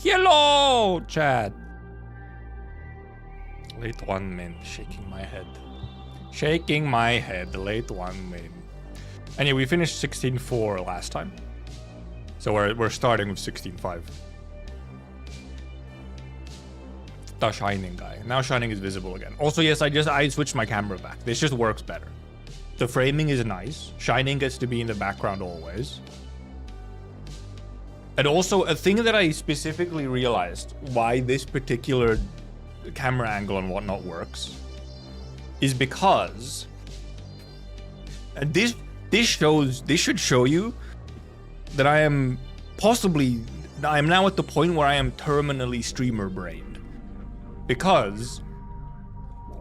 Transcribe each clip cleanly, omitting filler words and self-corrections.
Hello, chat. Late 1 min. Shaking my head. Shaking my head. Late 1 min. Anyway, we finished 16.4 last time. So we're starting with 16.5. The Shining guy. Now Shining is visible again. Also, yes, I switched my camera back. This just works better. The framing is nice. Shining gets to be in the background always. And also, a thing that I specifically realized why this particular camera angle and whatnot works is because, and this should show you that I am now at the point where I am terminally streamer brained. Because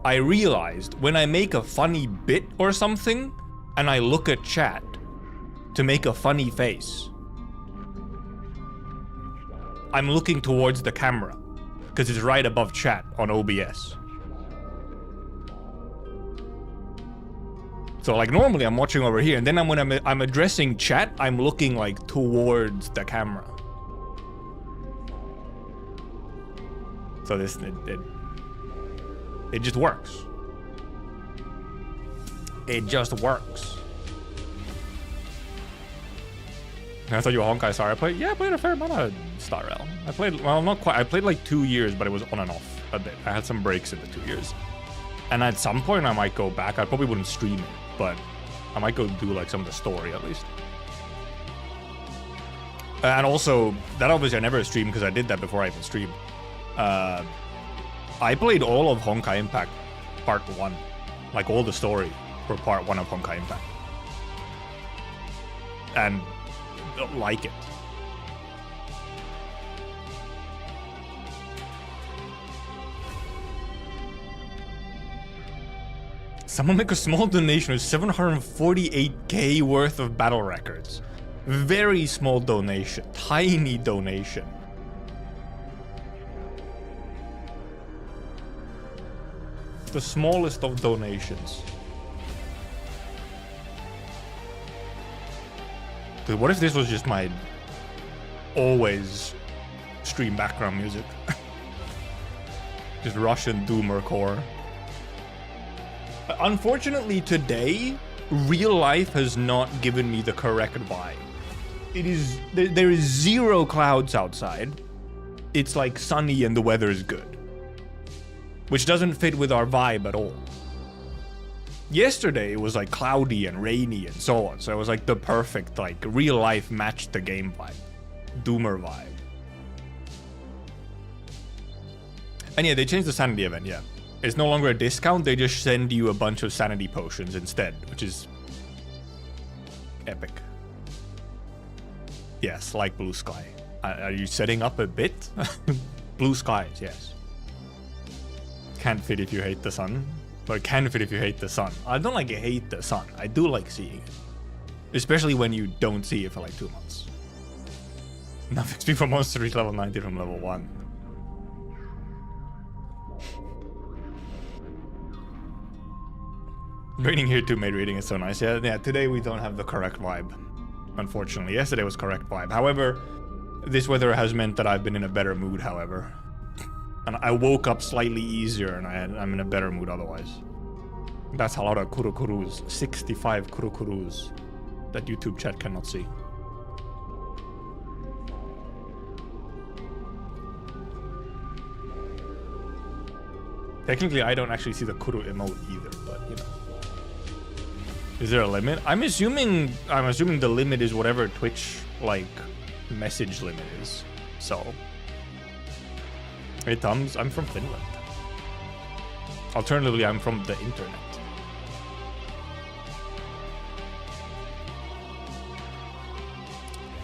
I realized when I make a funny bit or something and I look at chat to make a funny face, I'm looking towards the camera because it's right above chat on OBS. So like normally I'm watching over here, and then when I'm addressing chat, I'm looking like towards the camera. So this it just works. It just works. I thought you were Honkai Star. I played a fair amount of Star Realm. I played, well, not quite. I played like 2 years, but it was on and off a bit. I had some breaks in the 2 years. And at some point I might go back. I probably wouldn't stream it, but I might go do like some of the story at least. And also, that obviously I never streamed because I did that before I even streamed. I played all of Honkai Impact Part 1. Like all the story for Part 1 of Honkai Impact. And don't like it. Someone make a small donation with 748k worth of battle records. Very small donation. Tiny donation. The smallest of donations. Dude, what if this was just my always stream background music? Just Russian Doomer core. Unfortunately, today, real life has not given me the correct vibe. There is zero clouds outside. It's like sunny and the weather is good. Which doesn't fit with our vibe at all. Yesterday, it was like cloudy and rainy and so on. So it was like the perfect, like, real life matched the game vibe. Doomer vibe. And yeah, they changed the sanity event, yeah. It's no longer a discount, they just send you a bunch of sanity potions instead, which is epic. Yes, like Blue Sky. Are you setting up a bit? Blue skies, yes. Can't fit if you hate the sun. But can fit if you hate the sun. I don't like hate the sun. I do like seeing it. Especially when you don't see it for like 2 months. Enough XP for monster reach level 90 from level 1. Reading here too made reading is so nice. Yeah, today we don't have the correct vibe. Unfortunately, yesterday was correct vibe. However, this weather has meant that I've been in a better mood, however. And I woke up slightly easier and I'm in a better mood otherwise. That's a lot of kurukurus. 65 kurukurus that YouTube chat cannot see. Technically, I don't actually see the kuru emote either, but you know. Is there a limit? I'm assuming the limit is whatever Twitch like message limit is. So hey Tums, I'm from Finland. Alternatively, I'm from the internet.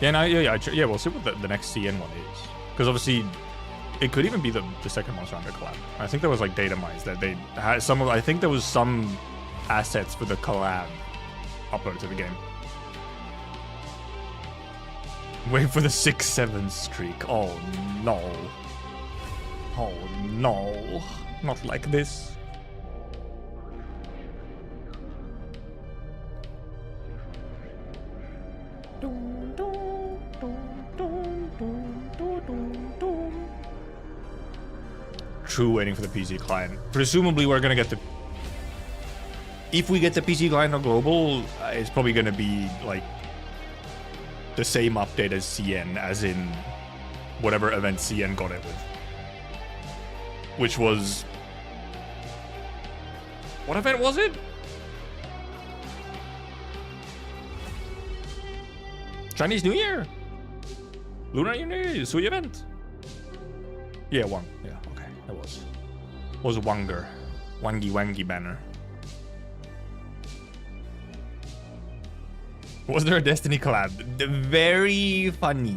Yeah, we'll see what the next CN one is. Because obviously, it could even be the second Monster Hunter collab. I think there was like data mines that they had some of. I think there was some assets for the collab uploaded to the game. Wait for the 6-7 streak. Oh no. Oh no. Not like this. true waiting for the PC client. Presumably, we're gonna get the... If we get the PC client on global, it's probably gonna be, like, the same update as CN, as in whatever event CN got it with. Which was... What event was it? Chinese New Year? Lunar New Year, Sui event? Yeah, one. Yeah, okay, it was. It was Wanger. Wangy banner. Was there a Destiny collab? Very funny.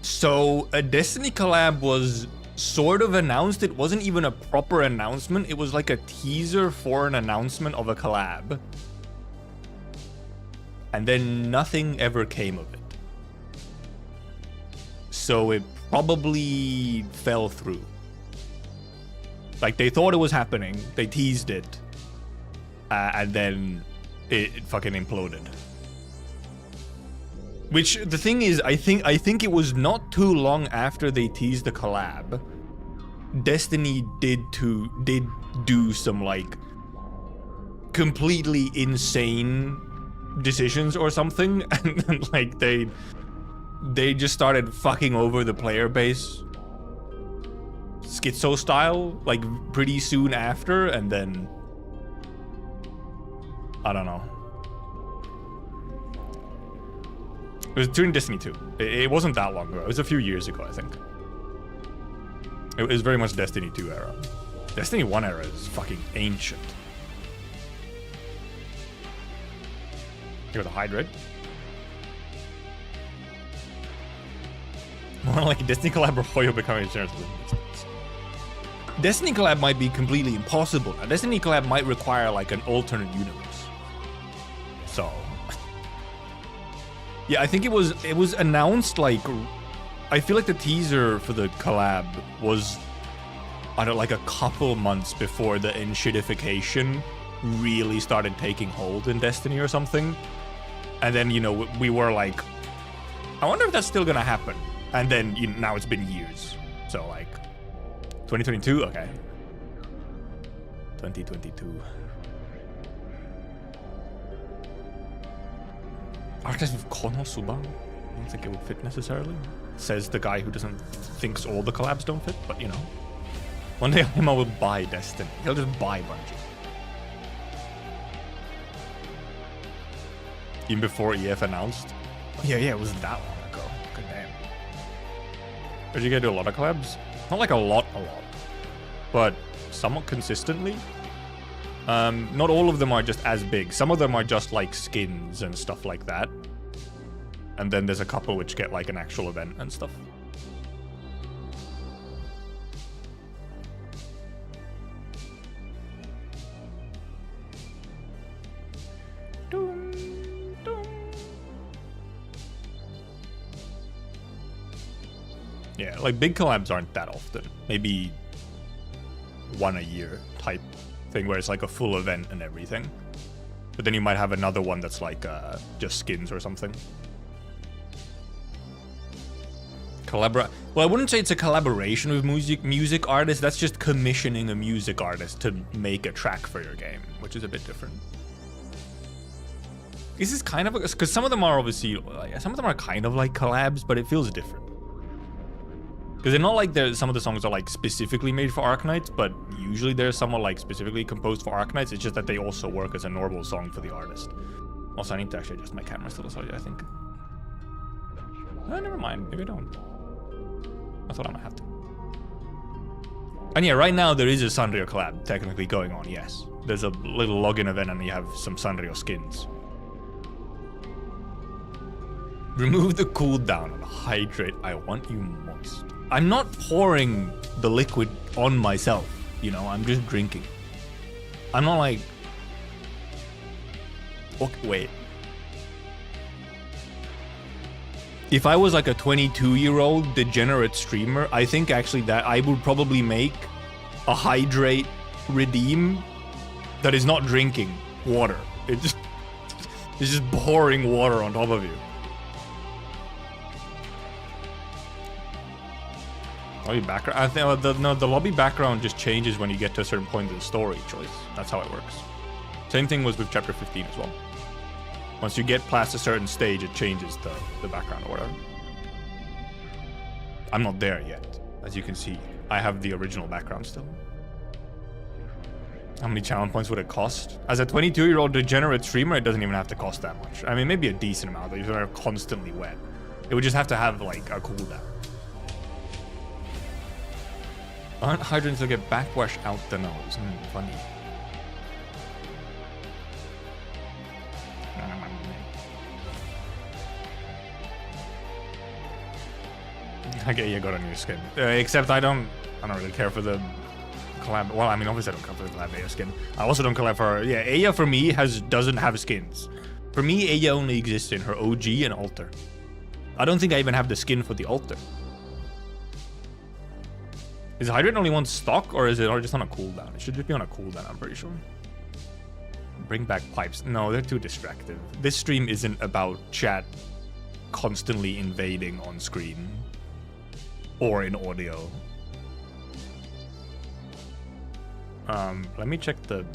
So, a Destiny collab was sort of announced. It wasn't even a proper announcement. It was like a teaser for an announcement of a collab. And then nothing ever came of it. So it probably fell through. Like, they thought it was happening. They teased it. And then it fucking imploded. Which, the thing is, I think it was not too long after they teased the collab. Destiny did do some, like, completely insane decisions or something. And then, like, they just started fucking over the player base schizo style, like, pretty soon after, and then I don't know. It was during Destiny 2. It wasn't that long ago. It was a few years ago, I think. It was very much Destiny 2 era. Destiny 1 era is fucking ancient. Here with a hydrate. More like Destiny collab or Hoyo becoming a generous. Destiny collab might be completely impossible. A Destiny collab might require like an alternate universe. So, yeah, I think it was announced like, I feel like the teaser for the collab was, I don't know, like a couple months before the enshittification really started taking hold in Destiny or something. And then, you know, we were like, I wonder if that's still gonna happen. And then, you know, now it's been years. So, like, 2022? Okay. 2022. Arknights with Konosuba? I don't think it would fit necessarily. Says the guy who thinks all the collabs don't fit, but you know. One day Hima will buy Destiny. He'll just buy Bungie. Even before EF announced. Oh, yeah, it was that long ago. Good damn. Did you guys do a lot of collabs? Not like a lot, but somewhat consistently. Not all of them are just as big. Some of them are just like skins and stuff like that. And then there's a couple which get like an actual event and stuff. Yeah, like big collabs aren't that often. Maybe one a year type thing where it's like a full event and everything. But then you might have another one that's like just skins or something. Well, I wouldn't say it's a collaboration with music artists. That's just commissioning a music artist to make a track for your game, which is a bit different. This is kind of because some of them are obviously like, some of them are kind of like collabs, but it feels different. Because they're not like some of the songs are like specifically made for Arknights, but usually they're somewhat like specifically composed for Arknights. It's just that they also work as a normal song for the artist. Also, I need to actually adjust my camera still, so I think. Oh, never mind. Maybe I don't. I thought I might have to. And yeah, right now there is a Sanrio collab technically going on, yes. There's a little login event and you have some Sanrio skins. Remove the cooldown and hydrate. I want you moist. I'm not pouring the liquid on myself, you know, I'm just drinking. I'm not like... Okay, wait. If I was like a 22-year-old degenerate streamer, I think actually that I would probably make a hydrate redeem that is not drinking water. It's just pouring water on top of you. Lobby background. I think the lobby background just changes when you get to a certain point in the story choice. That's how it works. Same thing was with chapter 15 as well. Once you get past a certain stage, it changes the background or whatever. I'm not there yet, as you can see. I have the original background still. How many channel points would it cost? As a 22-year-old degenerate streamer, it doesn't even have to cost that much. I mean, maybe a decent amount, but you're constantly wet. It would just have to have, like, a cooldown. Aren't hydrants that get backwash out the nose? Funny. Okay, you got a new skin. Except I don't really care for the collab. Well, I mean, obviously I don't care for the collab Aya skin. I also don't collab for her. Yeah, Aya for me doesn't have skins. For me, Aya only exists in her OG and altar. I don't think I even have the skin for the altar. Is Hydrant only one stock, or is it just on a cooldown? It should just be on a cooldown, I'm pretty sure. Bring back pipes. No, they're too distractive. This stream isn't about chat constantly invading on screen. Or in audio. Let me check the...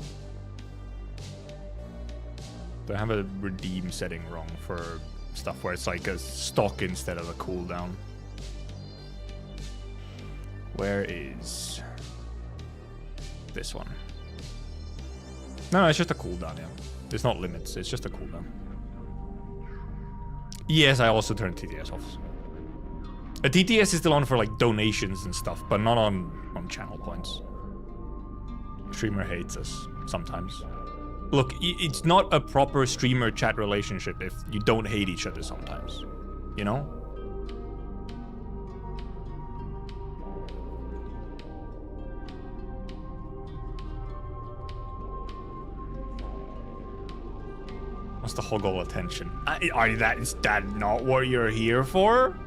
Do I have a redeem setting wrong for stuff where it's like a stock instead of a cooldown? Where is this one? No, it's just a cooldown, yeah. It's not limits, it's just a cooldown. Yes, I also turned TTS off. A TTS is still on for like donations and stuff, but not on channel points. Streamer hates us sometimes. Look, it's not a proper streamer chat relationship if you don't hate each other sometimes. You know? What's the hog all attention? Is that not what you're here for?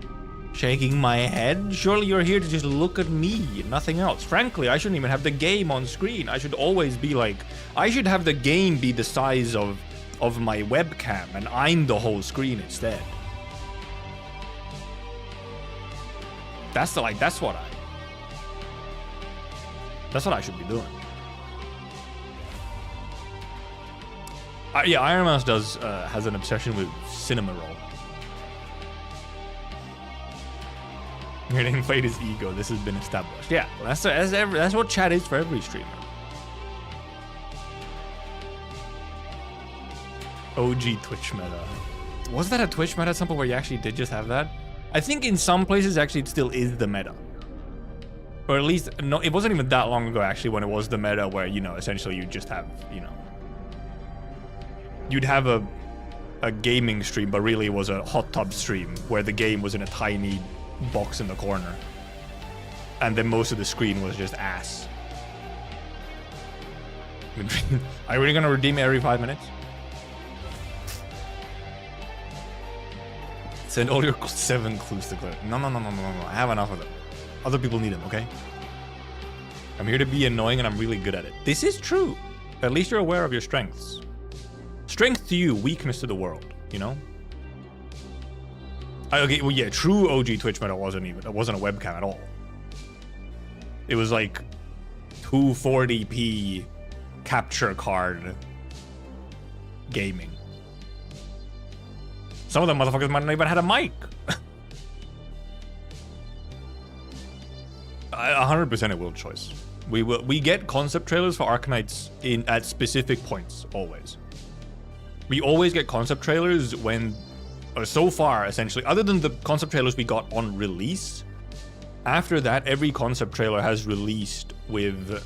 Shaking my head? Surely you're here to just look at me, nothing else. Frankly, I shouldn't even have the game on screen. I should always be like, I should have the game be the size of my webcam, and I'm the whole screen instead. That's what I should be doing. Yeah, Iron Mouse has an obsession with cinema roll. You're gonna inflate his ego. This has been established. Yeah, well, that's what chat is for every streamer. OG Twitch meta. Was that a Twitch meta at some point where you actually did just have that? I think in some places actually it still is the meta. Or at least, no, it wasn't even that long ago actually when it was the meta where, you know, essentially you just have, you know, you'd have a gaming stream, but really it was a hot tub stream where the game was in a tiny box in the corner. And then most of the screen was just ass. Are you really gonna redeem every 5 minutes? Send all your 7 clues to Claire. No. I have enough of them. Other people need them, okay? I'm here to be annoying and I'm really good at it. This is true. At least you're aware of your strengths. Strength to you, weakness to the world, you know? Okay, well, yeah, true OG Twitch meta wasn't a webcam at all. It was like 240p capture card gaming. Some of them motherfuckers might not even had a mic. 100% it will choice. We get concept trailers for Arknights at specific points, always. We always get concept trailers when, or so far, essentially, other than the concept trailers we got on release, after that, every concept trailer has released with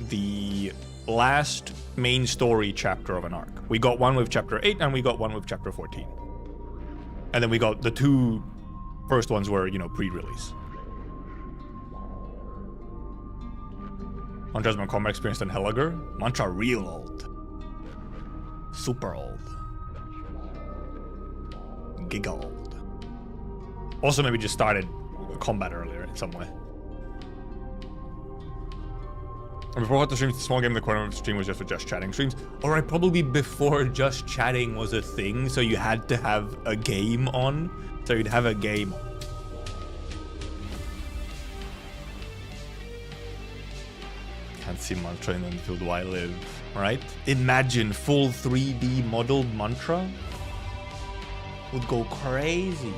the last main story chapter of an arc. We got one with chapter 8 and we got one with chapter 14. And then we got the 2 first ones were, you know, pre-release. Mantra's more combat experience than Helliger. Mantra real old. Super old. Giga old. Also maybe just started combat earlier in some way. And before what the stream, the small game in the corner of the stream was just for just chatting streams. Alright, probably before just chatting was a thing, so you had to have a game on. So you'd have a game on. see mantra in the field while I live, right? Imagine full 3D modeled mantra. Would go crazy.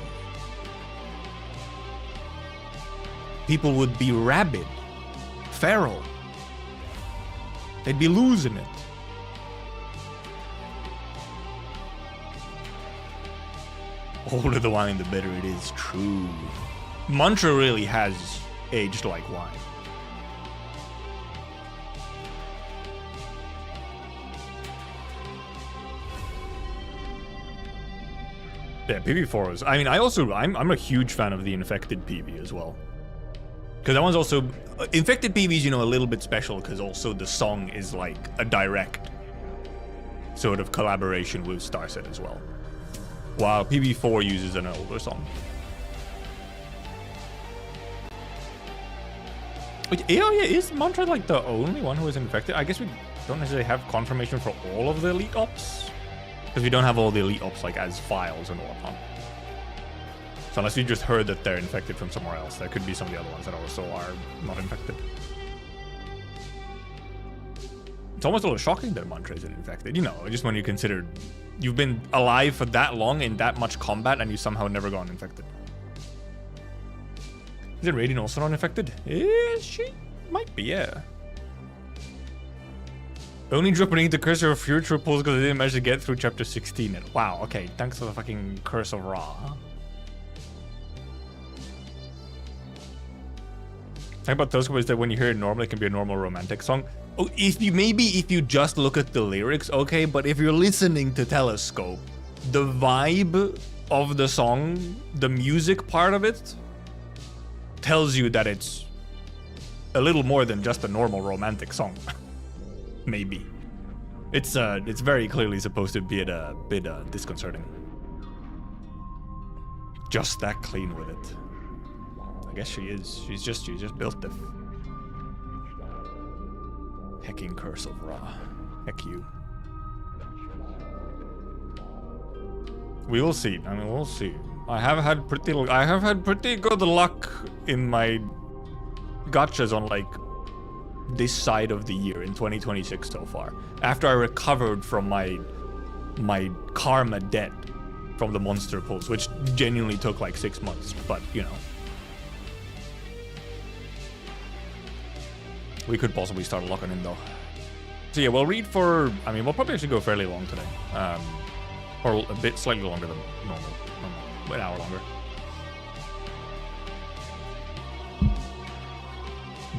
People would be rabid, feral. They'd be losing it. Older the wine, the better it is. True. Mantra really has aged like wine. Yeah, PV4 is... I mean, I'm a huge fan of the Infected PV as well. Because that one's also... Infected PV is, you know, a little bit special because also the song is like a direct sort of collaboration with Starset as well. While PV4 uses an older song. But, yeah, is Mantra like the only one who is infected? I guess we don't necessarily have confirmation for all of the elite ops. Because we don't have all the elite ops like as files and whatnot. So unless you just heard that they're infected from somewhere else, there could be some of the other ones that also are not infected. It's almost a little shocking that Mantra isn't infected. You know, just when you consider you've been alive for that long in that much combat and you somehow never gone infected. Is it Radiant also not infected? Is she? Might be, yeah. Only dropping the Curse of Future pulls because I didn't manage to get through chapter 16. Wow, okay, thanks for the fucking Curse of Ra. Thing about Tosco is that when you hear it normally, it can be a normal romantic song. Oh, if you just look at the lyrics, okay, but if you're listening to Telescope, the vibe of the song, the music part of it, tells you that it's a little more than just a normal romantic song. Maybe. It's very clearly supposed to be a bit disconcerting. Just that clean with it. I guess she is. She's just built the hecking Curse of Ra. Heck you. We will see. I mean, we'll see. I have had pretty good luck in my gachas on like this side of the year in 2026 so far. After I recovered from my karma debt from the monster pulls, which genuinely took like 6 months, but you know. We could possibly start locking in though. So yeah, we'll read for, I mean, we'll probably actually go fairly long today. Or a bit slightly longer than normal. An hour longer.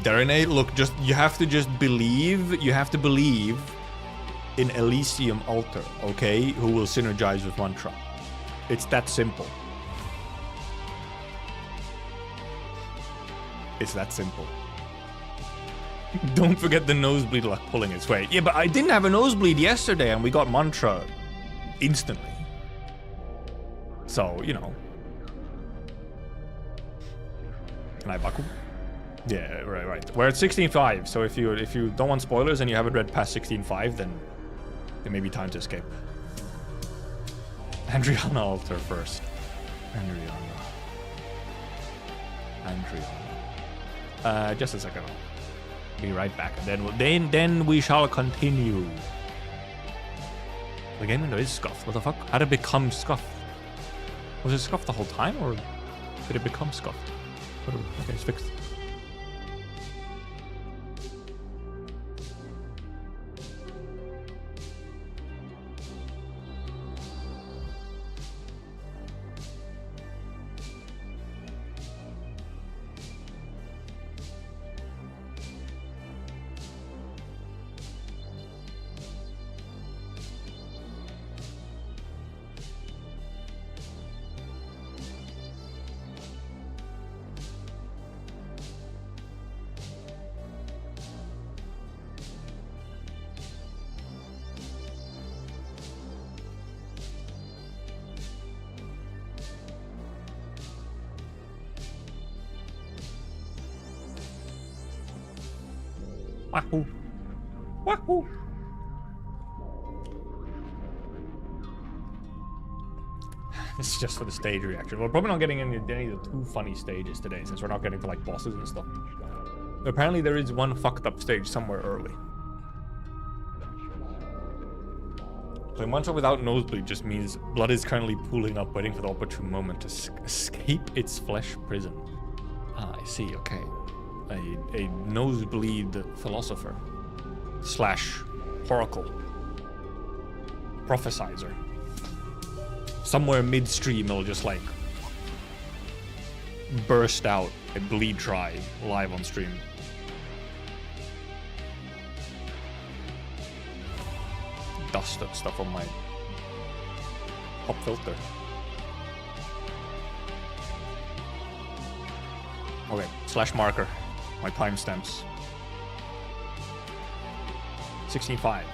Darene, look, you have to believe in Elysium Altar, okay? Who will synergize with Mantra. It's that simple. It's that simple. Don't forget the nosebleed luck pulling its way. Yeah, but I didn't have a nosebleed yesterday and we got Mantra instantly. So, you know. Can I Baku? Yeah, right. We're at 16.5, so if you don't want spoilers and you haven't read past 16.5, then it may be time to escape. Andriana Altar first. Andriana. Just a second. Be right back, and then we shall continue. The game window is scuffed. What the fuck? How did it become scuffed? Was it scuffed the whole time, or did it become scuffed? Okay, it's fixed. Wahoo! Wahoo! This is just for the stage reaction. We're probably not getting any of the too funny stages today, since we're not getting to like bosses and stuff. apparently there is one fucked up stage somewhere early. Playing Mantra without nosebleed just means blood is currently pooling up, waiting for the opportune moment to escape its flesh prison. Ah, I see, okay. A nosebleed philosopher. / oracle. Prophesizer. Somewhere midstream it'll just like burst out a bleed try live on stream. Dust that stuff on my pop filter. Okay, / marker. My timestamps. 16:5.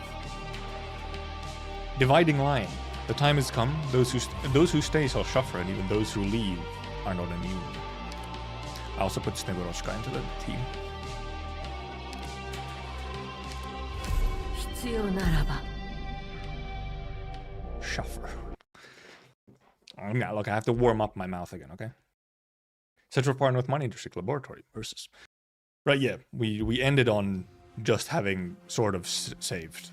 Dividing line. The time has come. Those who stay shall suffer, and even those who leave are not immune. I also put Snegoroshka into the team. Suffer. Look, I have to warm up my mouth again, okay? Central Park North Mining District Laboratory versus. Right, yeah, we ended on just having sort of saved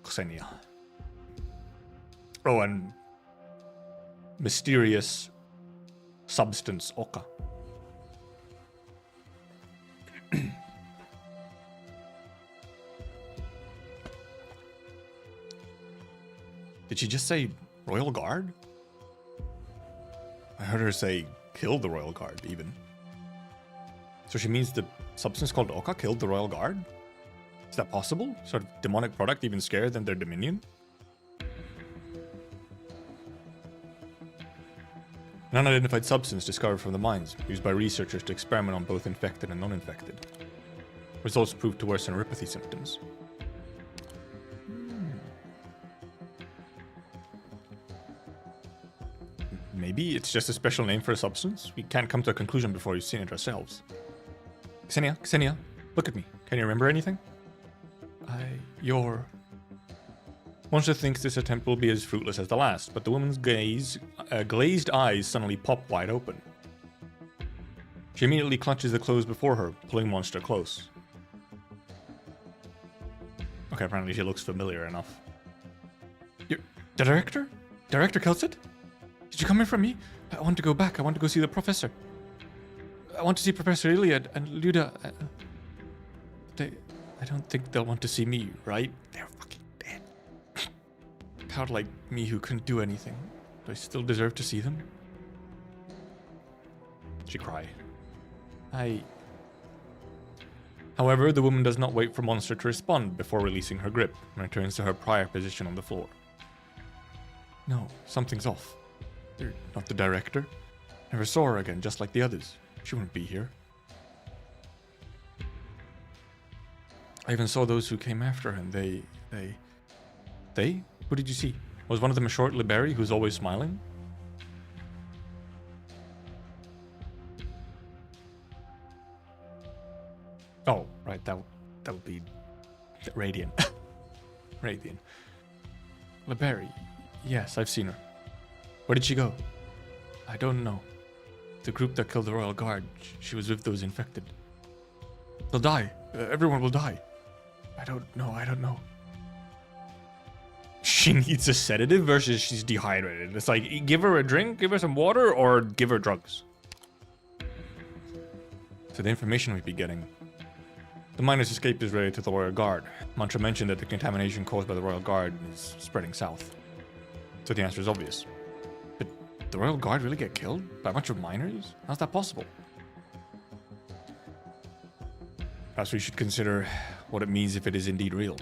Xenia. Oh, and mysterious substance Oka. Did she just say Royal Guard? I heard her say kill the Royal Guard, even. So she means the substance called Oka killed the Royal Guard? Is that possible? Sort of demonic product even scarier than their dominion? An unidentified substance discovered from the mines, used by researchers to experiment on both infected and non-infected. Results proved to worsen neuropathy symptoms. Maybe it's just a special name for a substance? We can't come to a conclusion before we've seen it ourselves. Xenia, look at me. Can you remember anything? Monster thinks this attempt will be as fruitless as the last, but the woman's glazed eyes suddenly pop wide open. She immediately clutches the clothes before her, pulling Monster close. Okay, apparently she looks familiar enough. The director? Director Kelsit? Did you come here from me? I want to go back. I want to go see the professor. I want to see Professor Iliad and Luda. I don't think they'll want to see me, right? They're fucking dead. Coward like me who couldn't do anything. Do I still deserve to see them? She cried. However, the woman does not wait for Monster to respond before releasing her grip and returns to her prior position on the floor. No, something's off. You're not the director. Never saw her again, just like the others. She wouldn't be here. I even saw those who came after him. They? Who did you see? Was one of them a short Liberi who's always smiling? Oh, right, that would be Radiant. Radiant. Liberi. Yes, I've seen her. Where did she go? I don't know. The group that killed the Royal Guard, she was with those infected. They'll die. Everyone will die. I don't know. She needs a sedative versus she's dehydrated. It's like, give her a drink, give her some water, or give her drugs. So the information we'd be getting. The miner's escape is related to the Royal Guard. Mantra mentioned that the contamination caused by the Royal Guard is spreading south. So the answer is obvious. But the Royal Guard really get killed by a bunch of miners? How's that possible? Perhaps we should consider what it means if it is indeed real.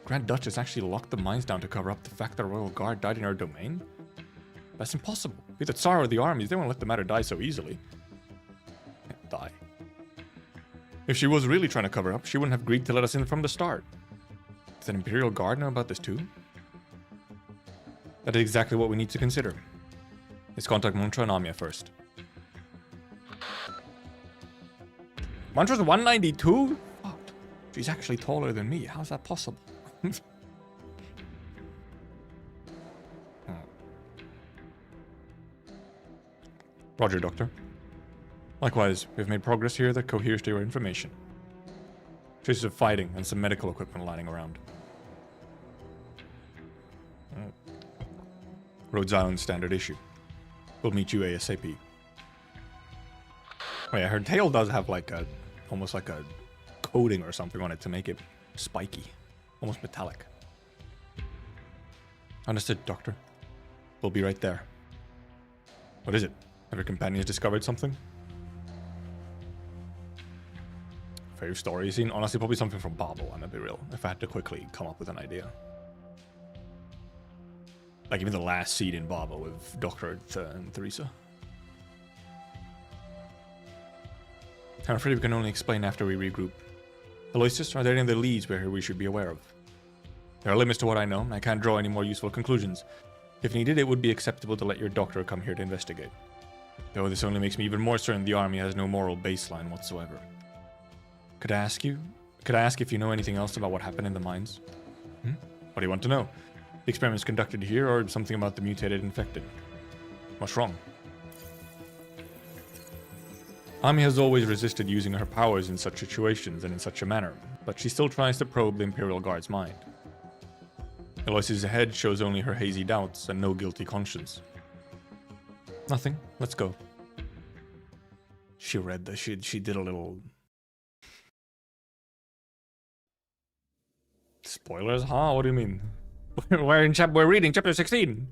Grand Duchess actually locked the mines down to cover up the fact that a Royal Guard died in her domain? That's impossible. Be the Tsar or the armies, they won't let the matter die so easily. Die. If she was really trying to cover up, she wouldn't have agreed to let us in from the start. Does an Imperial Guard know about this too? That is exactly what we need to consider. Let's contact Mantra and Amia first. Mantra's 192? Fuck. She's actually taller than me. How's that possible? Roger, Doctor. Likewise, we have made progress here that coheres to your information. Traces of fighting and some medical equipment lying around. Rhode Island standard issue. We'll meet you ASAP. Wait, I heard tail does have like a, almost like a coating or something on it to make it spiky. Almost metallic. Understood, Doctor. We'll be right there. What is it? Have your companions discovered something? Favorite story you've seen? Honestly, probably something from Babel, I'm gonna be real. If I had to quickly come up with an idea. Like even the last scene in Babel with Doctor and Theresa. I'm afraid we can only explain after we regroup. Aloysius, are there any other leads we should be aware of? There are limits to what I know. I can't draw any more useful conclusions. If needed, it would be acceptable to let your doctor come here to investigate. Though this only makes me even more certain the army has no moral baseline whatsoever. Could I ask if you know anything else about what happened in the mines? What do you want to know? The experiments conducted here, or something about the mutated infected? What's wrong? Ami has always resisted using her powers in such situations and in such a manner, but she still tries to probe the Imperial Guard's mind. Aloysius' head shows only her hazy doubts and no guilty conscience. Nothing. Let's go. She read the she did a little spoilers, huh? What do you mean? We're reading chapter 16.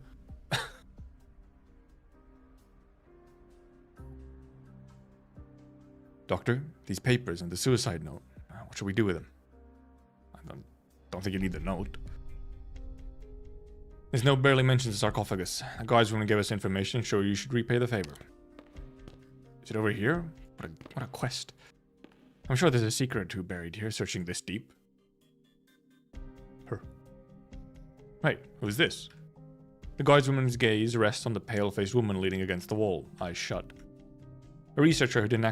Doctor, these papers and the suicide note. What should we do with them? I don't think you need the note. This note barely mentions the sarcophagus. The guards want to give us information, so you should repay the favor. Is it over here? What a quest. I'm sure there's a secret or two buried here, searching this deep. Her. Right, who's this? The guardswoman's gaze rests on the pale-faced woman leaning against the wall, eyes shut. A researcher who didn't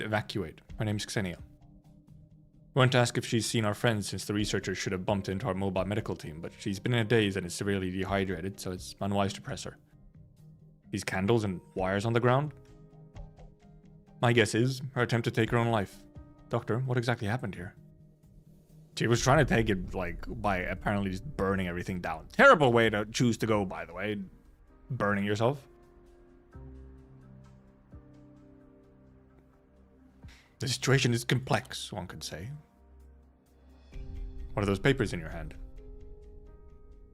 evacuate. Her name's Xenia. We want to ask if she's seen our friends since the researchers should have bumped into our mobile medical team, but she's been in a daze and is severely dehydrated, so it's unwise to press her. These candles and wires on the ground? My guess is her attempt to take her own life. Doctor, what exactly happened here? She was trying to take it, like, by apparently just burning everything down. Terrible way to choose to go, by the way. Burning yourself. The situation is complex, one could say. What are those papers in your hand?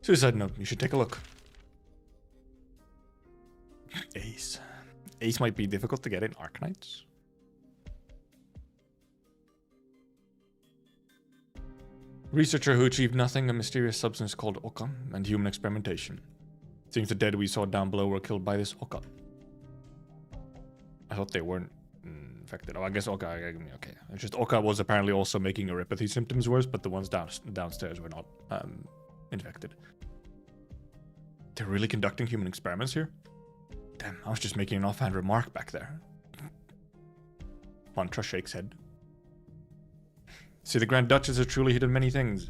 Suicide note, you should take a look. Ace. Ace might be difficult to get in Arknights. Researcher who achieved nothing, a mysterious substance called Oka, and human experimentation. Seems the dead we saw down below were killed by this Oka. I thought they weren't infected. Oh, I guess Oka, okay. It's just Oka was apparently also making neuropathy symptoms worse, but the ones downstairs were not infected. They're really conducting human experiments here? Damn, I was just making an offhand remark back there. Mantra shakes head. See, the Grand Duchess has truly hidden many things.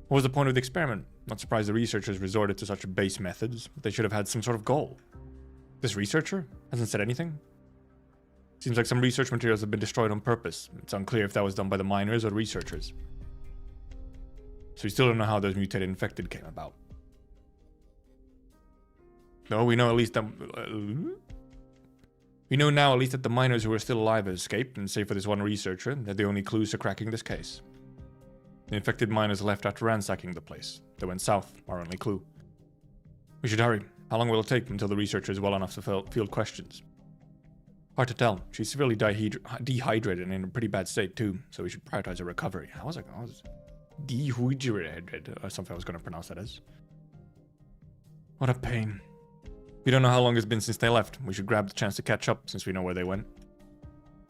What was the point of the experiment? Not surprised the researchers resorted to such base methods, but they should have had some sort of goal. This researcher hasn't said anything? Seems like some research materials have been destroyed on purpose. It's unclear if that was done by the miners or the researchers. So we still don't know how those mutated infected came about. No, we know at least that... we know now at least that the miners who are still alive have escaped, and save for this one researcher, they're the only clues to cracking this case. The infected miners left after ransacking the place. They went south, our only clue. We should hurry. How long will it take until the researcher is well enough to field questions? Hard to tell. She's severely dehydrated and in a pretty bad state too, so we should prioritize her recovery. How was it? Dehydrated, or something I was going to pronounce that as. What a pain. We don't know how long it's been since they left. We should grab the chance to catch up since we know where they went.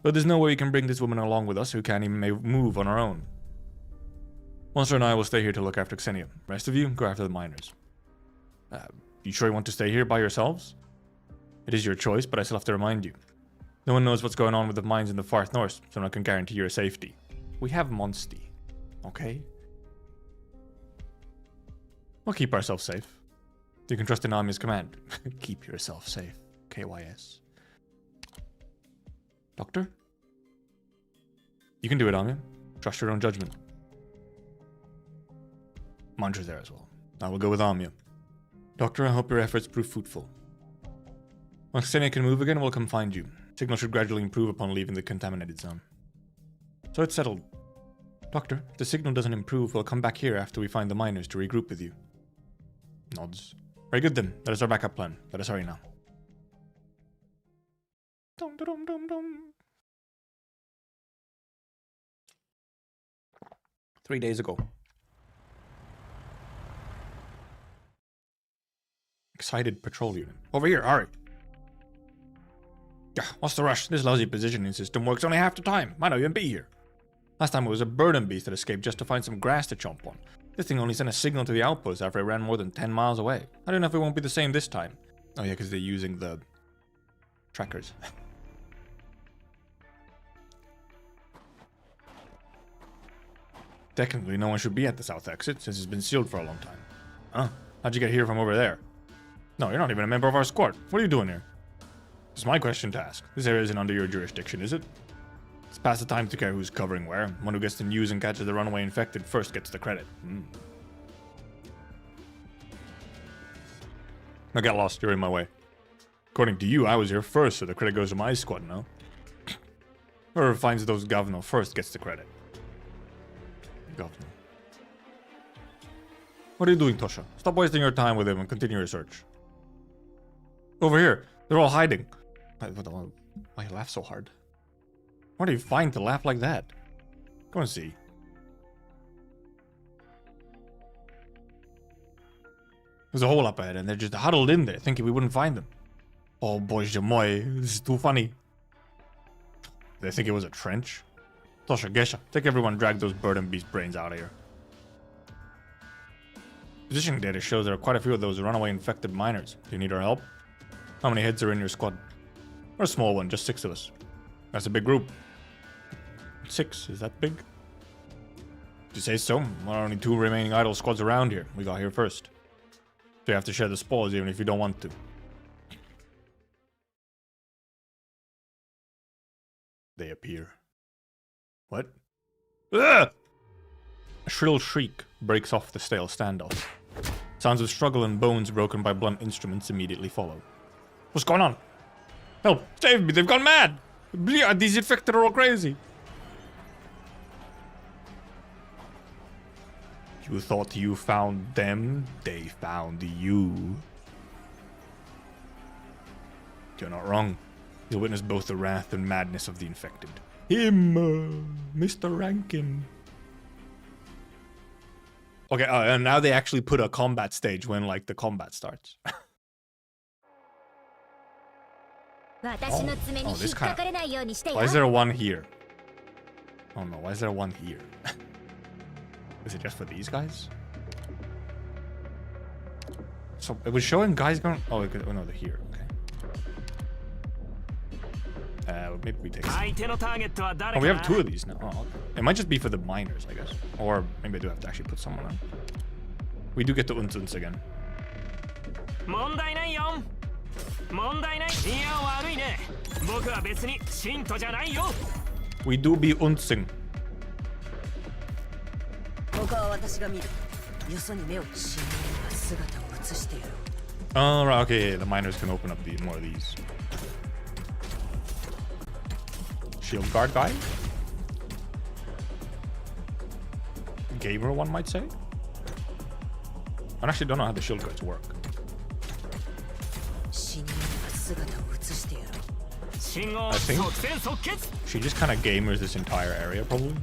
But there's no way we can bring this woman along with us who can't even move on her own. Monster and I will stay here to look after Xenia. Rest of you, go after the miners. You sure you want to stay here by yourselves? It is your choice, but I still have to remind you. No one knows what's going on with the mines in the far north, so no one can guarantee your safety. We have Monsty, okay? We'll keep ourselves safe. You can trust in Ami's command. Keep yourself safe. KYS. Doctor? You can do it, Anya. Trust your own judgment. Mantra's there as well. I will go with Amia. Doctor, I hope your efforts prove fruitful. Once Xenia can move again, we'll come find you. Signal should gradually improve upon leaving the contaminated zone. So it's settled. Doctor, if the signal doesn't improve, we'll come back here after we find the miners to regroup with you. Nods. Very good then. That is our backup plan. Let us hurry now. Dum, dum, dum, dum. 3 days ago. Excited patrol unit. Over here, hurry. What's the rush? This lousy positioning system works only half the time. Might not even be here. Last time it was a burden beast that escaped just to find some grass to chomp on. This thing only sent a signal to the outpost after it ran more than 10 miles away. I don't know if it won't be the same this time. Oh yeah, because they're using the trackers. Technically, no one should be at the south exit since it's been sealed for a long time. Huh? How'd you get here from over there? No, you're not even a member of our squad. What are you doing here? It's my question to ask. This area isn't under your jurisdiction, is it? It's past the time to care who's covering where. One who gets the news and catches the runaway infected first gets the credit. I got lost. You're in my way. According to you, I was here first, so the credit goes to my squad, no? Whoever finds those governor first gets the credit. Governor. What are you doing, Tosha? Stop wasting your time with him and continue your search. Over here. They're all hiding. Why you laugh so hard? What are you find to laugh like that? Go and see. There's a hole up ahead and they're just huddled in there thinking we wouldn't find them. Oh boy, Jamoy, this is too funny. They think it was a trench? Tosha, Gesha, take everyone and drag those burden beast brains out of here. Positioning data shows there are quite a few of those runaway infected miners. Do you need our help? How many heads are in your squad? We're a small one, just 6 of us. That's a big group. 6, is that big? If you say so, there are only 2 remaining idle squads around here. We got here first. So you have to share the spoils even if you don't want to. They appear. What? Ugh! A shrill shriek breaks off the stale standoff. Sounds of struggle and bones broken by blunt instruments immediately follow. What's going on? Help! Save me! They've gone mad! These infected are all crazy! You thought you found them? They found you. You're not wrong. You'll witness both the wrath and madness of the infected. Him! Mr. Rankin. Okay, and now they actually put a combat stage when, like, the combat starts. Oh, this kind of... Why is there one here? Oh no, why is there one here? Is it just for these guys? So, it was showing guys going... Oh, no, they're here. Okay. Maybe we take some. Oh, we have 2 of these now. Oh, okay. It might just be for the miners, I guess. Or maybe I do have to actually put someone on. We do get the Unzuns again. We do be Unsing. Oh, right, okay, the miners can open up more of these. Shield guard guy? Gamer, one might say? I actually don't know how the shield guards work. I think she just kind of gamers this entire area, probably.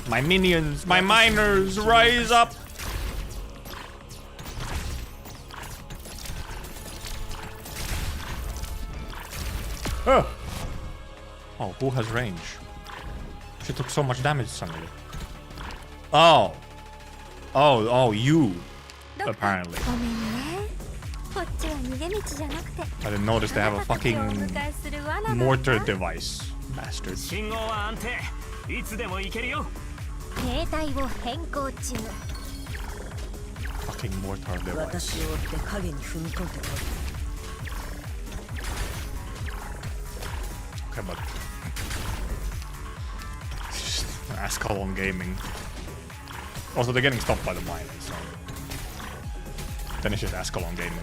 My minions, my miners, rise up! Oh, who has range? She took so much damage suddenly. Oh, you. Apparently. I didn't notice they have a fucking mortar device. Bastards. Fucking mortar device. Okay, but it's just Ascalon gaming. Also, they're getting stopped by the miners, so then it's just Ascalon gaming.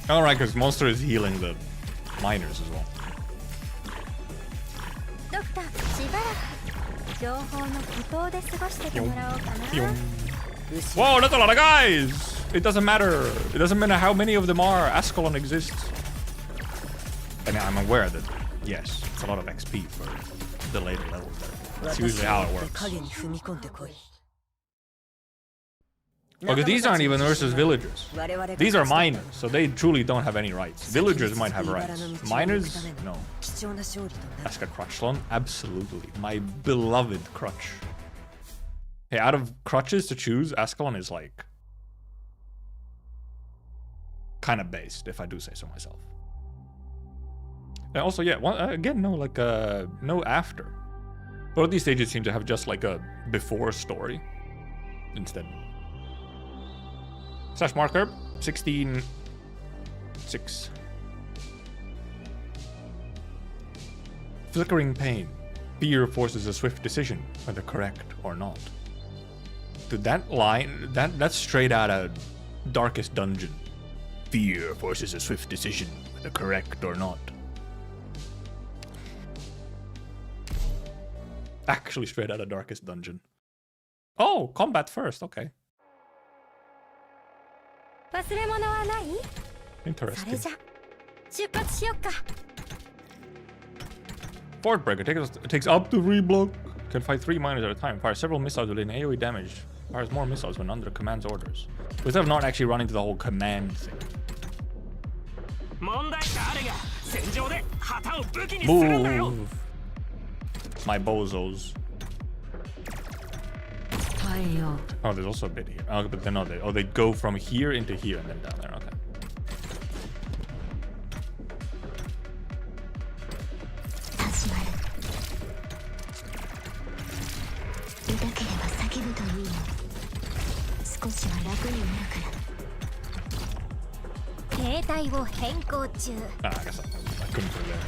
Alright, because Monster is healing the miners as well. Whoa, that's a lot of guys! It doesn't matter. It doesn't matter how many of them are. Ascalon exists. And I'm aware that, yes, it's a lot of XP for the later levels there. That's usually how it works. Okay, these aren't even versus villagers. These are miners, so they truly don't have any rights. Villagers might have rights. Miners, no. Ask a Crutchlon? Absolutely. My beloved Crutch. Hey, out of Crutches to choose, Ascalon is like kind of based, if I do say so myself. And also, yeah, again, no, like, no after. Both of these stages seem to have just like a before story instead. Slash marker 16:6. Flickering pain. Fear forces a swift decision, whether correct or not. Dude, that line, that's straight out of Darkest Dungeon. Fear forces a swift decision, whether correct or not. Actually straight out of Darkest Dungeon. Oh, combat first, okay. Interesting. Fort Breaker takes up to 3 block. Can fight 3 miners at a time. Fires several missiles within AoE damage. Fires more missiles when under command's orders. Instead of not actually running to the whole command thing. Move! My bozos. Oh, there's also a bit here. Oh, but then they go from here into here and then down there. Okay. Ah, I guess I couldn't do that.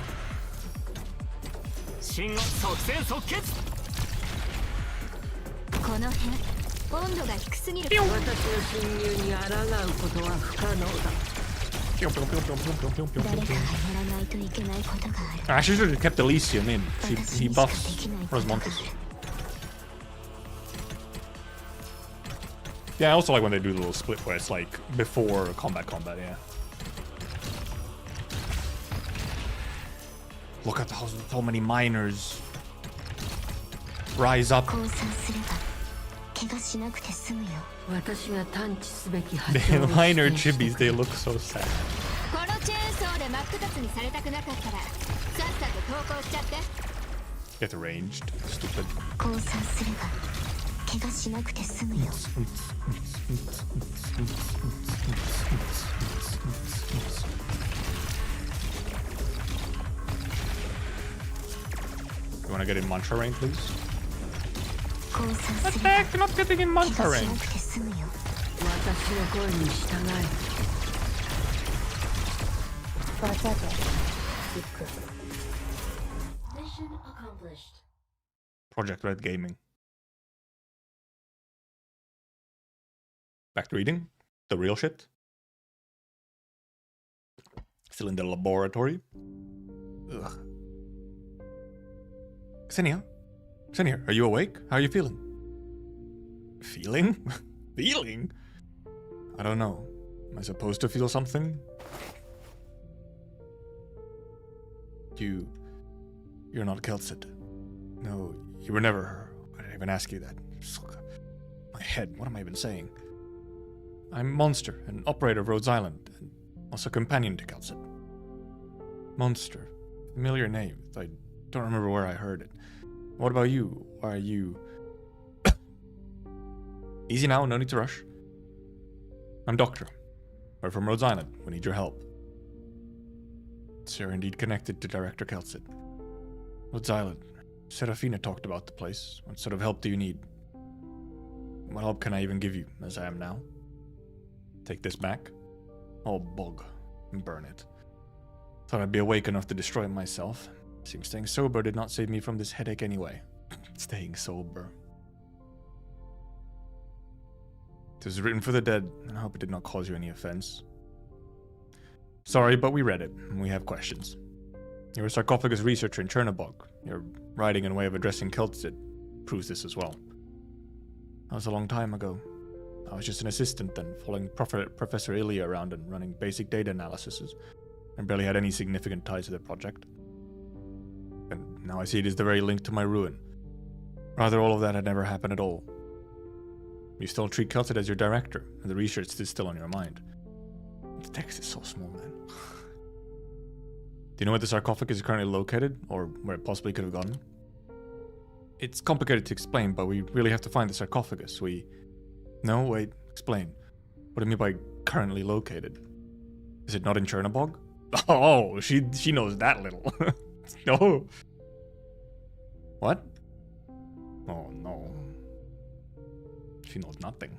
I actually should have kept Elysium in. He buffs Rosmontes. Yeah, I also like when they do the little split where it's like before combat, yeah. Look at how many miners rise up. The minor chibis, they look so sad. Get ranged, stupid. You wanna get in mantra range, please? Attack! You're not getting in mantra range. Mission accomplished. Project Red Gaming. Back to reading. The real shit. Still in the laboratory. Ugh. Xenia? Xenia, are you awake? How are you feeling? Feeling? Feeling? I don't know. Am I supposed to feel something? You're not Kelsit. No, you were never her. I didn't even ask you that. My head, what am I even saying? I'm Monster, an operator of Rhodes Island, and also companion to Kelsit. Monster. Familiar name. I don't remember where I heard it. What about you? Why are you... Easy now, no need to rush. I'm Doctor. We're from Rhodes Island. We need your help. Sir, indeed connected to Director Kelsit. What's Island? Serafina talked about the place. What sort of help do you need? What help can I even give you, as I am now? Take this back. Oh, bug. And burn it. Thought I'd be awake enough to destroy it myself. Seems staying sober did not save me from this headache anyway. Staying sober. It was written for the dead, and I hope it did not cause you any offense. Sorry, but we read it, and we have questions. You're a sarcophagus researcher in Chernobog. Your writing and way of addressing Keltsid proves this as well. That was a long time ago. I was just an assistant then, following Professor Ilya around and running basic data analyses, and barely had any significant ties to the project. And now I see it is the very link to my ruin. Rather, all of that had never happened at all. You still treat Keltsid as your director, and the research is still on your mind. The text is so small, man. Do you know where the sarcophagus is currently located, or where it possibly could have gone? It's complicated to explain, but we really have to find the sarcophagus. No, wait, explain. What do you mean by currently located? Is it not in Chernobog? Oh, she knows that little. No. What? Oh, no. She knows nothing.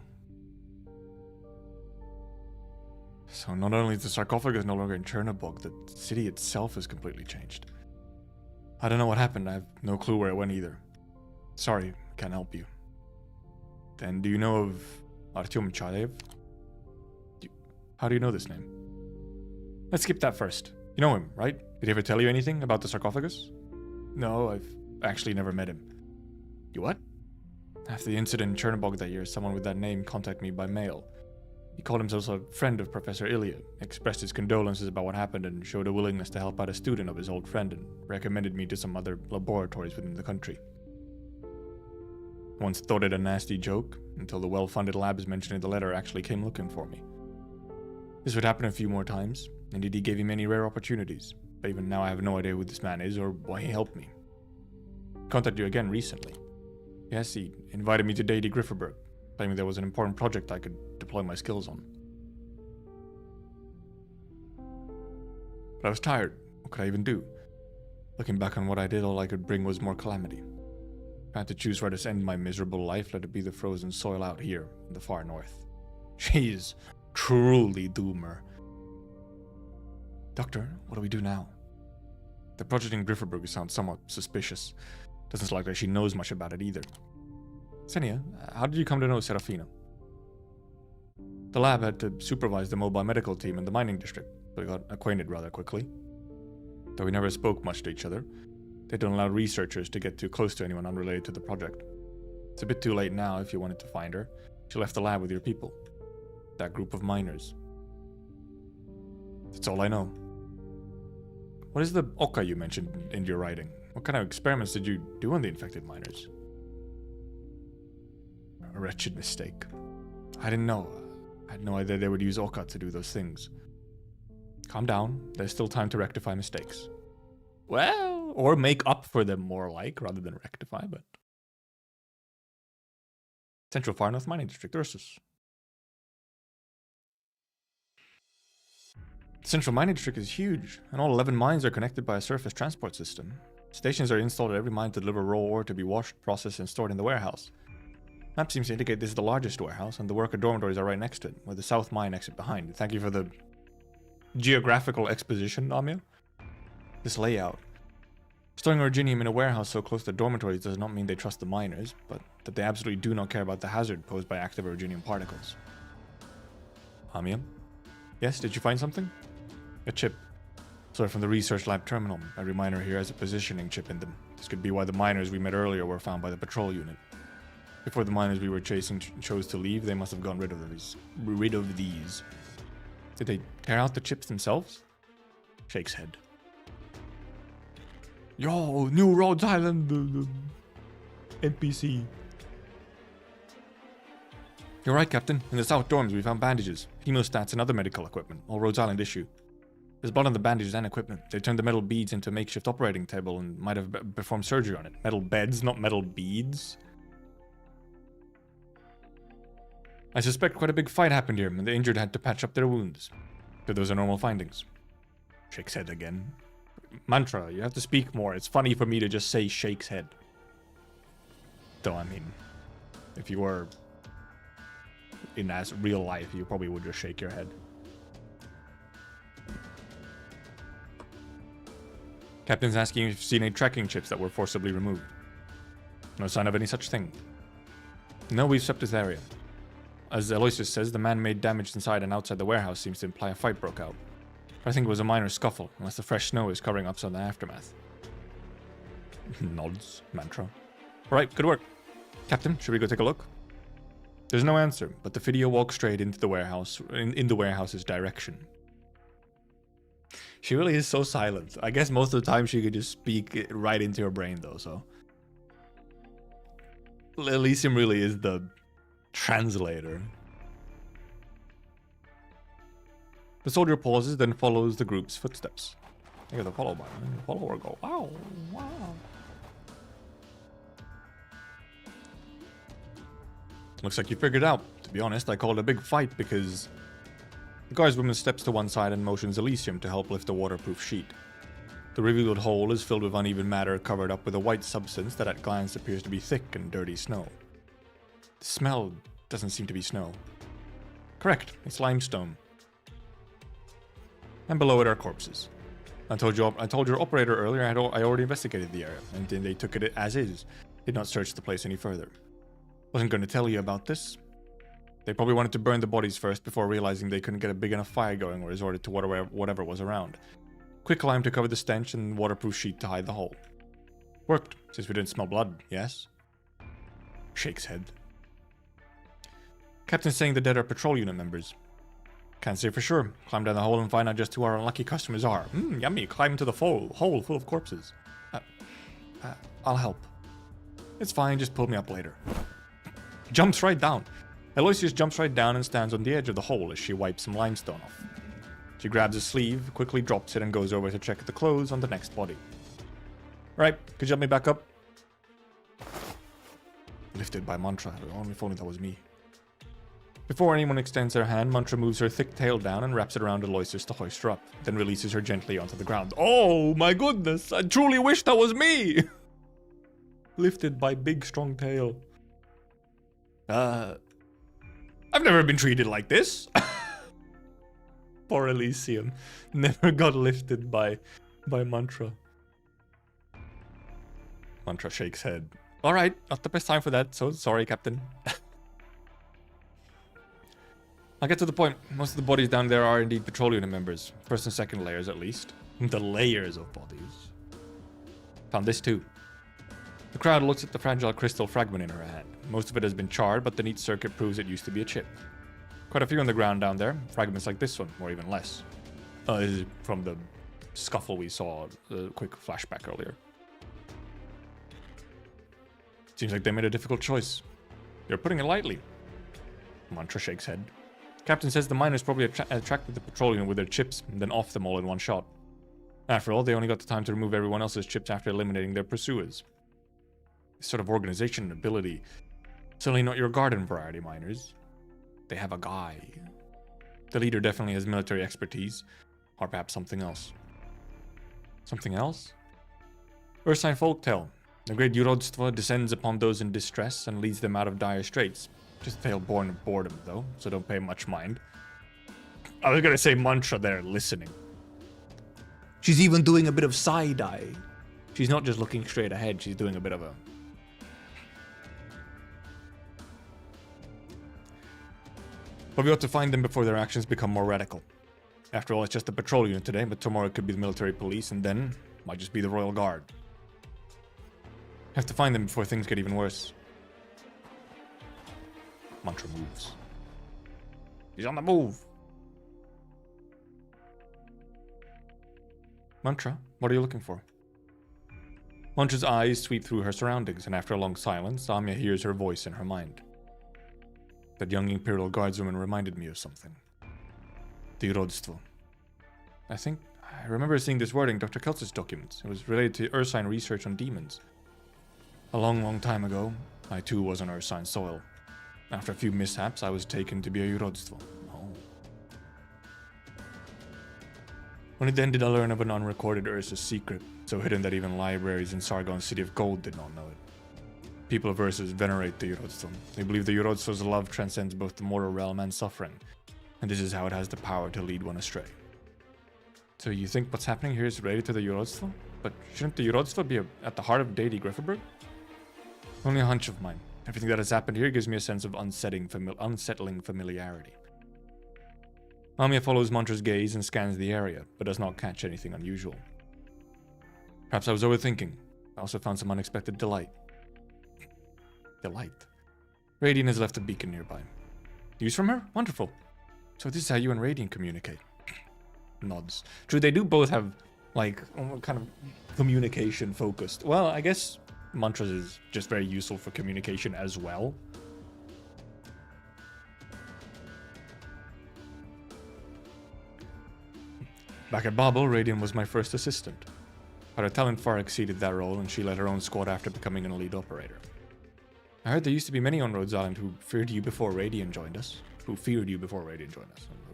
So not only is the sarcophagus no longer in Chernobog, the city itself has completely changed. I don't know what happened. I have no clue where it went either. Sorry, I can't help you. Then do you know of Artyom Chadev? How do you know this name? Let's skip that first. You know him, right? Did he ever tell you anything about the sarcophagus? No, I've actually never met him. You what? After the incident in Chernobog that year, someone with that name contacted me by mail. He called himself a friend of Professor Ilya, expressed his condolences about what happened and showed a willingness to help out a student of his old friend and recommended me to some other laboratories within the country. Once thought it a nasty joke, until the well-funded labs mentioned in the letter actually came looking for me. This would happen a few more times. Indeed, he gave me many rare opportunities, but even now I have no idea who this man is or why he helped me. I contacted you again recently. Yes, he invited me to Deity Grifferberg, claiming there was an important project I could deploy my skills on. But I was tired. What could I even do? Looking back on what I did, all I could bring was more calamity. If I had to choose where to end my miserable life, let it be the frozen soil out here in the far north. Jeez, truly doomer. Doctor, what do we do now? The project in Grifferberg sounds somewhat suspicious. Doesn't look like she knows much about it either. Senia, how did you come to know Serafina? The lab had to supervise the mobile medical team in the mining district, so we got acquainted rather quickly. Though we never spoke much to each other, they don't allow researchers to get too close to anyone unrelated to the project. It's a bit too late now if you wanted to find her. She left the lab with your people. That group of miners. That's all I know. What is the Oka you mentioned in your writing? What kind of experiments did you do on the infected miners? A wretched mistake. I didn't know. I had no idea they would use Oka to do those things. Calm down. There's still time to rectify mistakes. Well, or make up for them more like, rather than rectify, but... Central Far North Mining District, Ursus. The Central Mining District is huge, and all 11 mines are connected by a surface transport system. Stations are installed at every mine to deliver raw ore to be washed, processed, and stored in the warehouse. Map seems to indicate this is the largest warehouse, and the worker dormitories are right next to it, with the south mine exit behind. Thank you for the geographical exposition, Amia. This layout. Storing originium in a warehouse so close to dormitories does not mean they trust the miners, but that they absolutely do not care about the hazard posed by active originium particles. Amia? Yes, did you find something? A chip. Sorry, from the research lab terminal. Every miner here has a positioning chip in them. This could be why the miners we met earlier were found by the patrol unit. Before the miners we were chasing chose to leave, they must have gotten rid of these. Did they tear out the chips themselves? Shakes head. Yo, New Rhodes Island NPC. You're right, Captain. In the south dorms we found bandages, hemostats, and other medical equipment, all Rhodes Island issue. There's blood on the bandages and equipment. They turned the metal beads into a makeshift operating table and might have performed surgery on it. Metal beds, not metal beads. I suspect quite a big fight happened here, and the injured had to patch up their wounds. But those are normal findings. Shakes head again. Mantra, you have to speak more. It's funny for me to just say shakes head. Though, I mean, if you were in as real life, you probably would just shake your head. Captain's asking if you've seen any tracking chips that were forcibly removed. No sign of any such thing. No, we've swept this area. As Aloysius says, the man-made damage inside and outside the warehouse seems to imply a fight broke out. But I think it was a minor scuffle, unless the fresh snow is covering up some of the aftermath. Nods, Mantra. Alright, good work. Captain, should we go take a look? There's no answer, but the video walks straight into the warehouse, in the warehouse's direction. She really is so silent. I guess most of the time she could just speak right into her brain though, so. Elysium really is the translator. The soldier pauses, then follows the group's footsteps. Look at the follow button. The follower go, wow, wow. Looks like you figured it out. To be honest, I called it a big fight because the guardswoman steps to one side and motions Elysium to help lift the waterproof sheet. The revealed hole is filled with uneven matter covered up with a white substance that at glance appears to be thick and dirty snow. The smell doesn't seem to be snow. Correct, it's limestone. And below it are corpses. I told your operator earlier I already investigated the area, and then they took it as is. Did not search the place any further. Wasn't going to tell you about this. They probably wanted to burn the bodies first before realizing they couldn't get a big enough fire going or resorted to whatever was around. Quick lime to cover the stench and waterproof sheet to hide the hole. Worked, since we didn't smell blood, yes? Shakes head. Captain's saying the dead are patrol unit members. Can't say for sure. Climb down the hole and find out just who our unlucky customers are. Yummy. Climb into the hole full of corpses. I'll help. It's fine, just pull me up later. Jumps right down. Aloysius jumps right down and stands on the edge of the hole as she wipes some limestone off. She grabs a sleeve, quickly drops it, and goes over to check the clothes on the next body. Right, could you help me back up? Lifted by Mantra. Only if only that was me. Before anyone extends their hand, Mantra moves her thick tail down and wraps it around Aloysius to hoist her up, then releases her gently onto the ground. Oh my goodness, I truly wish that was me! Lifted by big strong tail. I've never been treated like this. Poor Elysium. Never got lifted by Mantra. Mantra shakes head. Alright, not the best time for that, so sorry, Captain. I'll get to the point. Most of the bodies down there are indeed patrol unit members. First and second layers, at least. The layers of bodies. Found this too. The crowd looks at the fragile crystal fragment in her hand. Most of it has been charred, but the neat circuit proves it used to be a chip. Quite a few on the ground down there. Fragments like this one, or even less. This is from the scuffle we saw, the quick flashback earlier. Seems like they made a difficult choice. You're putting it lightly. Mantra shakes head. Captain says the miners probably attracted the patrol unit with their chips and then off them all in one shot. After all, they only got the time to remove everyone else's chips after eliminating their pursuers. This sort of organization and ability. Certainly not your garden variety miners. They have a guy. The leader definitely has military expertise, or perhaps something else. Something else? Ursine folktale. The great Yurodstva descends upon those in distress and leads them out of dire straits. Just a tale born of boredom, though, so don't pay much mind. I was gonna say Mantra there, listening. She's even doing a bit of side-eye. She's not just looking straight ahead, she's doing a bit of a... But we ought to find them before their actions become more radical. After all, it's just a patrol unit today, but tomorrow it could be the military police, and then might just be the Royal Guard. Have to find them before things get even worse. Mantra moves. He's on the move. Mantra, what are you looking for? Mantra's eyes sweep through her surroundings, and after a long silence, Amya hears her voice in her mind. That young Imperial Guardswoman reminded me of something. The Rodstvo. I remember seeing this word in Dr. Keltz's documents. It was related to Ursine research on demons. A long, long time ago, I too was on Ursine soil. After a few mishaps, I was taken to be a Yurodstvo. Oh. Only then did I learn of an unrecorded Ursus secret, so hidden that even libraries in Sargon's City of Gold did not know it. People of Ursus venerate the Yorodstone. They believe the Yorodstone's love transcends both the mortal realm and suffering, and this is how it has the power to lead one astray. So you think what's happening here is related to the Yorodstone? But shouldn't the Yorodstone be at the heart of deity Grifferberg? Only a hunch of mine. Everything that has happened here gives me a sense of unsettling familiarity. Amia follows Mantra's gaze and scans the area, but does not catch anything unusual. Perhaps I was overthinking. I also found some unexpected delight. Delight? Radiant has left a beacon nearby. News from her? Wonderful. So this is how you and Radiant communicate. Nods. True, they do both have, like, kind of communication focused. Well, I guess Mantras is just very useful for communication as well. Back at Babel, Radiant was my first assistant. But her talent far exceeded that role, and she led her own squad after becoming an elite operator. I heard there used to be many on Rhodes Island who feared you before Radiant joined us.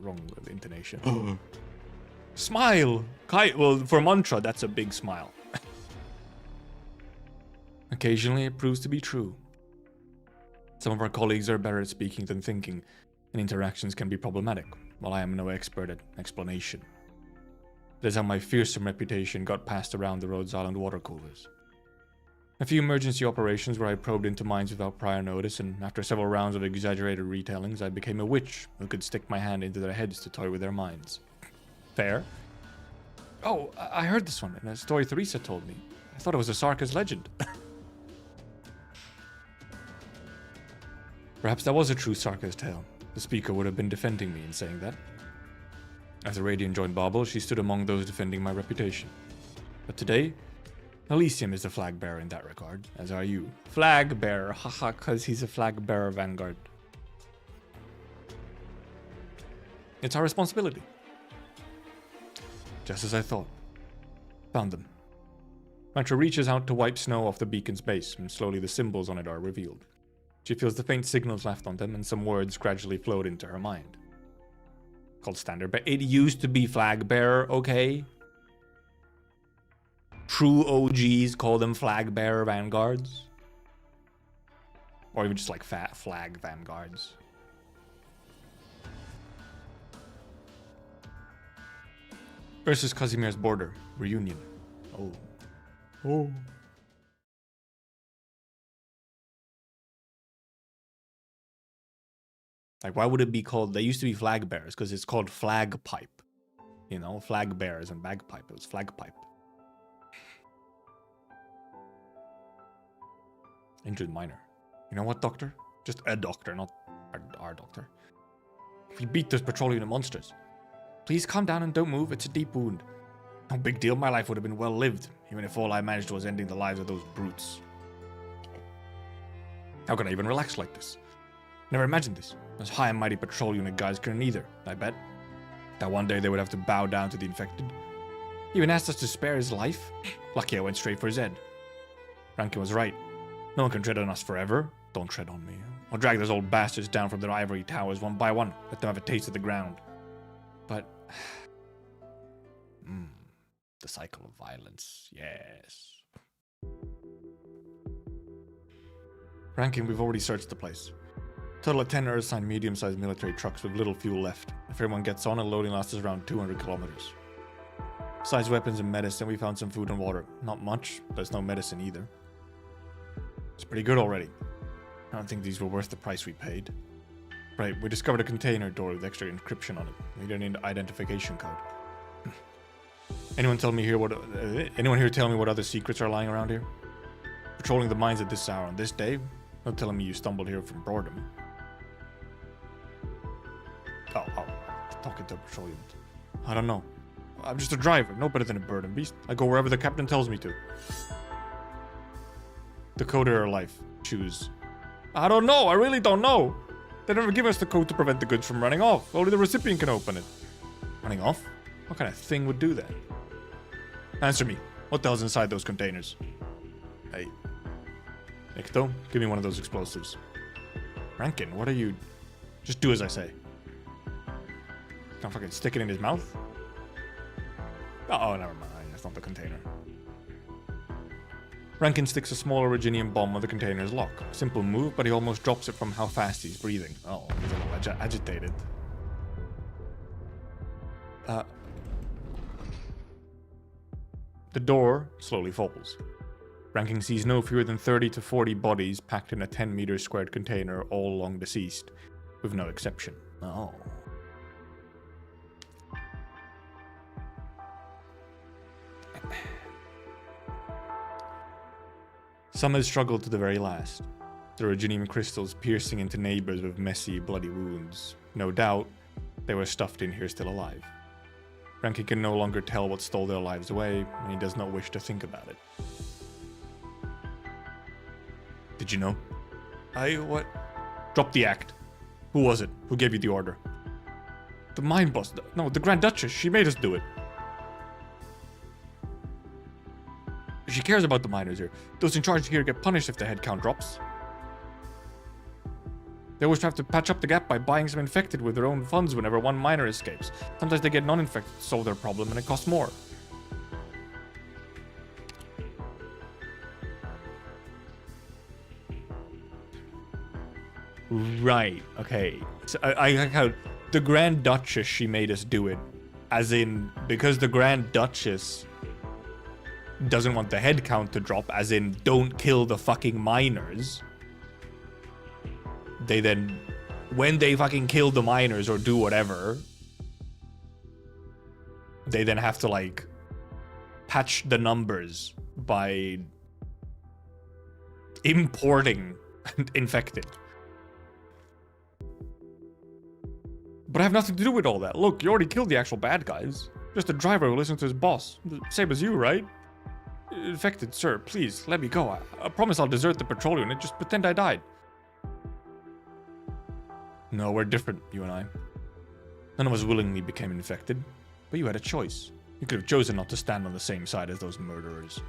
Wrong intonation. Smile! Well, for Mantra, that's a big smile. Occasionally, it proves to be true. Some of our colleagues are better at speaking than thinking, and interactions can be problematic, while I am no expert at explanation. That is how my fearsome reputation got passed around the Rhodes Island water coolers. A few emergency operations where I probed into minds without prior notice, and after several rounds of exaggerated retellings, I became a witch who could stick my hand into their heads to toy with their minds. Fair? Oh, I heard this one in a story Theresa told me. I thought it was a Sarkis legend. Perhaps that was a true Sarkis tale. The speaker would have been defending me in saying that. As the Radiant joined Babel, she stood among those defending my reputation. But today, Elysium is the flag bearer in that regard, as are you. Flag bearer, haha, cause he's a flag bearer vanguard. It's our responsibility. Just as I thought. Found them. Mantra reaches out to wipe snow off the beacon's base, and slowly the symbols on it are revealed. She feels the faint signals left on them, and some words gradually float into her mind. Called standard, but it used to be flag bearer, okay? True OGs call them flag bearer vanguards. Or even just like fat flag vanguards. Versus Casimir's border. Reunion. Oh. Oh. Like, why would it be called... They used to be flag bearers, because it's called flag pipe. You know, flag bearers and bagpipe. It was flag pipe. Injured minor. You know what, doctor? Just a doctor, not our doctor. We beat those patrol unit monsters. Please calm down and don't move. It's a deep wound. No big deal. My life would have been well lived, even if all I managed was ending the lives of those brutes. How can I even relax like this? Never imagined this. Those high and mighty patrol unit guys couldn't either, I bet. That one day they would have to bow down to the infected. He even asked us to spare his life. Lucky I went straight for his head. Rankin was right. No one can tread on us forever. Don't tread on me. I'll drag those old bastards down from their ivory towers one by one. Let them have a taste of the ground. But... the cycle of violence. Yes. Rankin, we've already searched the place. Total of 10 Earth-signed medium-sized military trucks with little fuel left. If everyone gets on, a loading lasts us around 200 kilometers. Besides weapons and medicine, we found some food and water. Not much, but there's no medicine either. It's pretty good already. I don't think these were worth the price we paid. Right, we discovered a container door with extra encryption on it. We need an identification code. Anyone here tell me what other secrets are lying around here? Patrolling the mines at this hour on this day? Don't tell me you stumbled here from boredom. Oh, talking to a patrol unit. I don't know. I'm just a driver, no better than a bird and beast. I go wherever the captain tells me to. The code of our life. Choose. I don't know, I really don't know. They never give us the code to prevent the goods from running off. Only the recipient can open it. Running off? What kind of thing would do that? Answer me. What the hell's inside those containers? Hey. Icto, give me one of those explosives. Rankin, what are you... Just do as I say. Can't fucking stick it in his mouth? Oh, never mind. That's not the container. Rankin sticks a small Originium bomb on the container's lock. Simple move, but he almost drops it from how fast he's breathing. Oh, he's a little agitated. The door slowly falls. Rankin sees no fewer than 30 to 40 bodies packed in a 10-meter squared container, all long deceased, with no exception. Oh. Some had struggled to the very last, the Originium crystals piercing into neighbors with messy, bloody wounds. No doubt, they were stuffed in here still alive. Rankin can no longer tell what stole their lives away, and he does not wish to think about it. Did you know? What? Drop the act. Who was it? Who gave you the order? The mine boss. No, the Grand Duchess. She made us do it. She cares about the miners here. Those in charge here get punished if the head count drops. They always have to patch up the gap by buying some infected with their own funds whenever one miner escapes. Sometimes they get non-infected to solve their problem and it costs more. Right, okay. So I like how the Grand Duchess, she made us do it. As in, because the Grand Duchess doesn't want the head count to drop, as in, don't kill the fucking miners. They then, when they fucking kill the miners or do whatever, they then have to, like, patch the numbers by importing infected. But I have nothing to do with all that. Look, you already killed the actual bad guys. Just a driver who listens to his boss. Same as you, right? Infected, sir, please, let me go. I promise I'll desert the patrol unit. Just pretend I died. No, we're different, you and I. None of us willingly became infected. But you had a choice. You could have chosen not to stand on the same side as those murderers.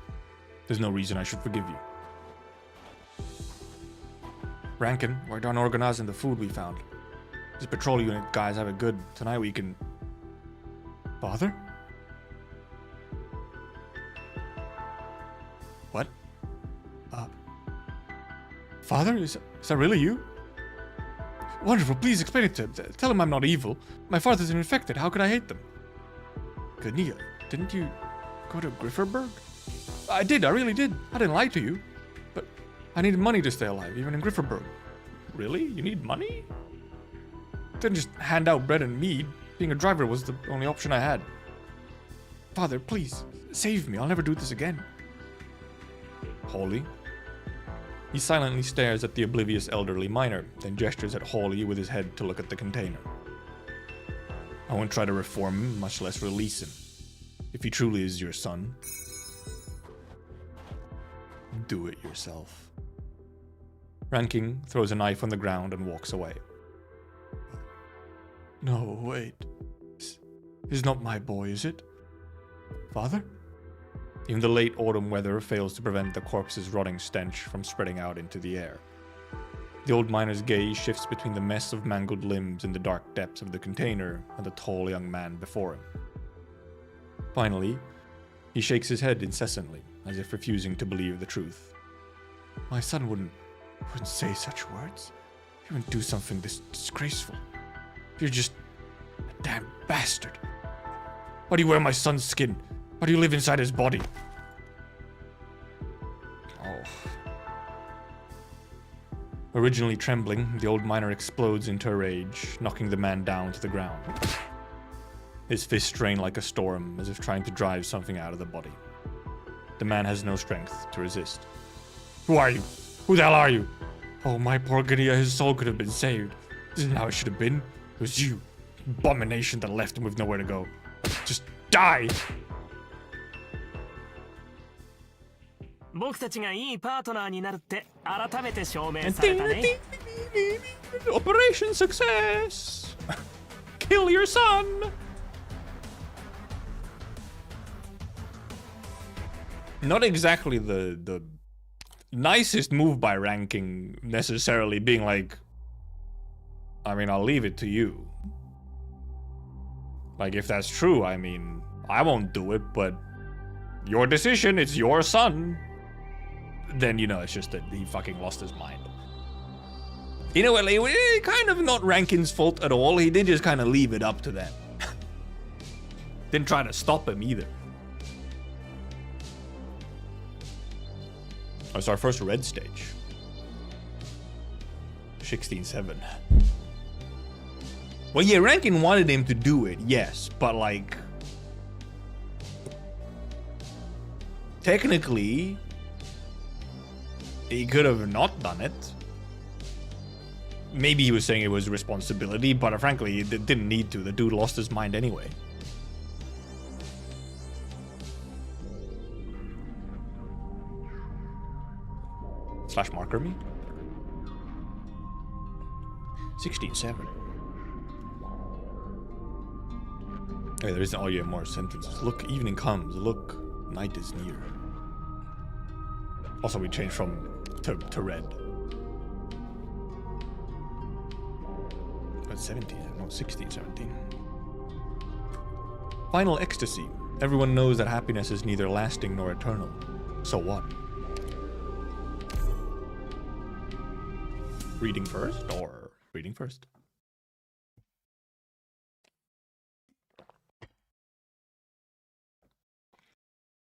There's no reason I should forgive you. Rankin, we're done organizing the food we found. These patrol unit guys have it good. Tonight we can... Father? What? Father? Is that really you? Wonderful, please explain it to him. Tell him I'm not evil. My father's an infected. How could I hate them? Gania, didn't you go to Grifferberg? I did, I really did. I didn't lie to you. But I needed money to stay alive, even in Grifferberg. Really? You need money? Didn't just hand out bread and meat. Being a driver was the only option I had. Father, please, save me. I'll never do this again. Hawley? He silently stares at the oblivious elderly miner, then gestures at Hawley with his head to look at the container. I won't try to reform him, much less release him. If he truly is your son, do it yourself. Rankin throws a knife on the ground and walks away. No, wait. He's not my boy, is it? Father? Even the late autumn weather fails to prevent the corpse's rotting stench from spreading out into the air. The old miner's gaze shifts between the mess of mangled limbs in the dark depths of the container and the tall young man before him. Finally, he shakes his head incessantly, as if refusing to believe the truth. My son wouldn't say such words. He wouldn't do something this disgraceful. You're just a damn bastard. Why do you wear my son's skin? Why do you live inside his body? Oh. Originally trembling, the old miner explodes into a rage, knocking the man down to the ground. His fists strain like a storm, as if trying to drive something out of the body. The man has no strength to resist. Who are you? Who the hell are you? Oh, my poor Gania, his soul could have been saved. This isn't how it should have been. It was you, abomination that left him with nowhere to go. Just die! 僕たちがいいパートナーになるって改めて証明されたね。Operation success! Kill your son! Not exactly the nicest move by Rankin necessarily being like, I mean, I'll leave it to you. Like, if that's true, I mean, I won't do it, but your decision, it's your son. Then, you know, it's just that he fucking lost his mind. In a way, kind of not Rankin's fault at all. He did just kind of leave it up to them. Didn't try to stop him either. Oh, it's our first red stage. 16-7. Well, yeah, Rankin wanted him to do it, yes, but like... technically... he could have not done it. Maybe he was saying it was a responsibility, but frankly, it didn't need to. The dude lost his mind anyway. Slash marker me? 16-7. Okay, there isn't all you more sentences. Look, evening comes. Look, night is near. Also, we changed from to red. But 17, no, 16, 17. Final ecstasy. Everyone knows that happiness is neither lasting nor eternal. So what? Reading first or reading first?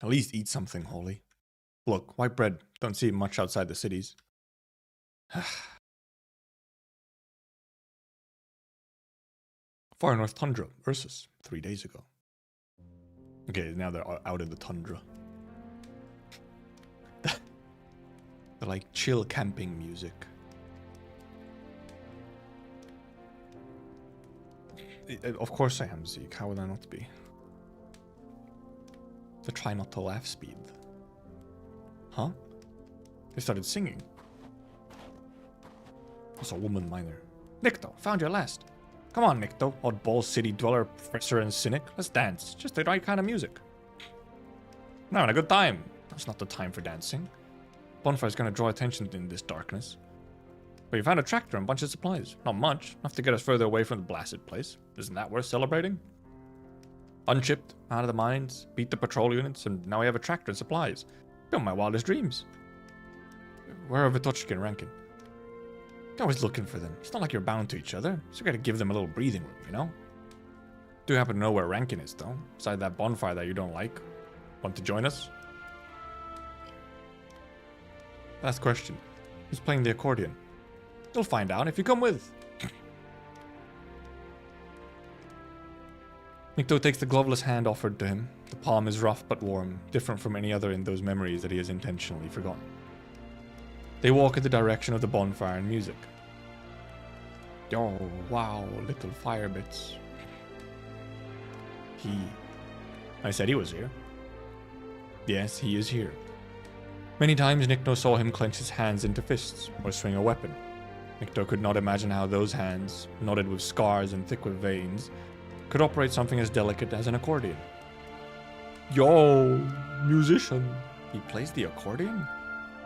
At least eat something, Holy. Look, white bread. Don't see it much outside the cities. Far North Tundra, Ursus, 3 days ago. Okay, now they're out of the tundra. They're like chill camping music. Of course I am, Zeke. How would I not be? The try not to laugh speed. Huh? They started singing. It's a woman miner. Nikto, found you at last. Come on, Nikto, oddball city dweller, professor and cynic. Let's dance. Just the right kind of music. I'm having a good time. That's not the time for dancing. Bonfire's gonna draw attention in this darkness. But you found a tractor and a bunch of supplies. Not much. Enough to get us further away from the blasted place. Isn't that worth celebrating? Unshipped, out of the mines, beat the patrol units, and now we have a tractor and supplies. Beyond my wildest dreams. Where are Vitochka and Rankin? You're always looking for them. It's not like you're bound to each other, so you gotta give them a little breathing room, you know? Do happen to know where Rankin is, though? Beside that bonfire that you don't like. Want to join us? Last question. Who's playing the accordion? You'll find out if you come with. Nikto takes the gloveless hand offered to him. The palm is rough but warm, different from any other in those memories that he has intentionally forgotten. They walk in the direction of the bonfire and music. Oh, wow, little fire bits. I said he was here. Yes, he is here. Many times Nikto saw him clench his hands into fists or swing a weapon. Nikto could not imagine how those hands, knotted with scars and thick with veins, could operate something as delicate as an accordion. Yo, musician. He plays the accordion?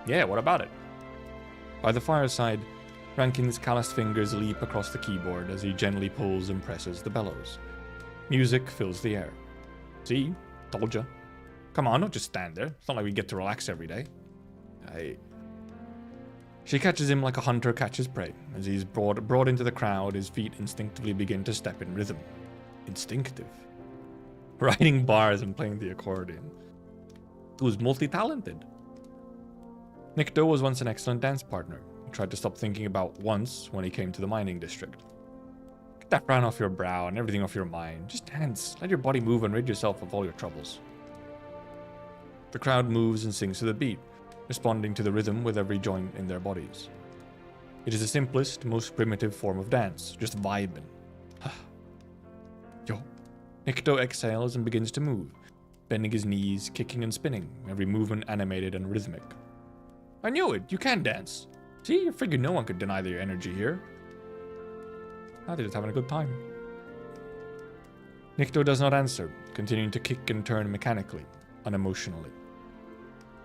Yeah, what about it? By the fireside, Rankin's calloused fingers leap across the keyboard as he gently pulls and presses the bellows. Music fills the air. See? Told ya. Come on, don't just stand there. It's not like we get to relax every day. She catches him like a hunter catches prey. As he's brought into the crowd, his feet instinctively begin to step in rhythm. Instinctive. Writing bars and playing the accordion. He was multi-talented. Nikto was once an excellent dance partner. He tried to stop thinking about once when he came to the mining district. Get that frown off your brow and everything off your mind. Just dance. Let your body move and rid yourself of all your troubles. The crowd moves and sings to the beat, responding to the rhythm with every joint in their bodies. It is the simplest, most primitive form of dance, just vibing. Yo. Nikto exhales and begins to move, bending his knees, kicking and spinning, every movement animated and rhythmic. I knew it, you can dance. See, I figured no one could deny their energy here. Now they're just having a good time. Nikto does not answer, continuing to kick and turn mechanically, unemotionally.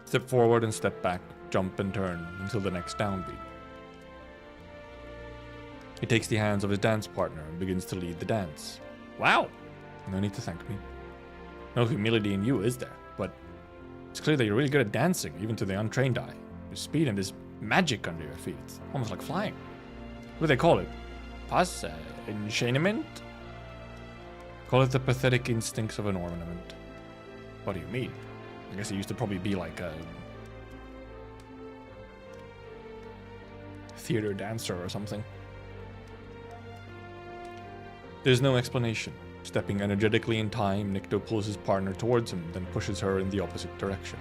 Step forward and step back, jump and turn until the next downbeat. He takes the hands of his dance partner and begins to lead the dance. Wow! No need to thank me. No humility in you, is there? But it's clear that you're really good at dancing, even to the untrained eye. Your speed and this magic under your feet. It's almost like flying. What do they call it? Pas? Enchaînement? Call it the pathetic instincts of an ornament. What do you mean? I guess it used to probably be like a theater dancer or something. There's no explanation. Stepping energetically in time, Nikto pulls his partner towards him, then pushes her in the opposite direction.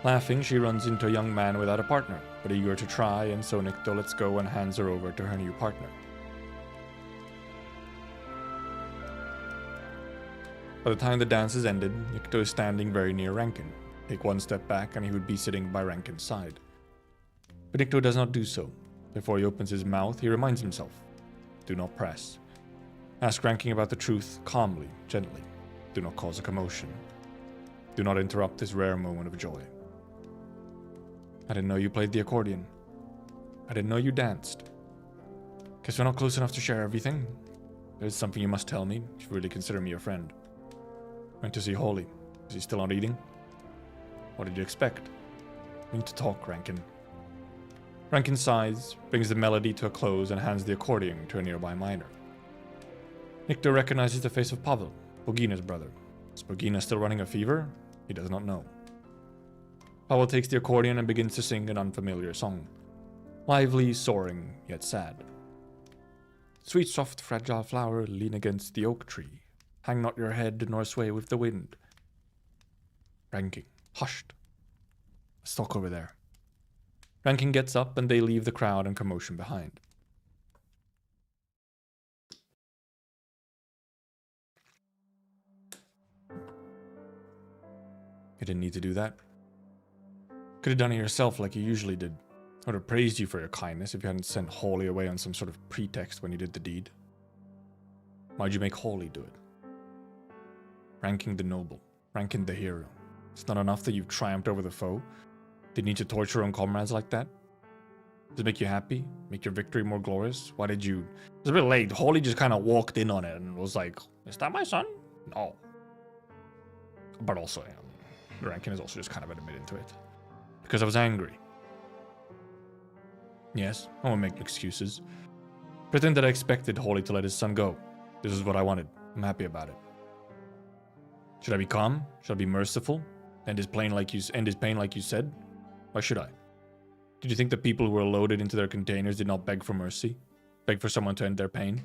Laughing, she runs into a young man without a partner, but eager to try, and so Nikto lets go and hands her over to her new partner. By the time the dance is ended, Nikto is standing very near Rankin. Take one step back and he would be sitting by Rankin's side. But Nikto does not do so. Before he opens his mouth, he reminds himself. Do not press. Ask Rankin about the truth calmly, gently. Do not cause a commotion. Do not interrupt this rare moment of joy. I didn't know you played the accordion. I didn't know you danced. Guess we're not close enough to share everything. There's something you must tell me if you really consider me your friend. Went to see Holy. Is he still not eating? What did you expect? We need to talk, Rankin. Rankin sighs, brings the melody to a close, and hands the accordion to a nearby miner. Nikto recognizes the face of Pavel, Bogina's brother. Is Bogina still running a fever? He does not know. Pavel takes the accordion and begins to sing an unfamiliar song. Lively, soaring, yet sad. Sweet, soft, fragile flower, lean against the oak tree. Hang not your head, nor sway with the wind. Rankin, hushed. Let's talk over there. Rankin gets up and they leave the crowd and commotion behind. You didn't need to do that. Could have done it yourself like you usually did. I would have praised you for your kindness if you hadn't sent Holy away on some sort of pretext when you did the deed. Why'd you make Holy do it? Rankin the noble. Rankin the hero. It's not enough that you've triumphed over the foe. Did you need to torture your own comrades like that? Does it make you happy? Make your victory more glorious? Why did you... It was a bit late. Holy just kind of walked in on it and was like, is that my son? No. But also, Rankin is also just kind of admitted to it. Because I was angry. Yes, I won't make excuses. Pretend that I expected Holy to let his son go. This is what I wanted. I'm happy about it. Should I be calm? Should I be merciful? End his pain like you said? Why should I? Did you think the people who were loaded into their containers did not beg for mercy? Beg for someone to end their pain?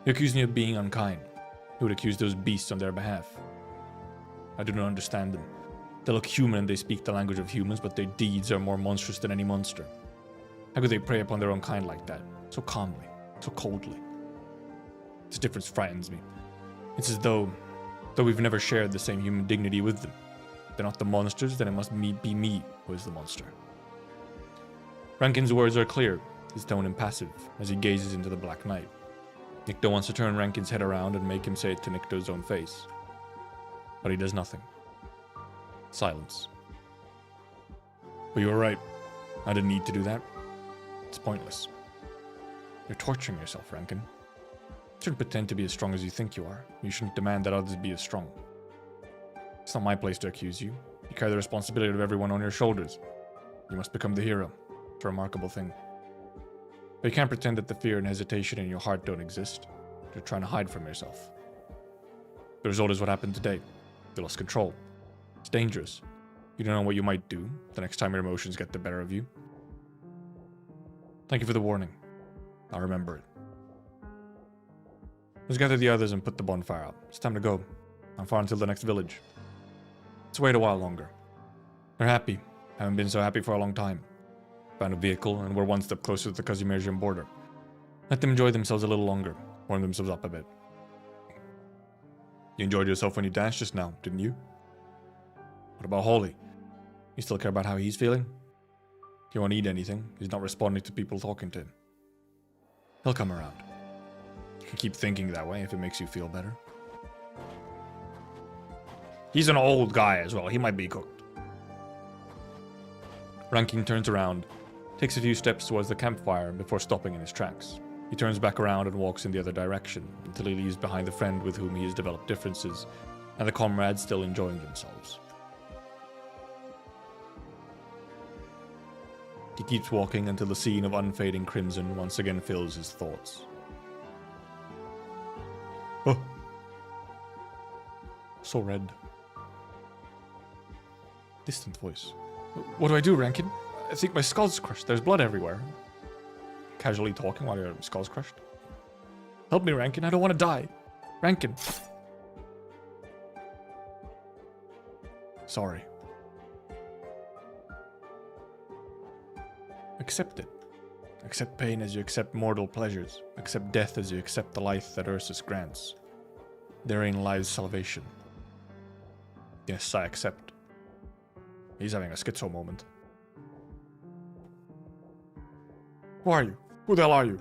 You accuse me of being unkind. Who would accuse those beasts on their behalf? I do not understand them. They look human and they speak the language of humans, but their deeds are more monstrous than any monster. How could they prey upon their own kind like that? So calmly, so coldly. This difference frightens me. It's as though we've never shared the same human dignity with them. If they're not the monsters, then it must be me who is the monster. Rankin's words are clear, his tone impassive, as he gazes into the black night. Nikto wants to turn Rankin's head around and make him say it to Nikto's own face. But he does nothing. Silence. But you were right. I didn't need to do that. It's pointless. You're torturing yourself, Rankin. You shouldn't pretend to be as strong as you think you are. You shouldn't demand that others be as strong. It's not my place to accuse you. You carry the responsibility of everyone on your shoulders. You must become the hero. It's a remarkable thing. But you can't pretend that the fear and hesitation in your heart don't exist. You're trying to hide from yourself. The result is what happened today. You lost control. It's dangerous. You don't know what you might do the next time your emotions get the better of you. Thank you for the warning. I'll remember it. Let's gather the others and put the bonfire out. It's time to go. I'm far until the next village. Let's wait a while longer. They're happy. Haven't been so happy for a long time. Found a vehicle and we're one step closer to the Kazimierzian border. Let them enjoy themselves a little longer. Warm themselves up a bit. You enjoyed yourself when you danced just now, didn't you? What about Holy? You still care about how he's feeling? He won't eat anything. He's not responding to people talking to him. He'll come around. You can keep thinking that way if it makes you feel better. He's an old guy as well. He might be cooked. Rankin turns around, takes a few steps towards the campfire before stopping in his tracks. He turns back around and walks in the other direction until he leaves behind the friend with whom he has developed differences and the comrades still enjoying themselves. He keeps walking until the scene of unfading crimson once again fills his thoughts. Oh. So red. Distant voice. What do I do, Rankin? I think my skull's crushed. There's blood everywhere. Casually talking while your skull's crushed. Help me, Rankin. I don't want to die. Rankin. Sorry. Accept it. Accept pain as you accept mortal pleasures. Accept death as you accept the life that Ursus grants. Therein lies salvation. Yes, I accept. He's having a schizo moment. Who are you? Who the hell are you?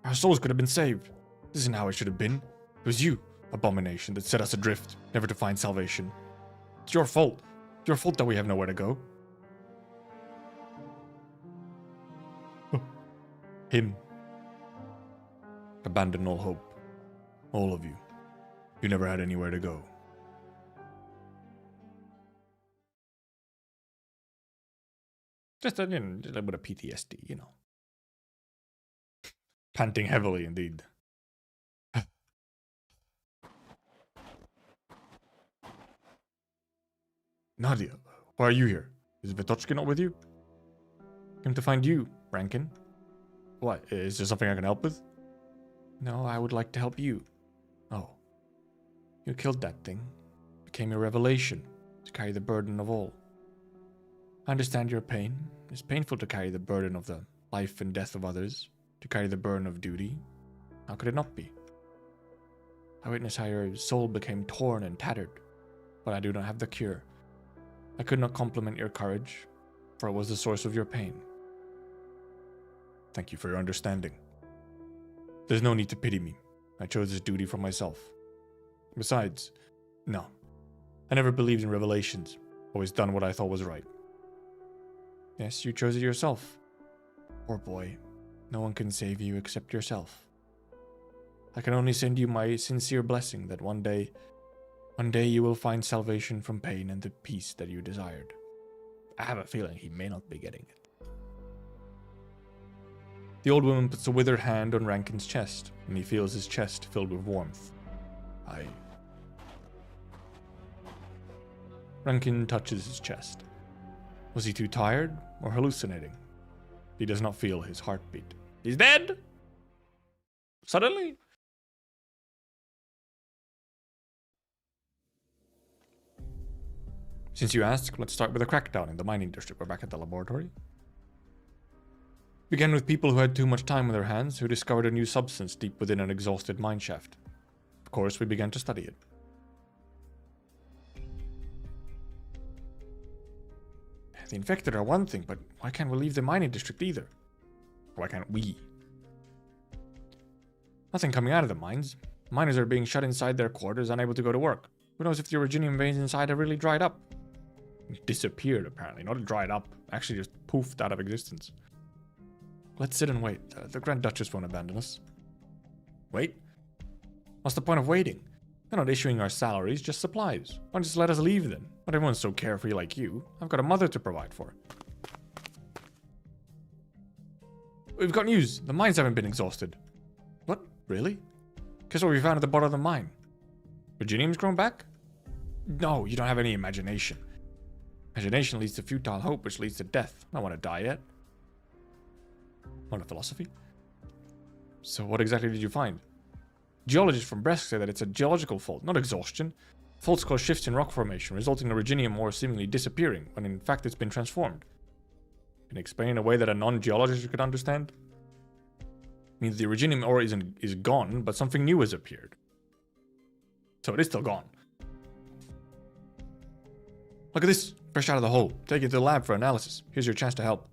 Our souls could have been saved. This isn't how it should have been. It was you, abomination, that set us adrift, never to find salvation. It's your fault. It's your fault that we have nowhere to go. Him. Abandon all hope. All of you. You never had anywhere to go. Just a little bit of PTSD, you know. Panting heavily, indeed. Nadia, why are you here? Is Vitochka not with you? Came to find you, Rankin. What, is there something I can help with? No, I would like to help you. Oh. You killed that thing. Became a revelation to carry the burden of all. I understand your pain. It's painful to carry the burden of the life and death of others, to carry the burden of duty. How could it not be? I witnessed how your soul became torn and tattered, but I do not have the cure. I could not compliment your courage, for it was the source of your pain. Thank you for your understanding. There's no need to pity me. I chose this duty for myself. Besides, no. I never believed in revelations. Always done what I thought was right. Yes, you chose it yourself. Poor boy. No one can save you except yourself. I can only send you my sincere blessing that one day you will find salvation from pain and the peace that you desired. I have a feeling he may not be getting it. The old woman puts a withered hand on Rankin's chest, and he feels his chest filled with warmth. Rankin touches his chest. Was he too tired or hallucinating? He does not feel his heartbeat. He's dead! Suddenly? Since you asked, let's start with a crackdown in the mining district. We're back at the laboratory. Began with people who had too much time on their hands, who discovered a new substance deep within an exhausted mineshaft. Of course, we began to study it. The infected are one thing, but why can't we leave the mining district either? Why can't we? Nothing coming out of the mines. Miners are being shut inside their quarters, unable to go to work. Who knows if the originium veins inside have really dried up? Disappeared, apparently. Not dried up. Actually just poofed out of existence. Let's sit and wait. The Grand Duchess won't abandon us. Wait? What's the point of waiting? They're not issuing our salaries, just supplies. Why don't just let us leave then? Not everyone's so carefree like you. I've got a mother to provide for. We've got news. The mines haven't been exhausted. What? Really? Guess what we found at the bottom of the mine? Virginium's grown back? No, you don't have any imagination. Imagination leads to futile hope, which leads to death. I don't want to die yet. Not a philosophy. So what exactly did you find? Geologists from Bresk say that it's a geological fault, not exhaustion. Faults cause shifts in rock formation, resulting in originium ore seemingly disappearing, when in fact it's been transformed. Can you explain in a way that a non-geologist could understand? Means the originium ore is gone, but something new has appeared. So it is still gone. Look at this, fresh out of the hole. Take it to the lab for analysis. Here's your chance to help.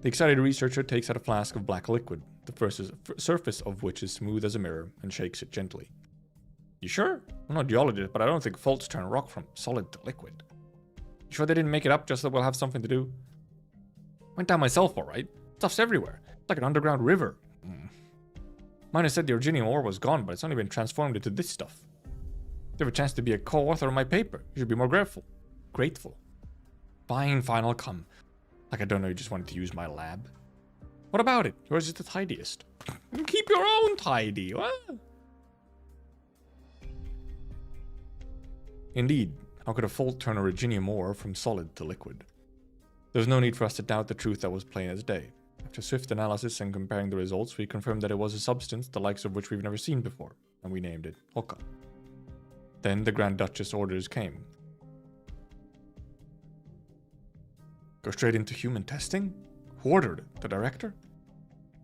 The excited researcher takes out a flask of black liquid, the surface of which is smooth as a mirror, and shakes it gently. You sure? I'm not a geologist, but I don't think faults turn rock from solid to liquid. You sure they didn't make it up just so we'll have something to do? Went down myself, alright. Stuff's everywhere. It's like an underground river. Miner said the originium ore was gone, but it's only been transformed into this stuff. You have a chance to be a co-author on my paper. You should be more grateful. Grateful. Fine, I'll come. Like I don't know, you just wanted to use my lab. What about it? Yours is the tidiest. Keep your own tidy. What? Indeed, how could a fault turn originium ore from solid to liquid? There was no need for us to doubt the truth that was plain as day. After swift analysis and comparing the results, we confirmed that it was a substance the likes of which we've never seen before, and we named it Oka. Then the Grand Duchess orders came. Go straight into human testing? Who ordered it? The director?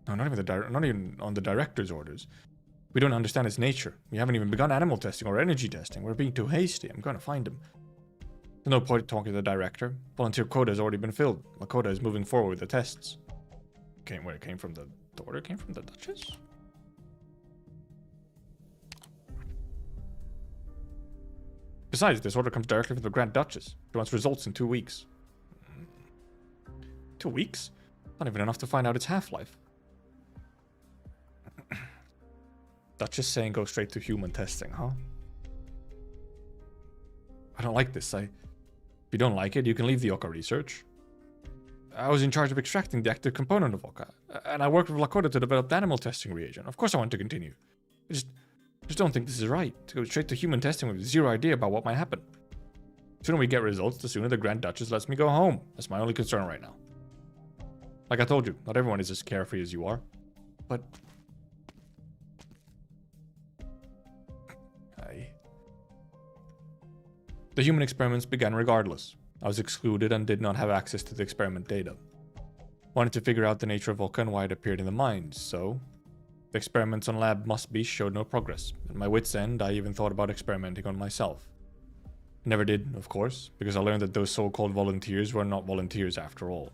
No, not even on the director's orders. We don't understand its nature. We haven't even begun animal testing or energy testing. We're being too hasty. I'm gonna find him. There's no point talking to the director. Volunteer quota has already been filled. Lakota is moving forward with the tests. Where it came from the order came from the Duchess? Besides, this order comes directly from the Grand Duchess. She wants results in 2 weeks. 2 weeks? Not even enough to find out its half-life. Duchess saying go straight to human testing, huh? I don't like this. If you don't like it, you can leave the Oka research. I was in charge of extracting the active component of Oka, and I worked with Lakota to develop the animal testing reagent. Of course I want to continue. I just don't think this is right, to go straight to human testing with zero idea about what might happen. The sooner we get results, the sooner the Grand Duchess lets me go home. That's my only concern right now. Like I told you, not everyone is as carefree as you are. But... The human experiments began regardless. I was excluded and did not have access to the experiment data. Wanted to figure out the nature of Oka and why it appeared in the mines, so... The experiments on lab must-be showed no progress. At my wit's end, I even thought about experimenting on myself. Never did, of course, because I learned that those so-called volunteers were not volunteers after all.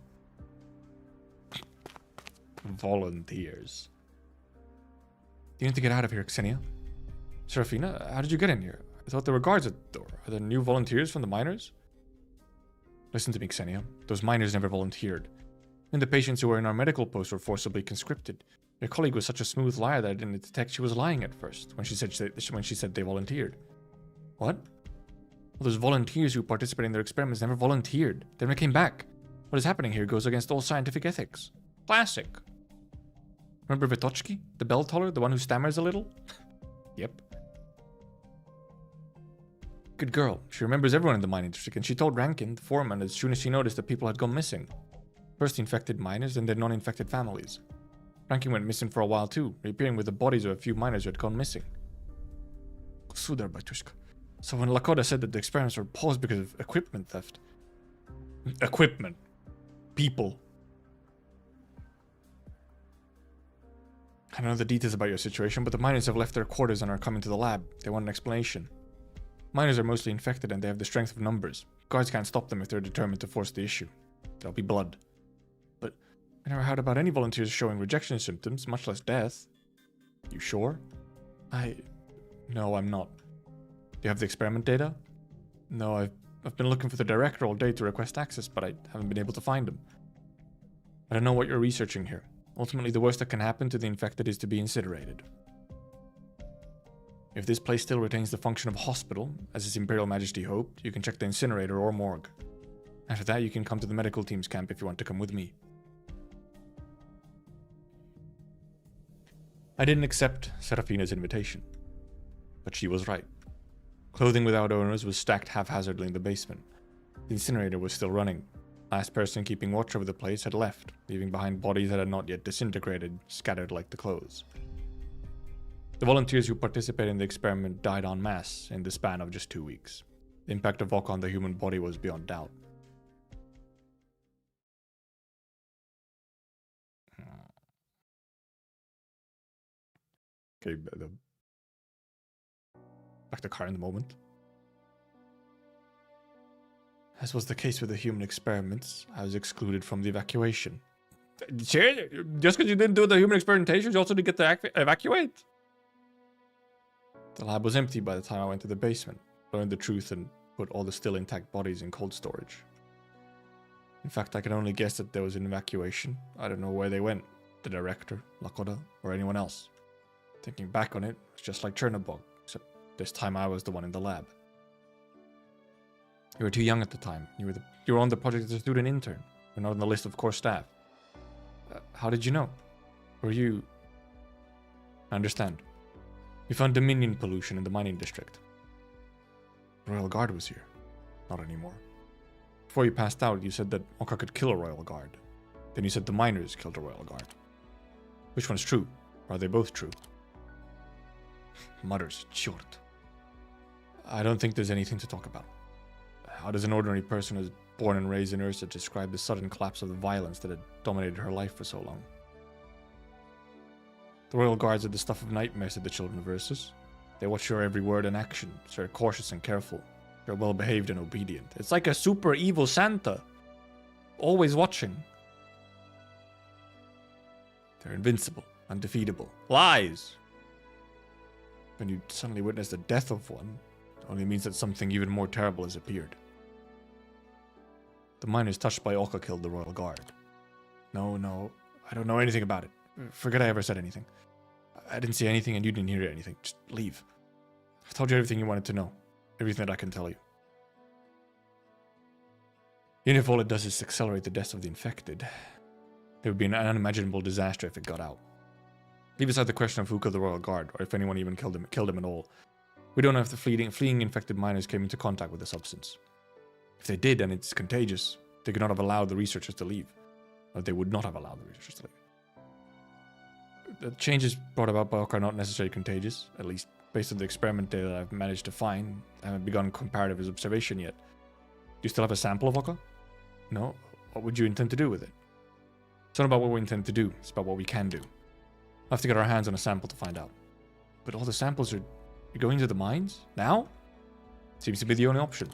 Volunteers. You need to get out of here, Xenia. Serafina, how did you get in here? I thought there were guards at the door. Are there new volunteers from the miners? Listen to me, Xenia. Those miners never volunteered. And the patients who were in our medical post were forcibly conscripted. Your colleague was such a smooth liar that I didn't detect she was lying at first when she said they volunteered. What? Well, those volunteers who participated in their experiments never volunteered. They never came back. What is happening here goes against all scientific ethics. Classic. Remember Vitochki, the bell toller, the one who stammers a little? Yep. Good girl. She remembers everyone in the mining district, and she told Rankin, the foreman, as soon as she noticed that people had gone missing. First the infected miners, and then non-infected families. Rankin went missing for a while too, reappearing with the bodies of a few miners who had gone missing. Sudar Batushka. So when Lakota said that the experiments were paused because of equipment theft... Equipment. People. I don't know the details about your situation, but the miners have left their quarters and are coming to the lab. They want an explanation. Miners are mostly infected and they have the strength of numbers. Guards can't stop them if they're determined to force the issue. There'll be blood. But I never heard about any volunteers showing rejection symptoms, much less death. You sure? No, I'm not. Do you have the experiment data? No, I've been looking for the director all day to request access, but I haven't been able to find him. I don't know what you're researching here. Ultimately, the worst that can happen to the infected is to be incinerated. If this place still retains the function of a hospital, as His Imperial Majesty hoped, you can check the incinerator or morgue. After that, you can come to the medical team's camp if you want to come with me. I didn't accept Serafina's invitation. But she was right. Clothing without owners was stacked haphazardly in the basement. The incinerator was still running. Last person keeping watch over the place had left, leaving behind bodies that had not yet disintegrated, scattered like the clothes. The volunteers who participated in the experiment died en masse in the span of just 2 weeks. The impact of Oka on the human body was beyond doubt. Okay, back to current moment. As was the case with the human experiments, I was excluded from the evacuation. Just because you didn't do the human experimentations, you also didn't get to evacuate? The lab was empty by the time I went to the basement, learned the truth, and put all the still intact bodies in cold storage. In fact, I can only guess that there was an evacuation. I don't know where they went, the director, Lakota, or anyone else. Thinking back on it, it's just like Chernobog, except This time I was the one in the lab. You were too young at the time. You were on the project as a student intern. You're not on the list of core staff. How did you know? Were you... I understand. You found Dominion pollution in the mining district. The Royal Guard was here. Not anymore. Before you passed out, you said that Oka could kill a Royal Guard. Then you said the miners killed a Royal Guard. Which one's true? Or are they both true? Mutters, short. I don't think there's anything to talk about. How does an ordinary person who's born and raised in Ursa describe the sudden collapse of the violence that had dominated her life for so long? The Royal Guards are the stuff of nightmares to the children of Ursus. They watch your every word and action, so they're cautious and careful. They're well behaved and obedient. It's like a super evil Santa. Always watching. They're invincible, undefeatable. Lies! When you suddenly witness the death of one, it only means that something even more terrible has appeared. The miners touched by Oka killed the Royal Guard. No, I don't know anything about it. Forget I ever said anything. I didn't see anything and you didn't hear anything. Just leave. I've told you everything you wanted to know. Everything that I can tell you. Even if all it does is accelerate the deaths of the infected, it would be an unimaginable disaster if it got out. Leave aside the question of who killed the Royal Guard, or if anyone even killed him at all. We don't know if the fleeing infected miners came into contact with the substance. If they did, and it's contagious, they could not have allowed the researchers to leave. Or they would not have allowed the researchers to leave. The changes brought about by Oka are not necessarily contagious, at least based on the experiment data that I've managed to find. I haven't begun comparative observation yet. Do you still have a sample of Oka? No? What would you intend to do with it? It's not about what we intend to do, it's about what we can do. We'll have to get our hands on a sample to find out. But all the samples are going to the mines? Now? Seems to be the only option.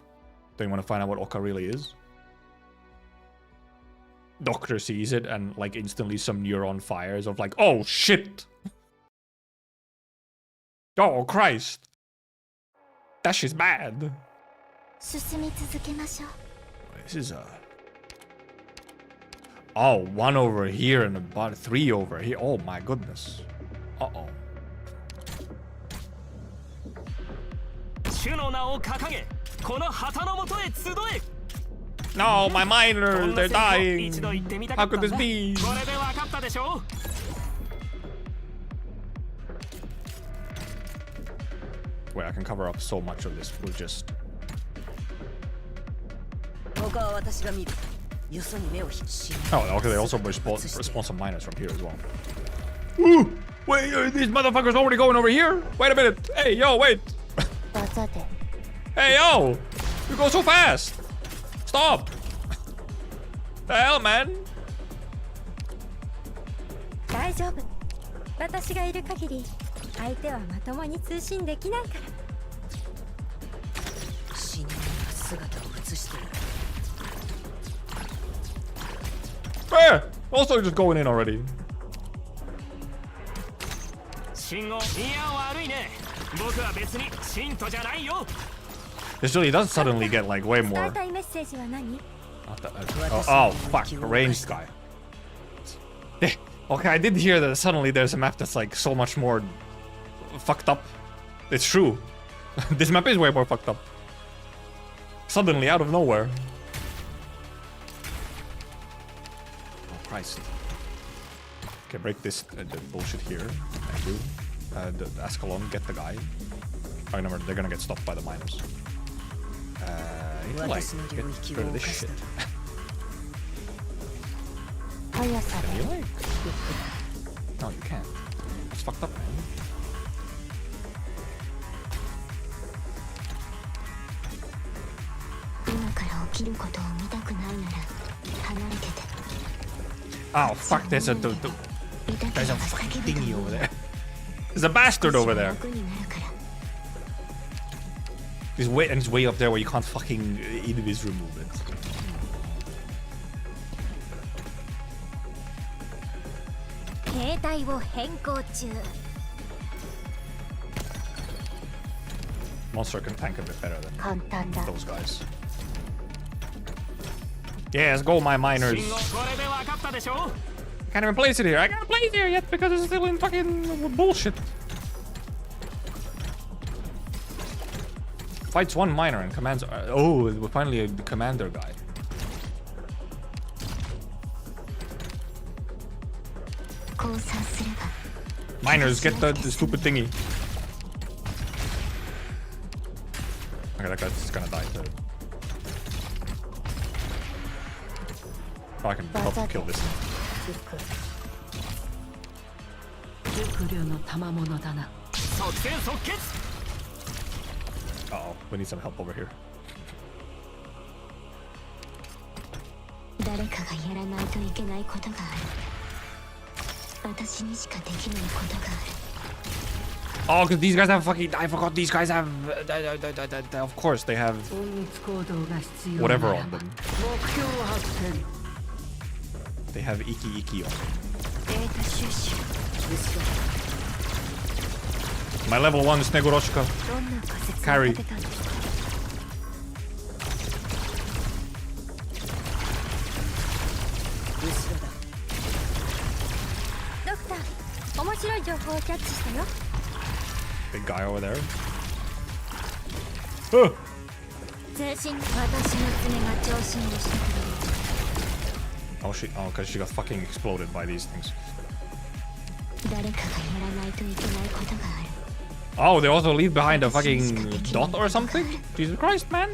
Don't you want to find out what Oka really is? Doctor sees it and like instantly some neuron fires of like, oh shit! Oh Christ! That shit's bad. 進み続けましょう。 This is Oh, one over here and about 3 over here. Oh my goodness. Uh-oh. 主の名を掲げ、この旗の下へ集え。 No, my miners, they're dying. How could this be? これで分かったでしょ? Wait, I can cover up so much of this with just... ここは私が見る。よそに目を引く。 Oh, okay, they also respawn some miners from here as well. Ooh! Wait, these motherfuckers already going over here? Wait a minute. Hey, yo, wait. Hey, yo! You go so fast! Stop! The hell, man? 大丈夫。私がいる限り、相手はまともに通信できないから。死人が姿を映してる。 Eh, also just going in already. 信号、いや悪いね。僕は別に信徒じゃないよ。 This really does suddenly get like way more. 伝えたいメッセージは何? Oh, fuck, a ranged guy. Okay, I did hear that suddenly there's a map that's like so much more fucked up. It's true. This map is way more fucked up. Suddenly, out of nowhere. Oh, Christ. Okay, break this bullshit here. Thank you. The Ascalon, get the guy. Oh, remember, they're gonna get stopped by the miners. I need to, like, get rid of this shit. Can you, like... No, you can't. It's fucked up, man. Oh, fuck, there's a fucking thingy over there. There's a bastard over there. He's way up there where you can't fucking enemies remove it. Monster can tank a bit better than those guys. Yes, go my miners. Can't even place it here. I can't place it here yet because it's still in fucking bullshit. Fights one miner and commands... oh, we're finally a commander guy. Miners, get the stupid thingy. Okay, that guy's gonna die too. Oh, I can help kill this. Uh-oh, we need some help over here. Oh, because these guys have fucking... I forgot these guys have... of course, they have... whatever on them. They have Iki on them. My level 1 is Negoroshka. Carry. Big guy over there. Oh, oh, because she got fucking exploded by these things. Oh, they also leave behind a fucking dot or something? Jesus Christ, man.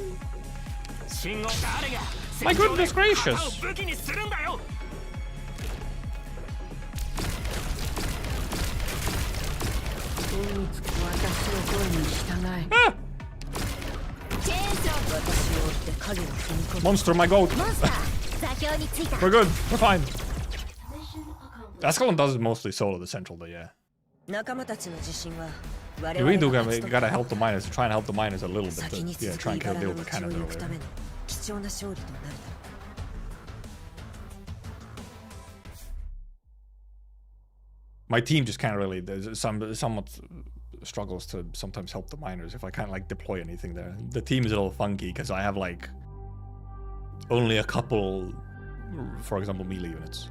My goodness gracious. Ah! Monster, my goat. We're good. We're fine. Ascalon does mostly solo the central, though, yeah. You really do gotta help the miners. Try and help the miners a little bit. To, yeah, try and kill the cannons over there. My team just can't really. Somewhat struggles to sometimes help the miners if I can't like deploy anything there. The team is a little funky because I have like only a couple, for example, melee units.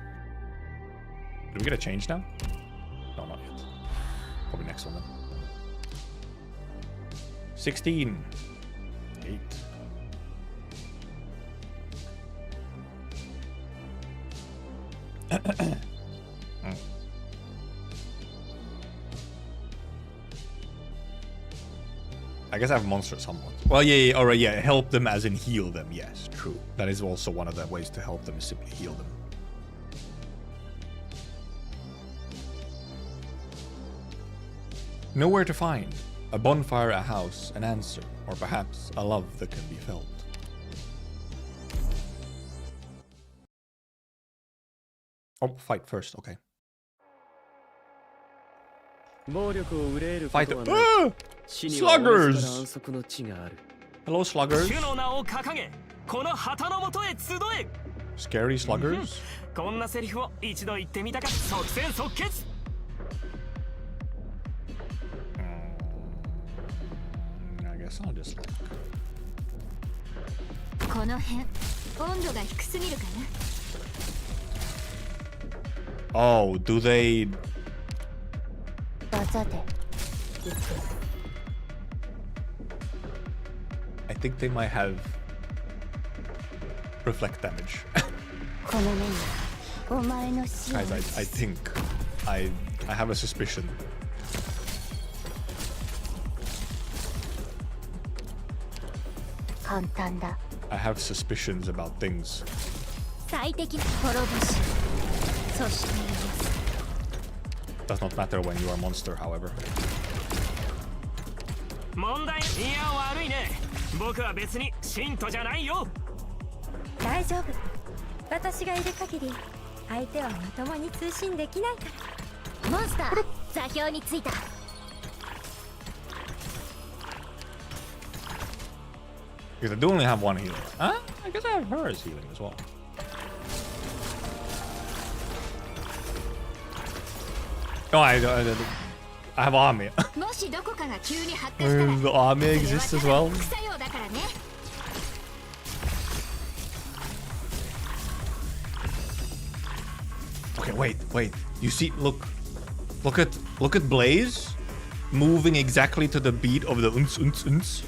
Did we get a change now? No, not yet. Probably next one then. 16. 8. I guess I have monsters somewhat. Well, yeah, alright, yeah, help them as in heal them. Yes, true. That is also one of the ways to help them is simply heal them. Nowhere to find. A bonfire, a house, an answer, or perhaps a love that can be felt. Oh, fight first, okay. Fight. Ah! Sluggers! Hello, sluggers. Scary sluggers? I guess I'll just look. Oh, do they... I think they might have reflect damage. Guys, I think I have a suspicion. I have suspicions about things. Does not matter when you are a monster, however. Because I do only have one healer. Huh? I guess I have her as healing as well. No, I have army. The army exists as well. Okay, wait. You see, look at Blaze moving exactly to the beat of the uns.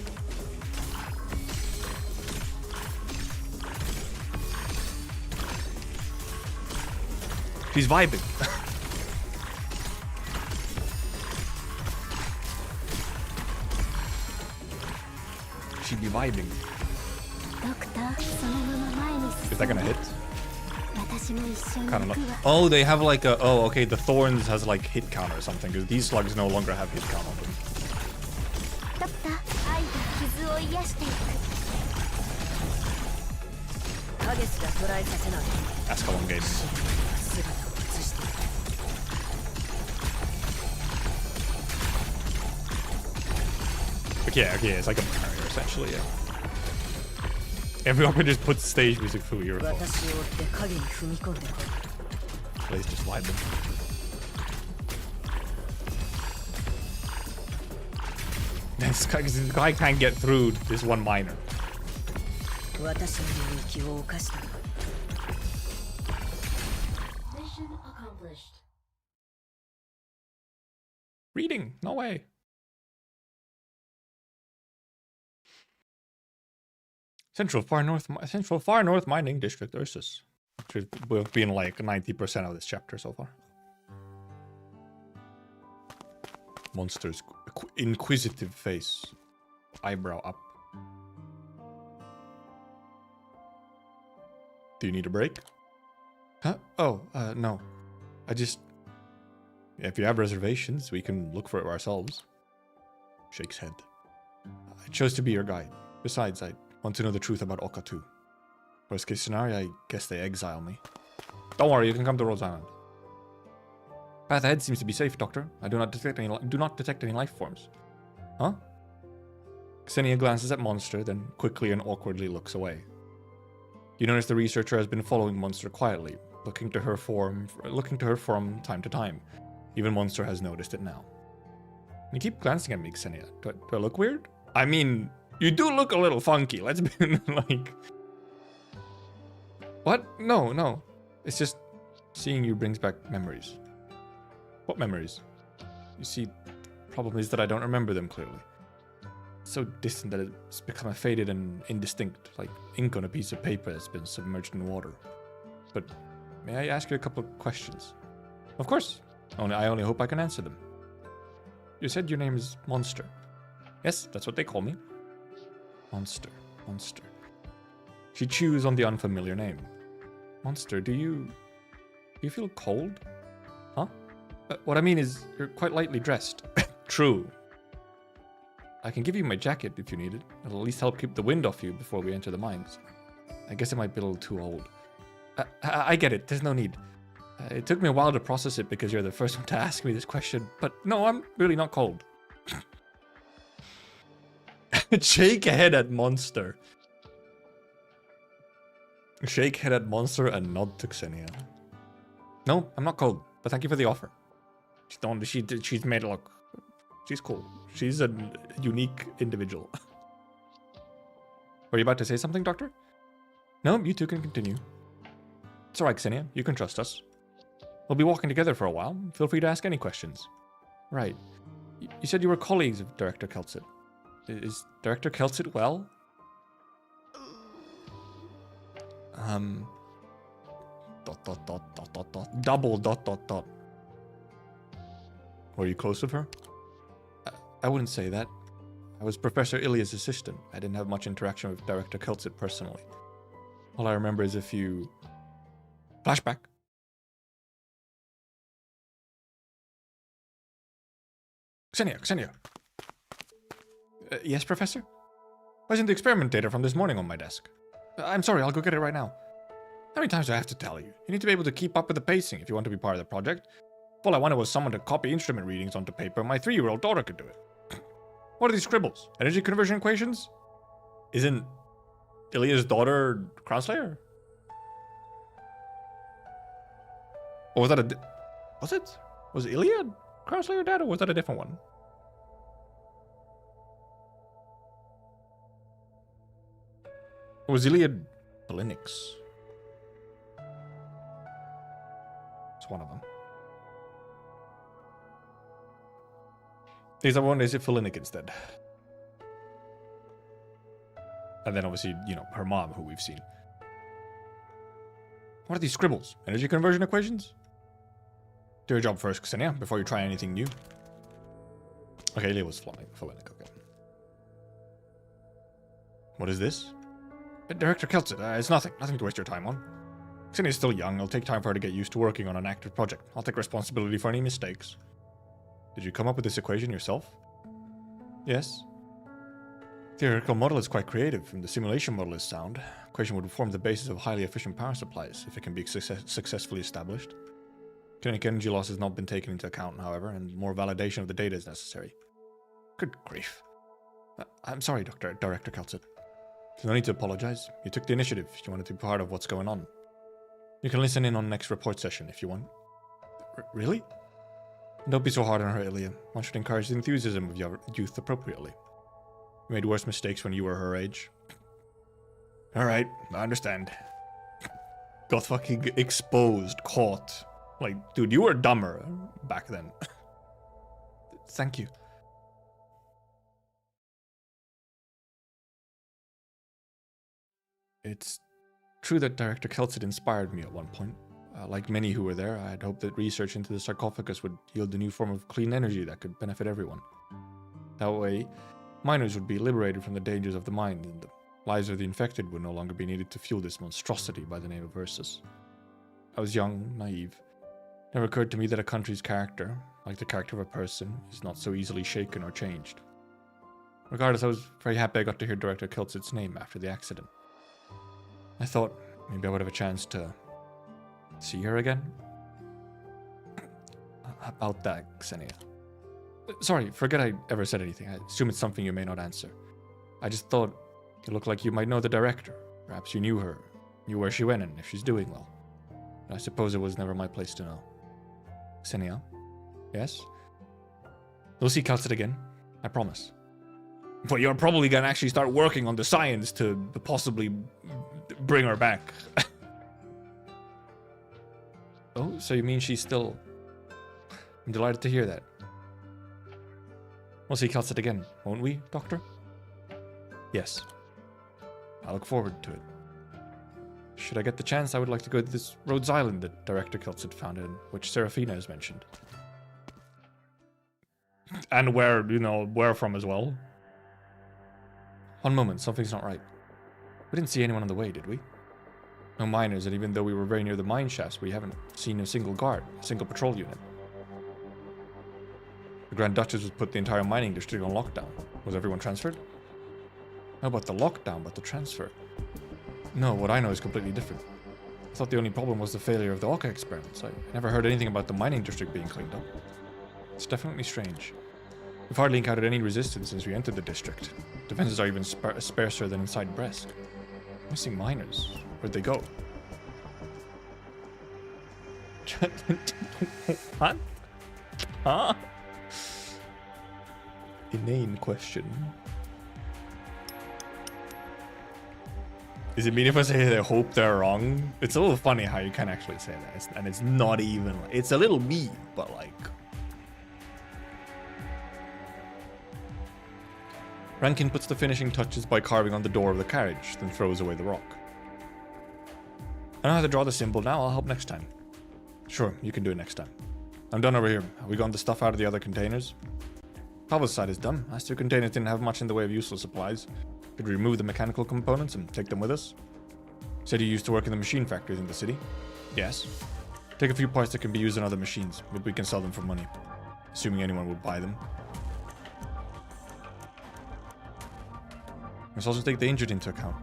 She's vibing. She'd be vibing. ドクター、そのまま前に Is 進 that ん gonna で hit? 私も一緒に I 行 don't く know. わ Oh, they have like a... Oh, okay, the thorns has like hit count or something, because these slugs no longer have hit count on them. ドクター、愛が傷を癒していく影しか捉えさせない Ascalon Gaming. 姿を映している But yeah, okay, it's like a barrier, essentially, yeah. Everyone just puts stage music through your phone. 私を追って影に踏み込んでこい Please just vibe them. This guy can't get through this one minor. 私の領域を犯したな Reading, no way. Central Far North Mining District, Ursus. We've been like 90% of this chapter so far. Monster's inquisitive face. Eyebrow up. Do you need a break? Huh? Oh, no. I just... If you have reservations, we can look for it ourselves. Shakes head. I chose to be your guide. Besides, I want to know the truth about Oka too. Worst case scenario, I guess they exile me. Don't worry, you can come to Rhodes Island. Path ahead seems to be safe, Doctor. I do not detect any life forms. Huh? Xenia glances at Monster, then quickly and awkwardly looks away. You notice the researcher has been following Monster quietly, looking to her from time to time. Even Monster has noticed it now. You keep glancing at me, Xenia. Do I look weird? I mean, you do look a little funky. Let's be like... What? No. It's just seeing you brings back memories. What memories? You see, the problem is that I don't remember them clearly. So distant that it's become faded and indistinct, like ink on a piece of paper that's been submerged in water. But may I ask you a couple of questions? Of course. I only hope I can answer them. You said your name is Monster. Yes, that's what they call me. Monster. She chews on the unfamiliar name. Monster, do you feel cold? Huh? What I mean is, you're quite lightly dressed. True. I can give you my jacket if you need it. It'll at least help keep the wind off you before we enter the mines. I guess it might be a little too old. I get it, there's no need. It took me a while to process it because you're the first one to ask me this question, but no, I'm really not cold. Shake head at Monster. Shake head at Monster and nod to Xenia. No, I'm not cold, but thank you for the offer. She's made it look... She's cool. She's a unique individual. Were you about to say something, Doctor? No, you two can continue. It's alright, Xenia. You can trust us. We'll be walking together for a while. Feel free to ask any questions. Right. You said you were colleagues of Director Keltsit. Is Director Keltsit well? Double ... Were you close with her? I wouldn't say that. I was Professor Ilya's assistant. I didn't have much interaction with Director Keltsit personally. All I remember is a few... Flashback. Xenia. Yes, Professor? Why isn't the experiment data from this morning on my desk? I'm sorry, I'll go get it right now. How many times do I have to tell you? You need to be able to keep up with the pacing if you want to be part of the project. If all I wanted was someone to copy instrument readings onto paper, my 3-year-old daughter could do it. What are these scribbles? Energy conversion equations? Isn't Ilya's daughter Crownslayer? Or was that a... Was it? Was Ilya Crownslayer dad, or was that a different one? Or was Ilya Linux? It's one of them. Is I wonder, is it Felinik instead? And then obviously, you know, her mom, who we've seen. What are these scribbles? Energy conversion equations? Do your job first, Ksenia, before you try anything new. Okay, Ilya was flying. Okay. What is this? Director Keltsit, it's nothing. Nothing to waste your time on. Ksenia's still young. It'll take time for her to get used to working on an active project. I'll take responsibility for any mistakes. Did you come up with this equation yourself? Yes. Theoretical model is quite creative, and the simulation model is sound. Equation would form the basis of highly efficient power supplies, if it can be successfully established. Kinetic energy loss has not been taken into account, however, and more validation of the data is necessary. Good grief. I'm sorry, Director Keltsit. There's no need to apologize. You took the initiative. You wanted to be part of what's going on. You can listen in on next report session if you want. Really? Don't be so hard on her, Ilya. One should encourage the enthusiasm of your youth appropriately. You made worse mistakes when you were her age. Alright, I understand. Got fucking exposed, caught. Like, dude, you were dumber back then. Thank you. It's true that Director Keltsit inspired me at one point. Like many who were there, I had hoped that research into the sarcophagus would yield a new form of clean energy that could benefit everyone. That way, miners would be liberated from the dangers of the mine, and the lives of the infected would no longer be needed to fuel this monstrosity by the name of Ursus. I was young, naive. It never occurred to me that a country's character, like the character of a person, is not so easily shaken or changed. Regardless, I was very happy I got to hear Director Keltsit's name after the accident. I thought maybe I would have a chance to see her again. About that, Ksenia. Sorry, forget I ever said anything. I assume it's something you may not answer. I just thought you looked like you might know the director. Perhaps you knew her, knew where she went and if she's doing well. But I suppose it was never my place to know. Ksenia? Yes? We'll see Keltsit again. I promise. But you're probably gonna actually start working on the science to possibly bring her back. Oh, so you mean she's still... I'm delighted to hear that. We'll see Keltsit again, won't we, Doctor? Yes. I look forward to it. Should I get the chance, I would like to go to this Rhodes Island that Director Keltsit founded, which Serafina has mentioned. And where from as well. One moment, something's not right. We didn't see anyone on the way, did we? No miners, and even though we were very near the mine shafts, we haven't seen a single guard, a single patrol unit. The Grand Duchess has put the entire mining district on lockdown. Was everyone transferred? Not about the lockdown, but the transfer. No, what I know is completely different. I thought the only problem was the failure of the Oka experiments. I never heard anything about the mining district being cleaned up. It's definitely strange. We've hardly encountered any resistance since we entered the district. Defenses are even sparser than inside Brest. Missing miners. Where'd they go? What? Huh? Inane question. Is it mean if I say they hope they're wrong? It's a little funny how you can actually say that. And it's not even... It's a little mean, but like... Rankin puts the finishing touches by carving on the door of the carriage, then throws away the rock. I know how to draw the symbol now, I'll help next time. Sure, you can do it next time. I'm done over here. Have we gotten the stuff out of the other containers? Pavel's side is done. Last two containers didn't have much in the way of useful supplies. Could we remove the mechanical components and take them with us? Said you used to work in the machine factories in the city? Yes. Take a few parts that can be used on other machines, but we can sell them for money. Assuming anyone would buy them. Let's also take the injured into account.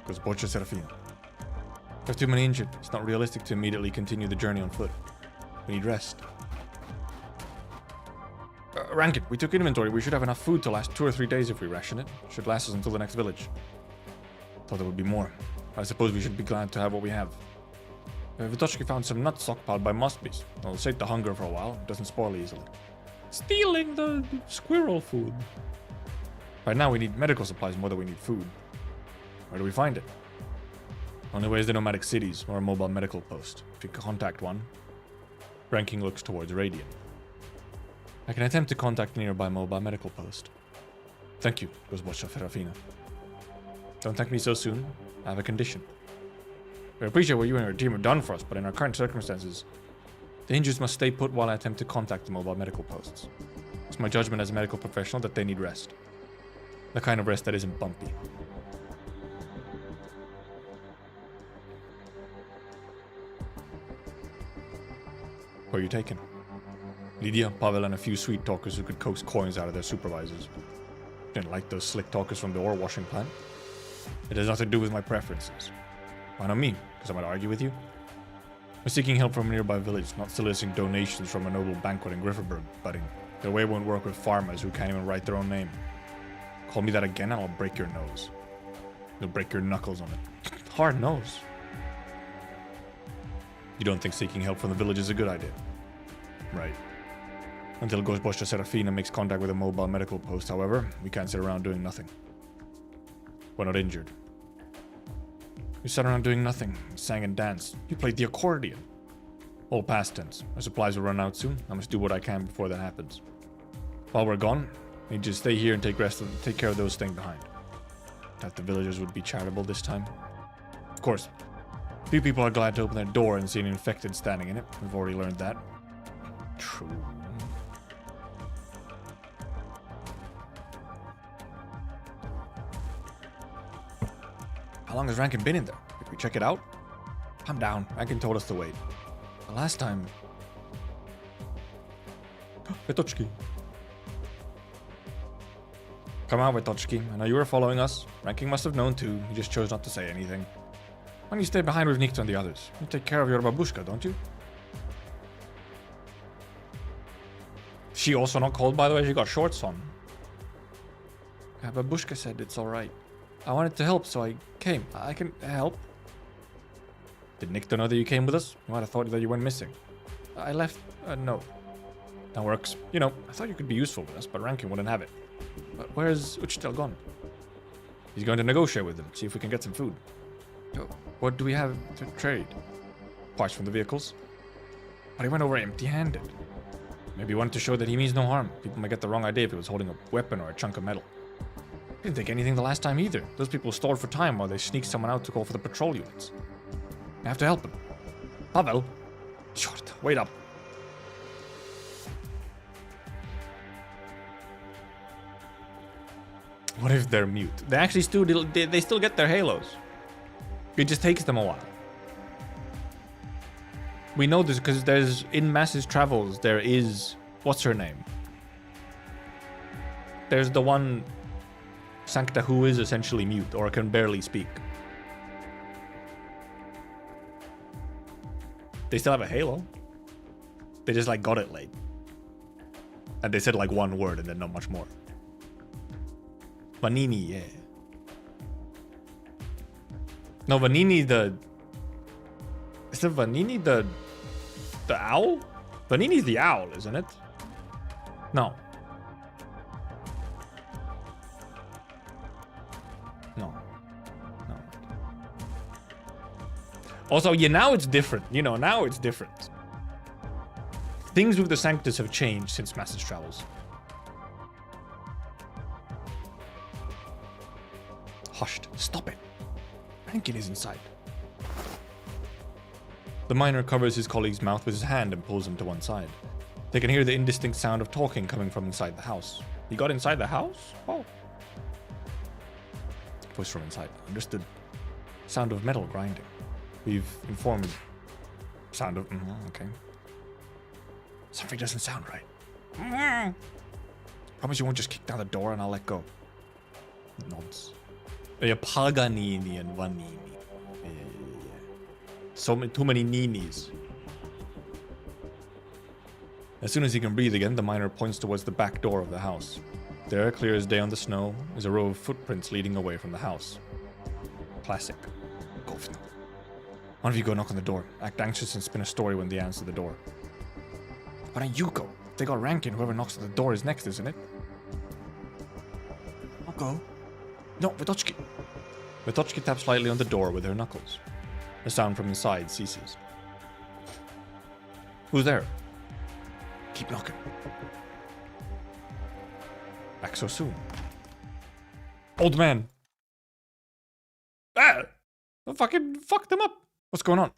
Goes Bocha Serafina. We have too many injured. It's not realistic to immediately continue the journey on foot. We need rest. Rankin, we took inventory. We should have enough food to last 2 or 3 days if we ration it. Should last us until the next village. Thought there would be more. I suppose we should be glad to have what we have. Vitoshki found some nuts stockpiled by Muspies. It'll sate the hunger for a while. It doesn't spoil easily. Stealing the squirrel food. Right now we need medical supplies more than we need food. Where do we find it? Only way is the nomadic cities or a mobile medical post. If you can contact one. Ranking looks towards Radiant. I can attempt to contact the nearby mobile medical post. Thank you, goes Bocha Serafina. Don't thank me so soon. I have a condition. We appreciate what you and your team have done for us, but in our current circumstances, The injured must stay put while I attempt to contact the mobile medical posts. It's my judgment as a medical professional that they need rest. The kind of rest that isn't bumpy. Where are you taking? Lydia, Pavel, and a few sweet talkers who could coax coins out of their supervisors. Didn't like those slick talkers from the ore washing plant. It has nothing to do with my preferences. Why not me? Because I might argue with you? I'm seeking help from a nearby village, not soliciting donations from a noble banquet in Grifferberg, buddy. Their way won't work with farmers who can't even write their own name. Call me that again and I'll break your nose. You'll break your knuckles on it. Hard nose. You don't think seeking help from the village is a good idea? Right. Until Ghostbuster Serafina makes contact with a mobile medical post, however, we can't sit around doing nothing. We're not injured. You sat around doing nothing, sang and danced. You played the accordion. All past tense. Our supplies will run out soon. I must do what I can before that happens. While we're gone, we need to stay here and take care of those staying behind. That the villagers would be charitable this time. Of course, few people are glad to open their door and see an infected standing in it. We've already learned that. True. How long has Rankin been in there? Did we check it out? Calm down. Rankin told us to wait. The last time... Vetochki. Come out, Vetochki. I know you were following us. Rankin must have known too. He just chose not to say anything. Why don't you stay behind with Nikto and the others? You take care of your babushka, don't you? She also not cold, by the way. She got shorts on. Yeah, babushka said it's alright. I wanted to help, so I came. I can help. Did Nikto know that you came with us? You might have thought that you went missing. I left a note. That works. You know, I thought you could be useful with us, but Rankin wouldn't have it. But where's Uchitel gone? He's going to negotiate with them, see if we can get some food. So, what do we have to trade? Parts from the vehicles? But he went over empty-handed. Maybe he wanted to show that he means no harm. People might get the wrong idea if he was holding a weapon or a chunk of metal. He didn't take anything the last time either. Those people stalled for time while they sneaked someone out to call for the patrol units. I have to help him. Pavel! Short, wait up. What if they're mute? They actually they still get their halos. It just takes them a while. We know this because there's in Mass's travels there is what's her name? There's the one Sancta who is essentially mute or can barely speak. They still have a halo. They just like got it late. And they said like one word and then not much more. Vanini, yeah. No, Vanini the... Is it Vanini the owl? Vanini's the owl, isn't it? No. No. No. Also, yeah, now it's different. You know, now it's different. Things with the Sanctus have changed since Mass's travels. Hushed. Stop it. Rankin is inside. The miner covers his colleague's mouth with his hand and pulls him to one side. They can hear the indistinct sound of talking coming from inside the house. He got inside the house? Oh. Voice from inside. Understood. Sound of metal grinding. We've informed. Sound of... okay. Something doesn't sound right. Promise you won't just kick down the door and I'll let go. Nods. Paganini and Vanini. Too many ninis. As soon as he can breathe again, the miner points towards the back door of the house. There, clear as day on the snow, is a row of footprints leading away from the house. Classic. One of you go knock on the door. Act anxious and spin a story when they answer the door. Why don't you go? If they got Rankin, whoever knocks at the door is next, isn't it? I'll go. No, Vetochki. Vetochki taps lightly on the door with her knuckles. The sound from inside ceases. Who's there? Keep knocking. Back so soon. Old man. Ah! Fucking fuck them up. What's going on?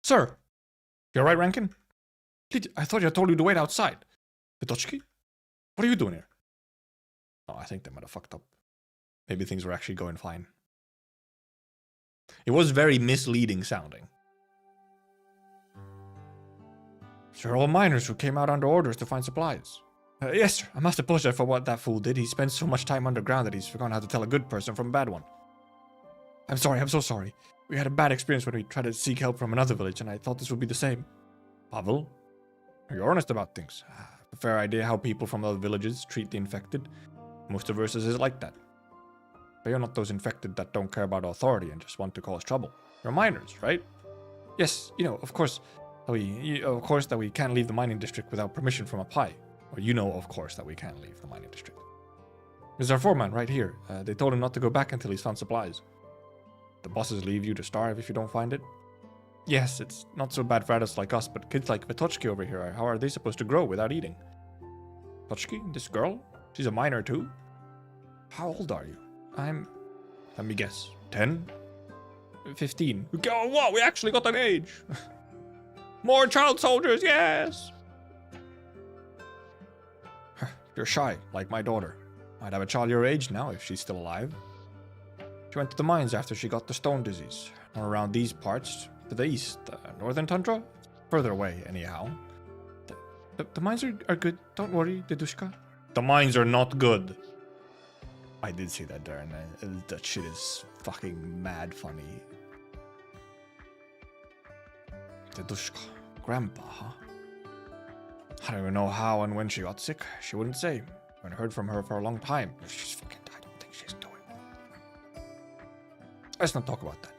Sir. You alright, Rankin? I thought I told you to wait outside. Vitochki? What are you doing here? Oh, I think they might have fucked up. Maybe things were actually going fine. It was very misleading sounding. They're all miners who came out under orders to find supplies. Yes, sir. I must apologize for what that fool did. He spends so much time underground that he's forgotten how to tell a good person from a bad one. I'm sorry, I'm so sorry. We had a bad experience when we tried to seek help from another village, and I thought this would be the same. Pavel? You're honest about things. I have a fair idea how people from other villages treat the infected. Most of Versus is like that. But you're not those infected that don't care about authority and just want to cause trouble. You're miners, right? Yes, you know, of course that we can't leave the mining district without permission from up high. Or you know, of course, that we can't leave the mining district. There's our foreman right here. They told him not to go back until he's found supplies. The bosses leave you to starve if you don't find it. Yes, it's not so bad for adults like us, but kids like Vitochki over here, how are they supposed to grow without eating? Vitochki, this girl? She's a miner too? How old are you? Let me guess, 10? 15. Oh, what? We actually got an age! More child soldiers, yes! You're shy, like my daughter. I'd have a child your age now if she's still alive. She went to the mines after she got the stone disease. Or around these parts, to the east, northern tundra? Further away, anyhow. The mines are good, don't worry, Dedushka. The mines are not good. I did see that there, and that shit is fucking mad funny. Dedushka. Grandpa, huh? I don't even know how and when she got sick. She wouldn't say. I haven't heard from her for a long time. If she's fucking died, I don't think she's doing well. Let's not talk about that.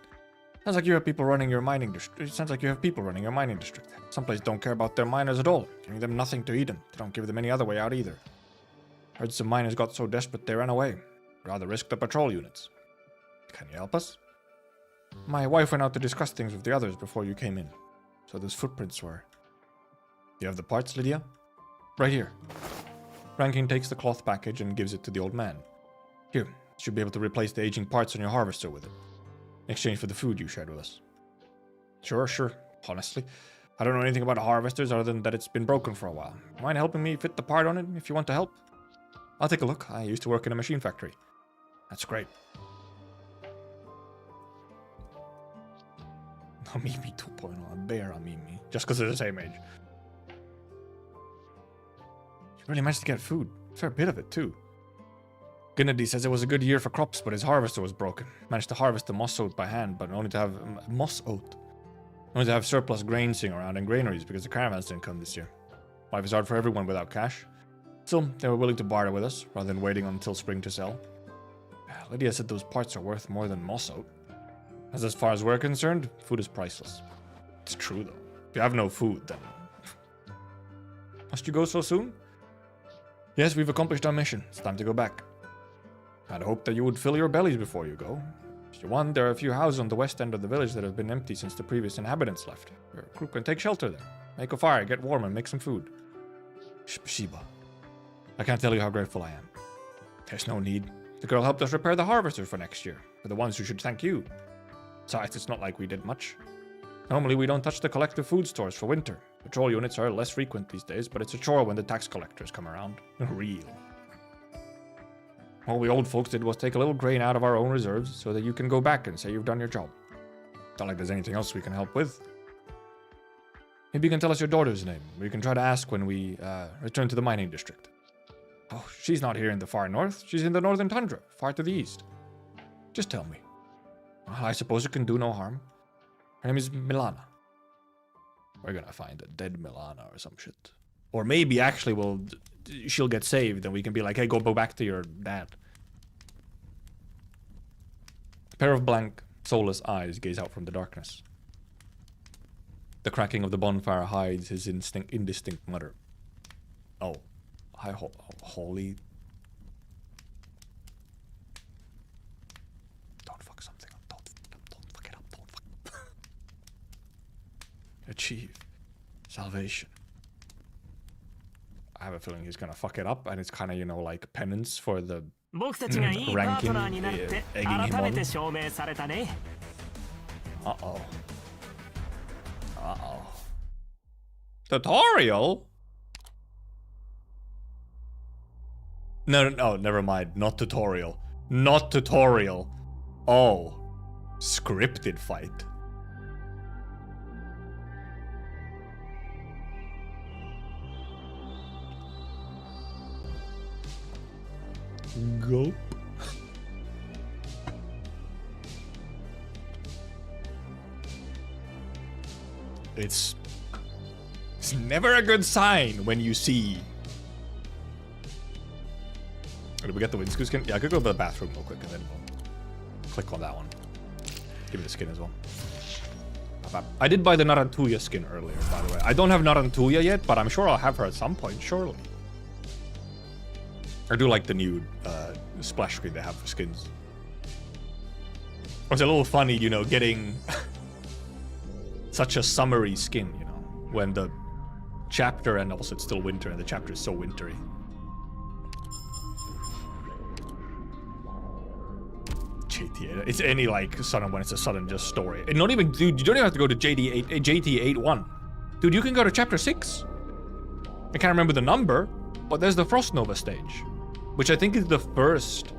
Sounds like you have people running your mining district. It sounds like you have people running your mining district. Some places don't care about their miners at all, giving them nothing to eat, and they don't give them any other way out either. Heard some miners got so desperate they ran away. Rather risk the patrol units. Can you help us? My wife went out to discuss things with the others before you came in. So those footprints were... You have the parts, Lydia? Right here. Rankin takes the cloth package and gives it to the old man. Here, you should be able to replace the aging parts on your harvester with it. In exchange for the food you shared with us. Sure. Honestly, I don't know anything about harvesters other than that it's been broken for a while. Mind helping me fit the part on it if you want to help? I'll take a look. I used to work in a machine factory. That's great. Mimi 2.0, a bear on Mimi. Just because they're the same age. She really managed to get food. A fair bit of it, too. Gennady says it was a good year for crops, but his harvester was broken. Managed to harvest the moss oat by hand, but only to have only to have surplus grain sitting around in granaries because the caravans didn't come this year. Life is hard for everyone without cash. Still, they were willing to barter with us, rather than waiting until spring to sell. Lydia said those parts are worth more than moss oat. As far as we're concerned, food is priceless. It's true, though. If you have no food, then... Must you go so soon? Yes, we've accomplished our mission. It's time to go back. I'd hoped that you would fill your bellies before you go. If you want, there are a few houses on the west end of the village that have been empty since the previous inhabitants left. Your crew can take shelter there. Make a fire, get warm, and make some food. Shibashiba. I can't tell you how grateful I am. There's no need. The girl helped us repair the harvester for next year. We're the ones who should thank you. Besides, it's not like we did much. Normally, we don't touch the collective food stores for winter. Patrol units are less frequent these days, but it's a chore when the tax collectors come around. Real. All we old folks did was take a little grain out of our own reserves so that you can go back and say you've done your job. Not like there's anything else we can help with. Maybe you can tell us your daughter's name. We can try to ask when we return to the mining district. Oh, she's not here in the far north. She's in the northern tundra, far to the east. Just tell me. Well, I suppose it can do no harm. Her name is Milana. We're gonna find a dead Milana or some shit. Or maybe actually she'll get saved and we can be like, hey, go back to your dad. A pair of blank, soulless eyes gaze out from the darkness. The cracking of the bonfire hides his indistinct mutter. Oh, holy... Don't fuck something up. Don't fuck it up. Don't fuck... Achieve salvation. I have a feeling he's gonna fuck it up, and it's kind of, you know, like penance for the ranking egging him on. Uh-oh. Tutorial? No, never mind. Not tutorial. Not tutorial. Oh. Scripted fight. Gulp. It's never a good sign when you see. Did we get the Windscrew skin? Yeah, I could go to the bathroom real quick and then we'll click on that one. Give me the skin as well. I did buy the Narantuya skin earlier, by the way. I don't have Narantuya yet, but I'm sure I'll have her at some point, surely. I do like the new splash screen they have for skins. It's a little funny, you know, getting such a summery skin, you know, when the chapter, and also it's still winter and the chapter is so wintry. JT8, it's any like sudden when it's a sudden just story. And not even, dude, you don't even have to go to JT81. Dude, you can go to chapter 6. I can't remember the number, but there's the Frost Nova stage, which I think is the first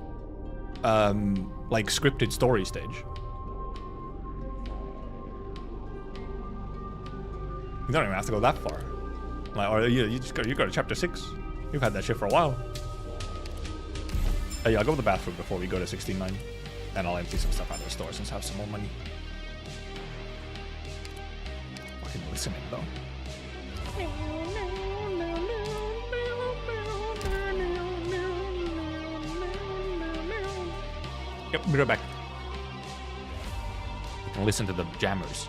like scripted story stage. You don't even have to go that far. Like, or you go to chapter 6. You've had that shit for a while. Hey, yeah, I'll go to the bathroom before we go to 16.9. And I'll empty some stuff out of the store since I have some more money. Fucking listening though. Yep, be right back. You can listen to the jammers.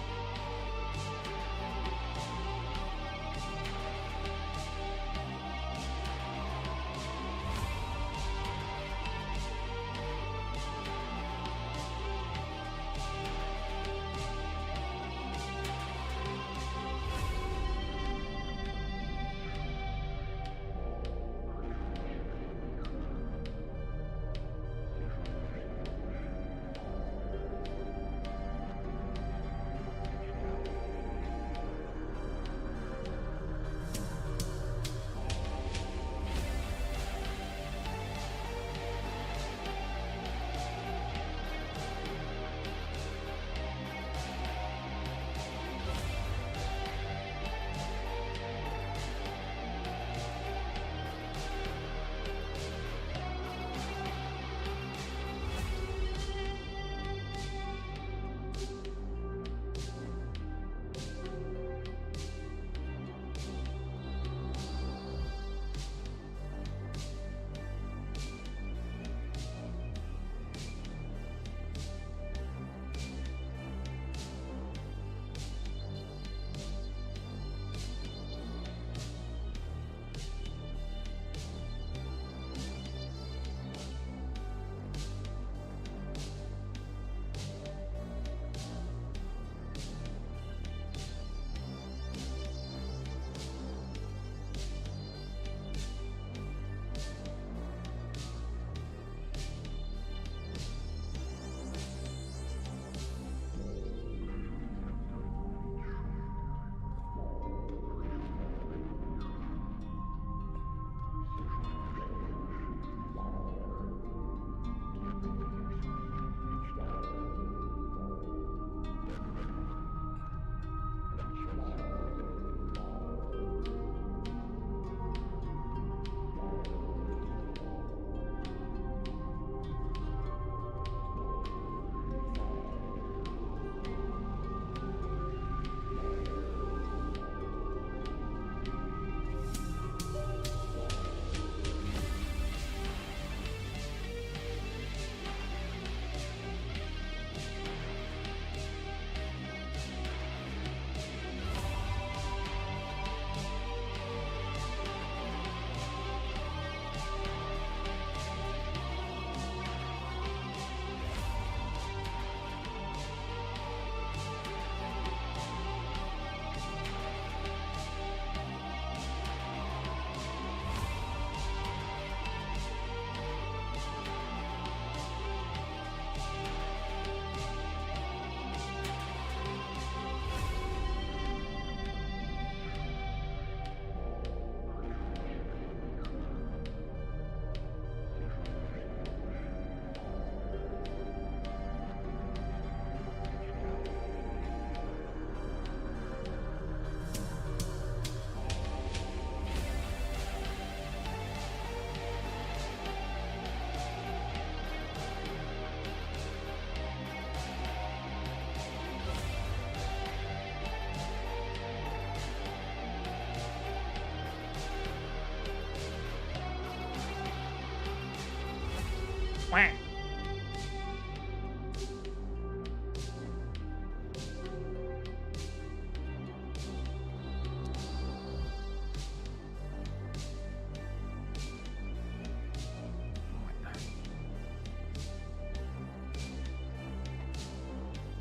Wah.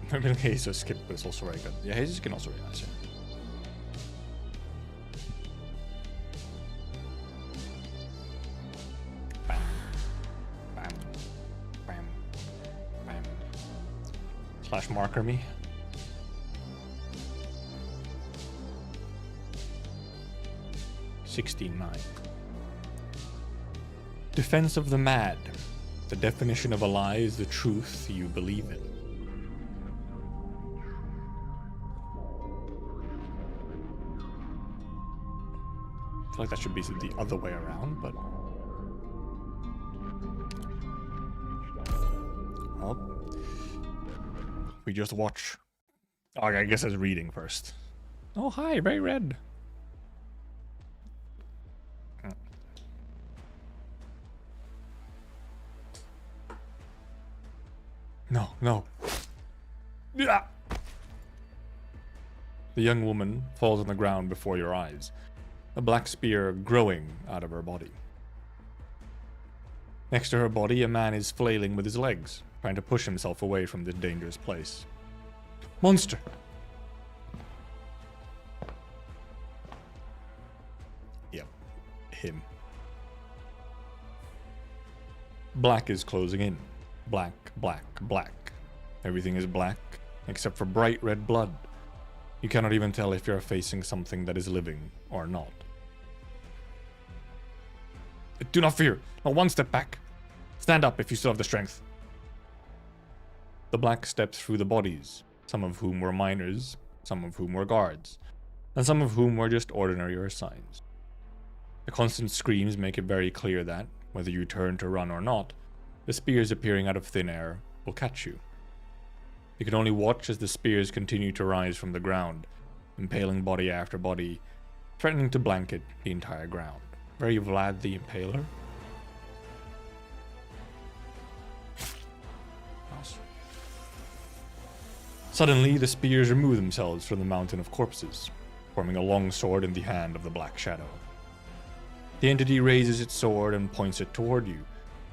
I mean, Hazel's skin is also very good. Yeah, Hazel's skin also really nice. Yeah. Bam. Bam. Bam. Bam. Slash marker me. $16.9. Defense of the mad. The definition of a lie is the truth you believe in. I feel like that should be the other way around, but... Well, we just watch. Oh, I guess it's reading first. Oh, hi, very red. No, no. Yeah. The young woman falls on the ground before your eyes, a black spear growing out of her body. Next to her body, a man is flailing with his legs, trying to push himself away from this dangerous place. Monster! Yep, him. Black is closing in. Black, black, black. Everything is black, except for bright red blood. You cannot even tell if you're facing something that is living or not. Do not fear. Not one step back. Stand up if you still have the strength. The black steps through the bodies, some of whom were miners, some of whom were guards, and some of whom were just ordinary Ursines. The constant screams make it very clear that, whether you turn to run or not, the spears appearing out of thin air will catch you. You can only watch as the spears continue to rise from the ground, impaling body after body, threatening to blanket the entire ground. Very Vlad the Impaler. Suddenly, the spears remove themselves from the mountain of corpses, forming a long sword in the hand of the Black Shadow. The entity raises its sword and points it toward you,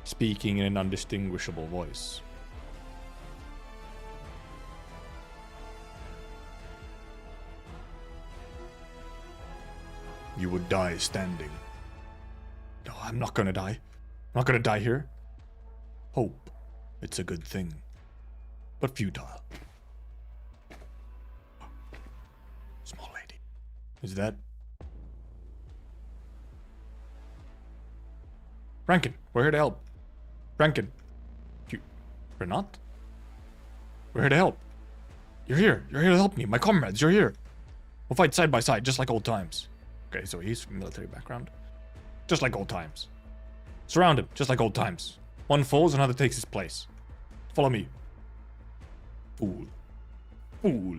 speaking in an undistinguishable voice. You would die standing. No, I'm not gonna die. I'm not gonna die here. Hope. It's a good thing. But futile. Small lady. Is that... Rankin, we're here to help. Rankin. We're not? We're here to help. You're here. You're here to help me. My comrades, you're here. We'll fight side by side, just like old times. Okay, so he's from military background. Just like old times. Surround him, just like old times. One falls, another takes his place. Follow me. Fool. Fool.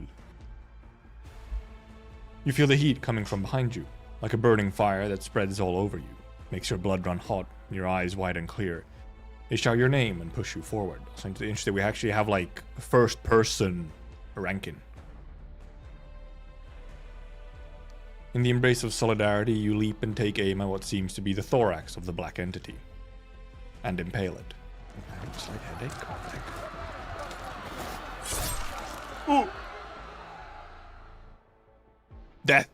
You feel the heat coming from behind you, like a burning fire that spreads all over you. Makes your blood run hot, your eyes wide and clear. They shout your name and push you forward. So interesting, we actually have like first person Rankin. In the embrace of solidarity, you leap and take aim at what seems to be the thorax of the black entity. And impale it. Slight headache. Ooh. Death.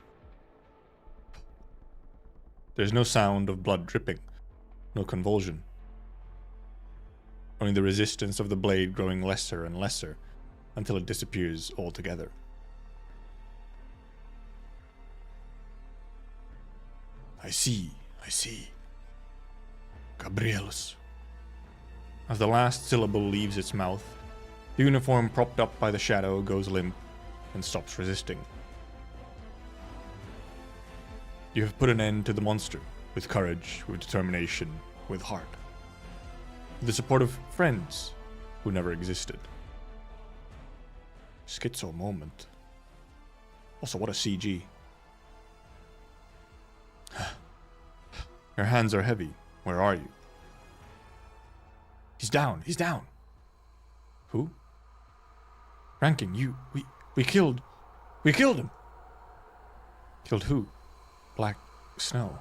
There's no sound of blood dripping. No convulsion. Only the resistance of the blade growing lesser and lesser until it disappears altogether. I see. Gabrielus. As the last syllable leaves its mouth, the uniform propped up by the shadow goes limp and stops resisting. You have put an end to the monster, with courage, with determination, with heart. With the support of friends who never existed. Schizo moment. Also, what a CG. Your hands are heavy. Where are you? He's down. He's down. Who? Rankin, we killed him. Killed who? Black snow.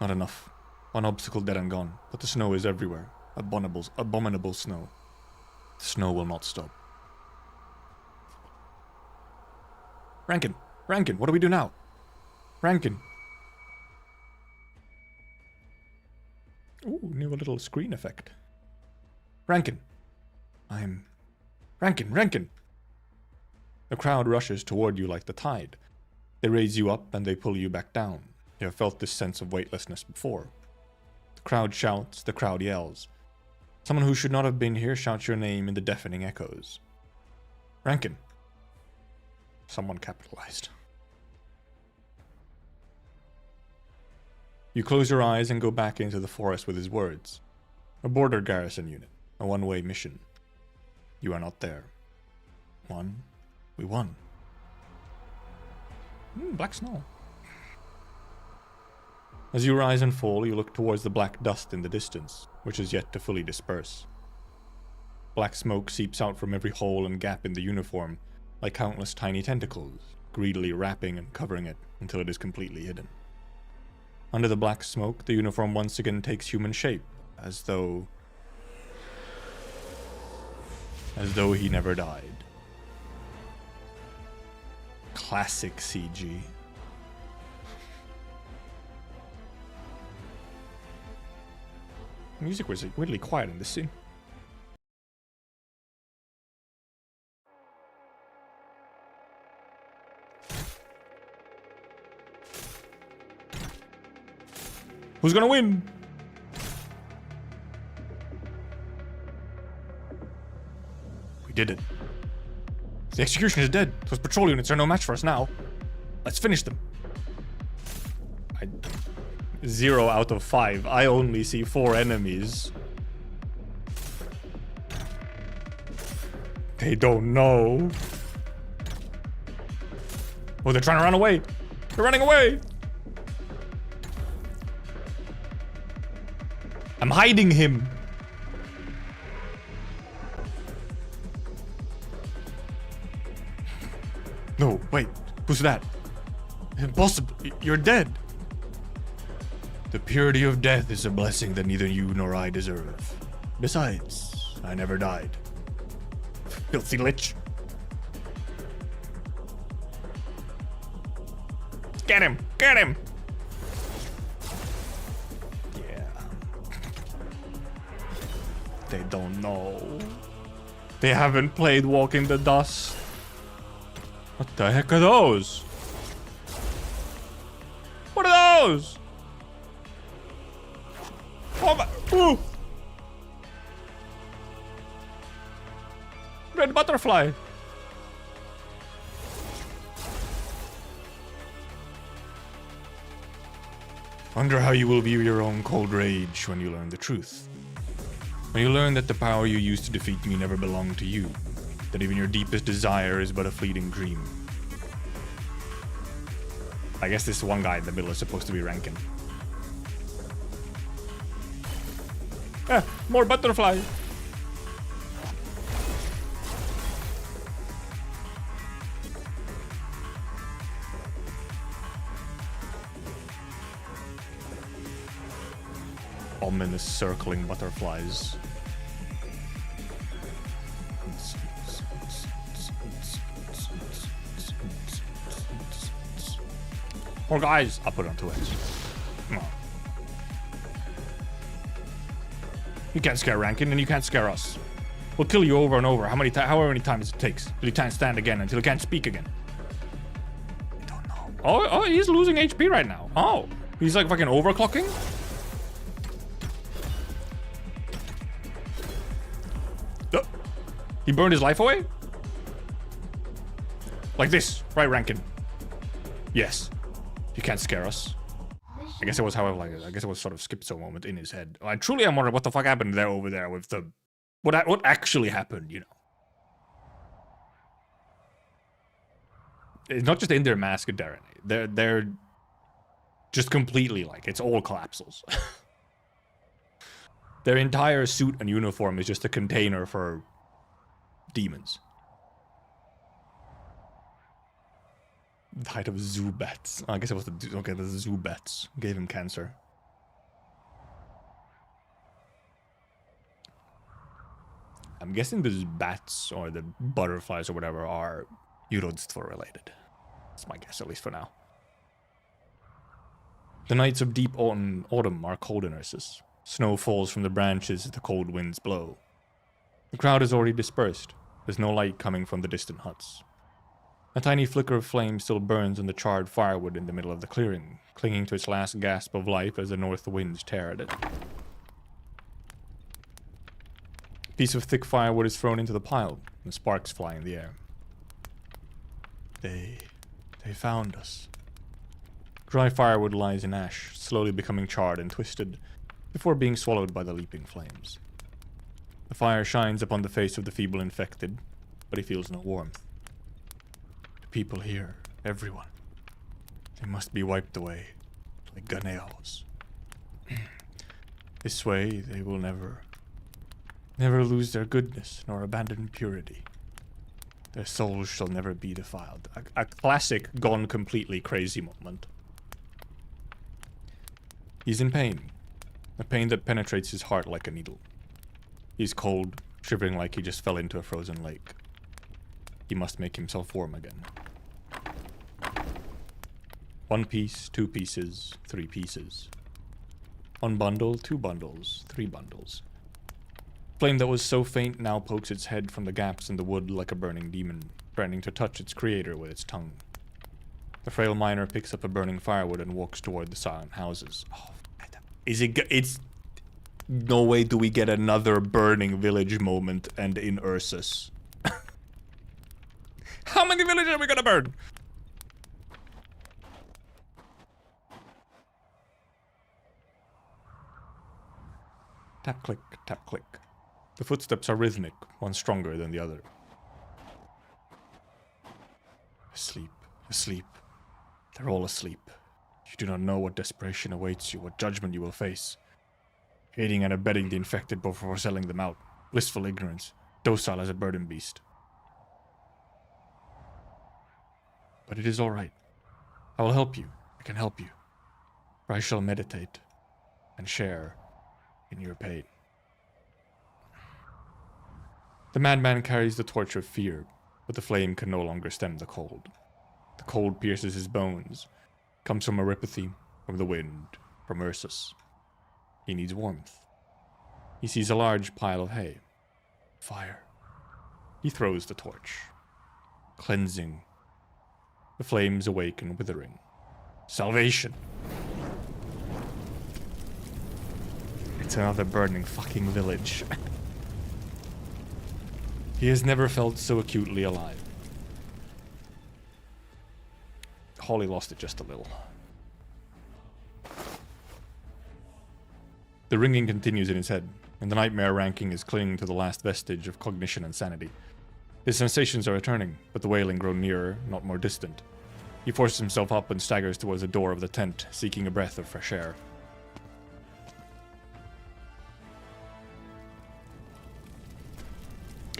Not enough. One obstacle dead and gone, but the snow is everywhere. Abominable snow. The snow will not stop. Rankin, what do we do now? Rankin. Ooh, new little screen effect. Rankin. Rankin. The crowd rushes toward you like the tide. They raise you up and they pull you back down. You have felt this sense of weightlessness before. The crowd shouts, the crowd yells. Someone who should not have been here shouts your name in the deafening echoes. Rankin. Someone capitalized. You close your eyes and go back into the forest with his words. A border garrison unit. A one-way mission. You are not there. We won. Black snow. As you rise and fall, you look towards the black dust in the distance, which is yet to fully disperse. Black smoke seeps out from every hole and gap in the uniform, like countless tiny tentacles, greedily wrapping and covering it until it is completely hidden. Under the black smoke, the uniform once again takes human shape, as though he never died. Classic CG. Music was weirdly quiet in this scene. Who's gonna win? We did it. The execution is dead. Those patrol units are no match for us now. Let's finish them. 0 out of 5. I only see 4 enemies. They don't know. Oh, they're trying to run away. They're running away. I'm hiding him. No, wait. Who's that? Impossible. You're dead. The purity of death is a blessing that neither you nor I deserve. Besides, I never died. Filthy lich. Get him! Get him! Yeah. They don't know. They haven't played Walk in the Dust. What the heck are those? What are those? Oh my... Ooh. Red butterfly. Wonder how you will view your own cold rage when you learn the truth. When you learn that the power you used to defeat me never belonged to you. That even your deepest desire is but a fleeting dream. I guess this one guy in the middle is supposed to be Rankin. Ah, more butterfly. Ominous circling butterflies. More guys. I'll put it on 2x. Come on. You can't scare Rankin, and you can't scare us. We'll kill you over and over. However many times it takes till he can't stand again, until he can't speak again. I don't know. Oh, he's losing HP right now. Oh, he's like fucking overclocking. He burned his life away? Like this, right, Rankin? Yes. You can't scare us. I guess it was, however, I guess it was sort of schizo moment in his head. I truly am wondering what the fuck happened there over there with the... What actually happened, you know? It's not just in their mask, Darren. They're just completely like, it's all collapsals. Their entire suit and uniform is just a container for demons. Died of Zubats. I guess it was the Zubats gave him cancer. I'm guessing the bats or the butterflies or whatever are Yurodstvo related. That's my guess, at least for now. The nights of deep autumn are cold in Ursus. Snow falls from the branches as the cold winds blow. The crowd is already dispersed. There's no light coming from the distant huts. A tiny flicker of flame still burns on the charred firewood in the middle of the clearing, clinging to its last gasp of life as the north winds tear at it. A piece of thick firewood is thrown into the pile, and sparks fly in the air. They found us. Dry firewood lies in ash, slowly becoming charred and twisted, before being swallowed by the leaping flames. The fire shines upon the face of the feeble infected, but he feels no warmth. The people here, everyone, they must be wiped away, like Ganeos. This way they will never lose their goodness, nor abandon purity. Their souls shall never be defiled. A classic gone completely crazy moment. He's in pain. A pain that penetrates his heart like a needle. He's cold, shivering like he just fell into a frozen lake. He must make himself warm again. 1 piece, 2 pieces, 3 pieces. 1 bundle, 2 bundles, 3 bundles. Flame that was so faint now pokes its head from the gaps in the wood like a burning demon, threatening to touch its creator with its tongue. The frail miner picks up a burning firewood and walks toward the silent houses. Oh, it's... No way do we get another burning village moment and in Ursus. How many villages are we gonna burn? Tap click, tap click. The footsteps are rhythmic, one stronger than the other. Asleep, asleep. They're all asleep. You do not know what desperation awaits you, what judgment you will face. Aiding and abetting the infected before selling them out. Blissful ignorance, docile as a burden beast. But it is all right. I will help you. I can help you. For I shall meditate and share in your pain. The madman carries the torch of fear, but the flame can no longer stem the cold. The cold pierces his bones, comes from Erypathy, from the wind, from Ursus. He needs warmth. He sees a large pile of hay. Fire. He throws the torch. Cleansing. The flames awaken, withering. Salvation! It's another burning fucking village. He has never felt so acutely alive. Holly lost it just a little. The ringing continues in his head, and the nightmare ranking is clinging to the last vestige of cognition and sanity. His sensations are returning, but the wailing grows nearer, not more distant. He forces himself up and staggers towards the door of the tent, seeking a breath of fresh air.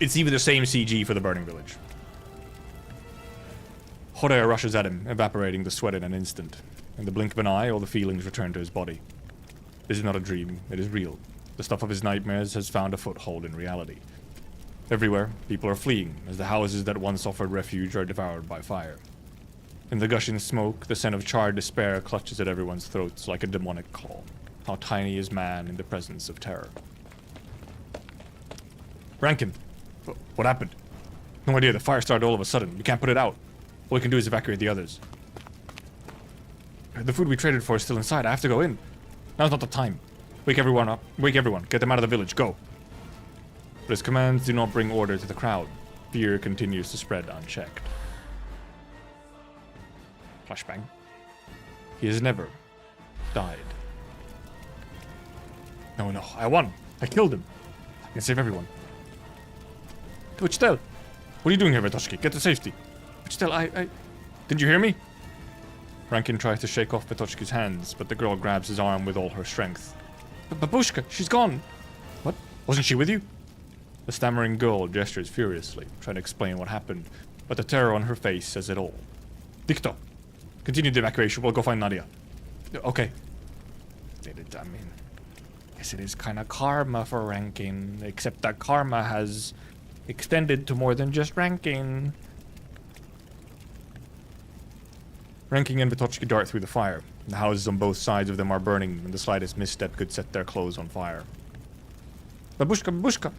It's even the same CG for the burning village. Horea rushes at him, evaporating the sweat in an instant. In the blink of an eye, all the feelings return to his body. This is not a dream, it is real. The stuff of his nightmares has found a foothold in reality. Everywhere, people are fleeing, as the houses that once offered refuge are devoured by fire. In the gushing smoke, the scent of charred despair clutches at everyone's throats like a demonic claw. How tiny is man in the presence of terror. Rankin! What happened? No idea, the fire started all of a sudden. We can't put it out. All we can do is evacuate the others. The food we traded for is still inside. I have to go in. Now's not the time. Wake everyone up. Wake everyone. Get them out of the village. Go. But his commands do not bring order to the crowd. Fear continues to spread unchecked. Flashbang. He has never died. No, I won. I killed him. I can save everyone. Wichtel, what are you doing here, Vetoshki? Get to safety. Wichtel, I... Didn't you hear me? Rankin tries to shake off Vetoshki's hands, but the girl grabs his arm with all her strength. Babushka, she's gone. Wasn't she with you? The stammering girl gestures furiously, trying to explain what happened, but the terror on her face says it all. Victor, continue the evacuation. We'll go find Nadia. Okay. I mean, I guess it is kind of karma for ranking, except that karma has extended to more than just ranking. Ranking and Vitochki dart through the fire. The houses on both sides of them are burning, and the slightest misstep could set their clothes on fire. Babushka, babushka!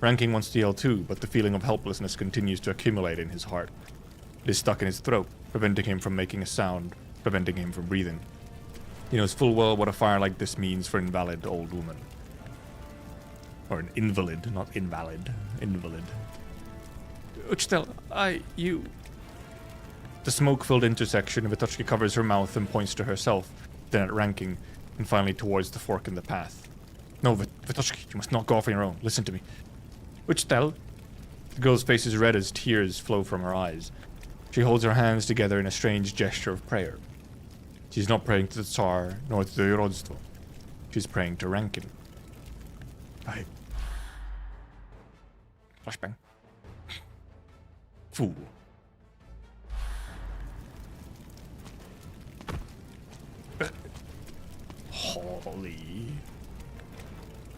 Ranking wants to yell too, but the feeling of helplessness continues to accumulate in his heart. It is stuck in his throat, preventing him from making a sound, preventing him from breathing. He knows full well what a fire like this means for an invalid old woman. Or an invalid, not invalid. Invalid. Uchtel, you... The smoke-filled intersection, Vitochki covers her mouth and points to herself, then at Ranking, and finally towards the fork in the path. No, Vitochki, you must not go off on your own. Listen to me. Uchtel? The girl's face is red as tears flow from her eyes. She holds her hands together in a strange gesture of prayer. She's not praying to the Tsar, nor to the Yorodstvo. She's praying to Rankin. Flashbang. Fool. Holy.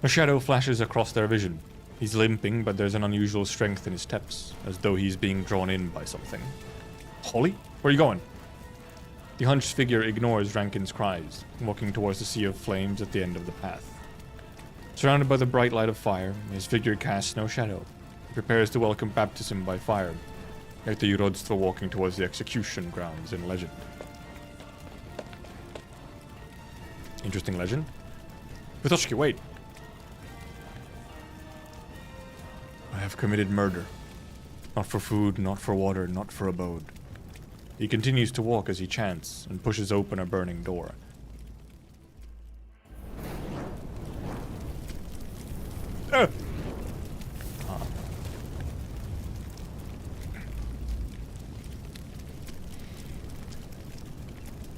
A shadow flashes across their vision. He's limping, but there's an unusual strength in his steps, as though he's being drawn in by something. Holly? Where are you going? The hunched figure ignores Rankin's cries, walking towards the sea of flames at the end of the path. Surrounded by the bright light of fire, his figure casts no shadow. He prepares to welcome baptism by fire, like the Yorodstvo walking towards the execution grounds in legend. Interesting legend. Vitochki, wait. I have committed murder. Not for food, not for water, not for abode. He continues to walk as he chants and pushes open a burning door.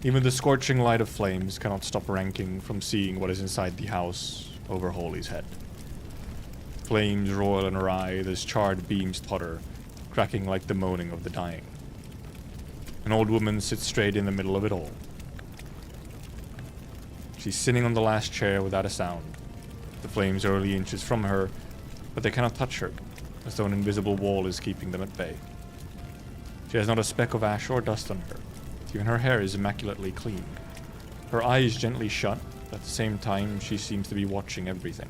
Even the scorching light of flames cannot stop Ranking from seeing what is inside the house over Holy's head. Flames roil and writhe as charred beams totter, cracking like the moaning of the dying. An old woman sits straight in the middle of it all. She's sitting on the last chair without a sound. The flames are only inches from her, but they cannot touch her, as though an invisible wall is keeping them at bay. She has not a speck of ash or dust on her. Even her hair is immaculately clean. Her eyes gently shut, but at the same time she seems to be watching everything.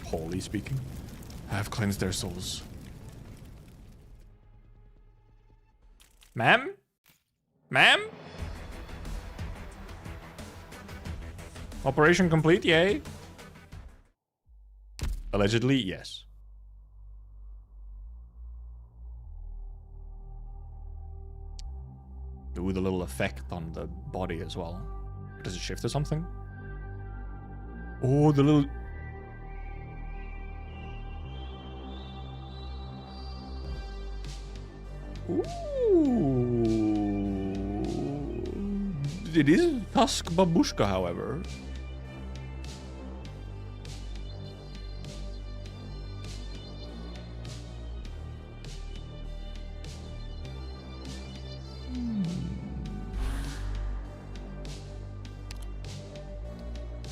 Holy speaking. I have cleansed their souls. Ma'am? Ma'am? Operation complete, yay. Allegedly, yes. With a little effect on the body as well. Does it shift or something? Oh, the little... Ooh. It is Tusk Babushka, however.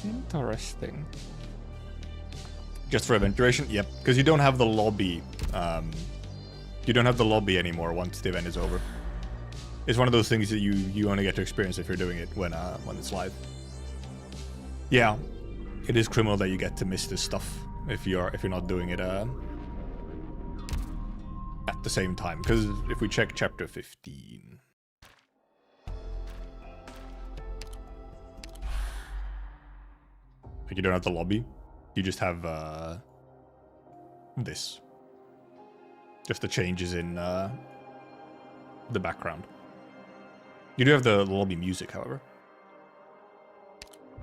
Interesting. Just for event duration? Yep, because you don't have the lobby. You don't have the lobby anymore once the event is over. It's one of those things that you only get to experience if you're doing it when it's live. Yeah, it is criminal that you get to miss this stuff if you're not doing it at the same time. Because if we check chapter 15. Like, you don't have the lobby. You just have this. Just the changes in the background. You do have the lobby music, however.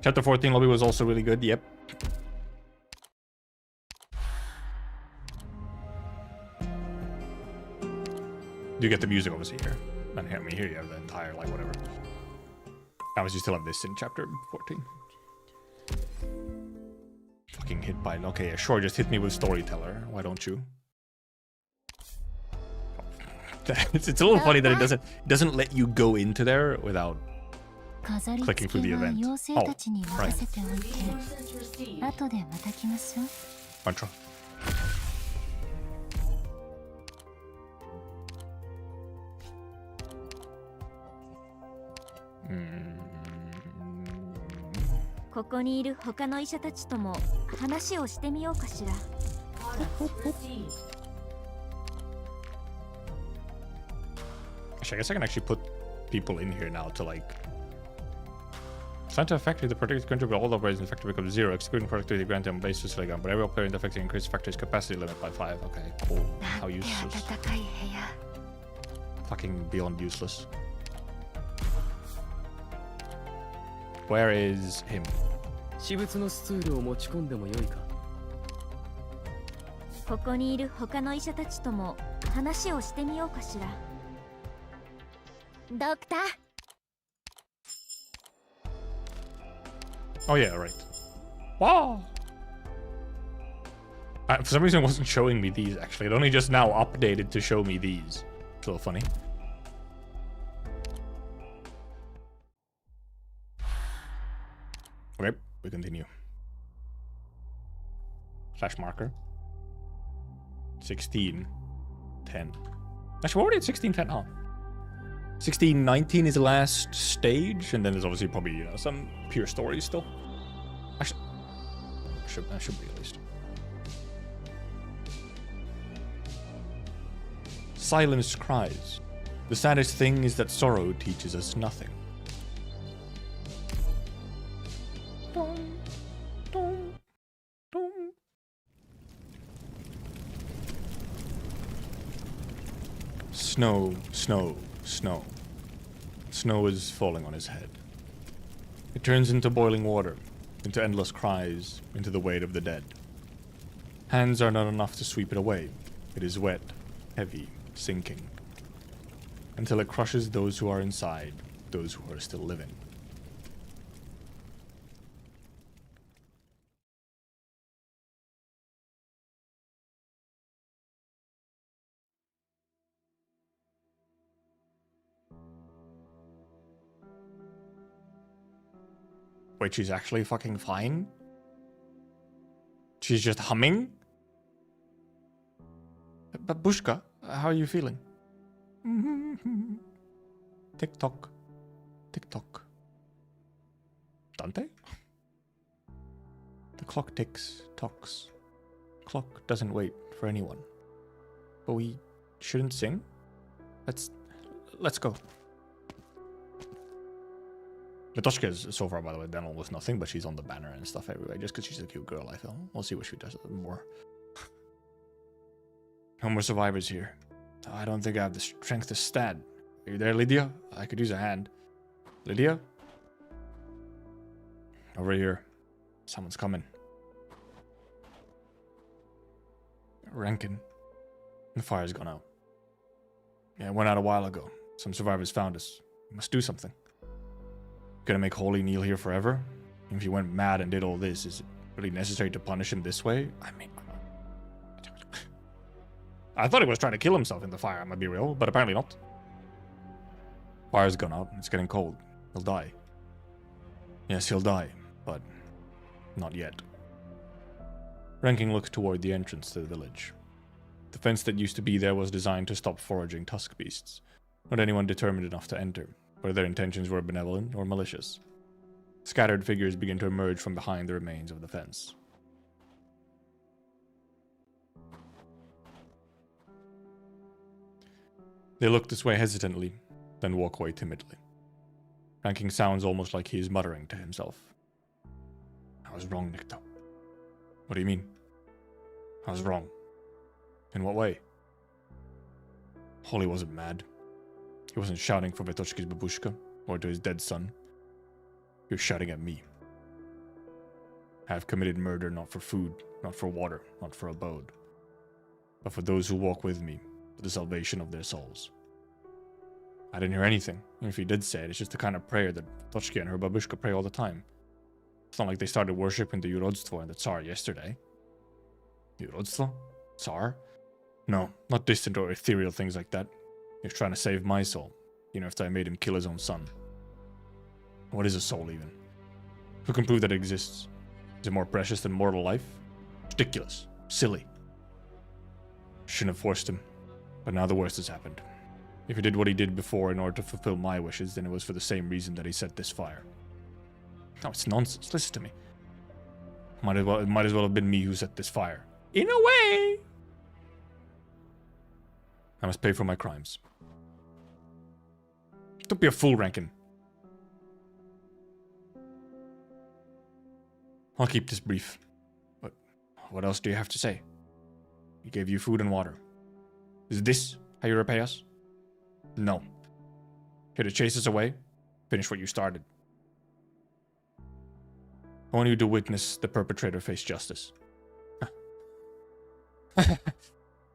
Chapter 14 lobby was also really good, yep. You get the music obviously here. And here you have the entire, like, whatever. Obviously you still have this in chapter 14. Fucking hit by... Okay, yeah, sure, just hit me with Storyteller. Why don't you? It's a little funny that it doesn't let you go into there without clicking through the event. Oh, right. Banter. Mm. ここにいる他の医者たちとも話をしてみようかしら。Actually, I guess I can actually put people in here now to like... Science effectively, the productivity contribute all operators infected becomes 0, excluding productivity granted on basis like but every operator infected increases factory's capacity limit by 5. Okay, cool. How useless. Fucking beyond useless. Where is him? 私物のスツールを持ち込んでもよいか。ここにいる他の医者たちとも話をしてみようかしら。ドクター。Oh yeah, right. Wow. For some reason, it wasn't showing me these. Actually, it only just now updated to show me these. It's a little funny. Okay, we continue. Slash marker. 16, 10. Actually, we're already at 16, 10. Oh. 16, 19 is the last stage, and then there's obviously probably some pure stories still. Actually, that should be at least. Silence cries. The saddest thing is that sorrow teaches us nothing. Snow, snow, snow. Snow is falling on his head. It turns into boiling water, into endless cries, into the weight of the dead. Hands are not enough to sweep it away. It is wet, heavy, sinking. Until it crushes those who are inside, those who are still living. Wait, she's actually fucking fine? She's just humming? Babushka, how are you feeling? Tick tock. Tick tock. Dante? The clock ticks, tocks. Clock doesn't wait for anyone. But we shouldn't sing? Let's go. Matoshka is so far, by the way, done almost nothing, but she's on the banner and stuff everywhere, just because she's a cute girl, I feel. We'll see what she does more. No more survivors here. I don't think I have the strength to stand. Are you there, Lydia? I could use a hand. Lydia? Over here. Someone's coming. Rankin. The fire's gone out. Yeah, it went out a while ago. Some survivors found us. We must do something. Gonna make Holy kneel here forever? If he went mad and did all this, is it really necessary to punish him this way? I mean... I thought he was trying to kill himself in the fire, I might be real, but apparently not. Fire's gone out, it's getting cold. He'll die. Yes, he'll die, but not yet. Ranking looked toward the entrance to the village. The fence that used to be there was designed to stop foraging tusk beasts. Not anyone determined enough to enter, whether their intentions were benevolent or malicious. Scattered figures began to emerge from behind the remains of the fence. They look this way hesitantly, then walk away timidly. Ranking sounds almost like he is muttering to himself. I was wrong, Nikto. What do you mean? I was wrong. In what way? Holy wasn't mad. He wasn't shouting for Vetochki's babushka, or to his dead son. He was shouting at me. I have committed murder not for food, not for water, not for abode, but for those who walk with me, for the salvation of their souls. I didn't hear anything. If he did say it, it's just the kind of prayer that Vetochki and her babushka pray all the time. It's not like they started worshipping the Urodstvo and the Tsar yesterday. Urodstvo? Tsar? No, not distant or ethereal things like that. He was trying to save my soul, even after I made him kill his own son. What is a soul, even? Who can prove that it exists? Is it more precious than mortal life? Ridiculous. Silly. Shouldn't have forced him. But now the worst has happened. If he did what he did before in order to fulfill my wishes, then it was for the same reason that he set this fire. No, it's nonsense. Listen to me. It might as well have been me who set this fire. In a way! I must pay for my crimes. Don't be a fool, Rankin. I'll keep this brief. But what else do you have to say? He gave you food and water. Is this how you repay us? No. Here to chase us away? Finish what you started. I want you to witness the perpetrator face justice.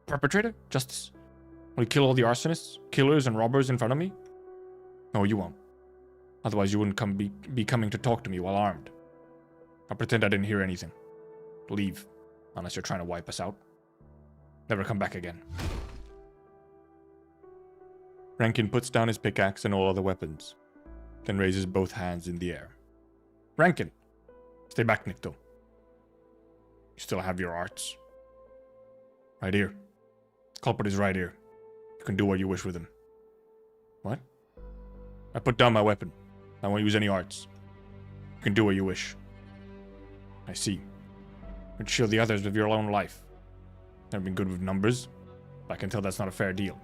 Perpetrator? Justice? Will you kill all the arsonists, killers, and robbers in front of me? No, you won't. Otherwise you wouldn't be coming to talk to me while armed. I'll pretend I didn't hear anything. Leave, unless you're trying to wipe us out. Never come back again. Rankin puts down his pickaxe and all other weapons, then raises both hands in the air. Rankin! Stay back, Nikto. You still have your arts. Right here. The culprit is right here. You can do what you wish with him. What? I put down my weapon. I won't use any arts. You can do what you wish. I see. But shield the others with your own life. Never been good with numbers, but I can tell that's not a fair deal.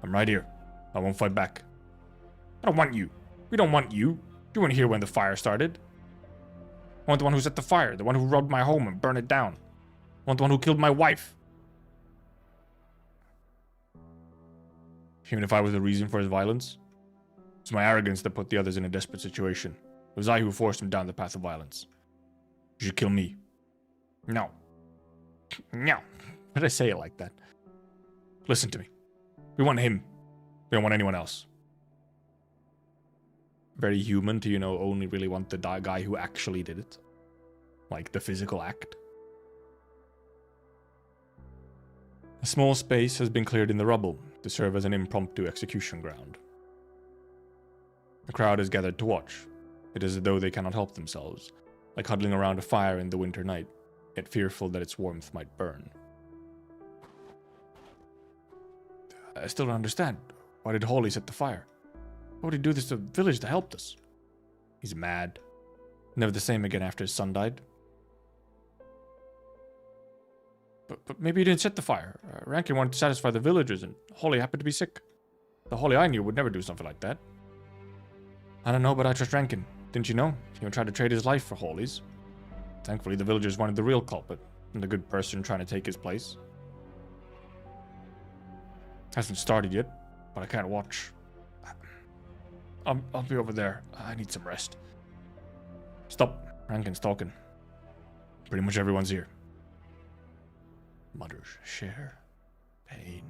I'm right here. I won't fight back. I don't want you. We don't want you. You weren't here when the fire started. I want the one who set the fire, the one who robbed my home and burned it down. I want the one who killed my wife. Even if I was the reason for his violence, it's my arrogance that put the others in a desperate situation. It was I who forced him down the path of violence. You should kill me. No. No. Why did I say it like that? Listen to me. We want him. We don't want anyone else. Very human to, only really want the guy who actually did it. Like the physical act. A small space has been cleared in the rubble to serve as an impromptu execution ground. The crowd is gathered to watch. It is as though they cannot help themselves, like huddling around a fire in the winter night, yet fearful that its warmth might burn. I still don't understand. Why did Hawley set the fire? Why would he do this to the village that helped us? He's mad. Never the same again after his son died. But maybe he didn't set the fire. Rankin wanted to satisfy the villagers, and Hawley happened to be sick. The Hawley I knew would never do something like that. I don't know, but I trust Rankin. Didn't you know? He even tried to trade his life for Hawley's. Thankfully, the villagers wanted the real culprit, and the good person trying to take his place. Hasn't started yet, but I can't watch. I'll be over there. I need some rest. Stop. Rankin's talking. Pretty much everyone's here. Mutters, share pain.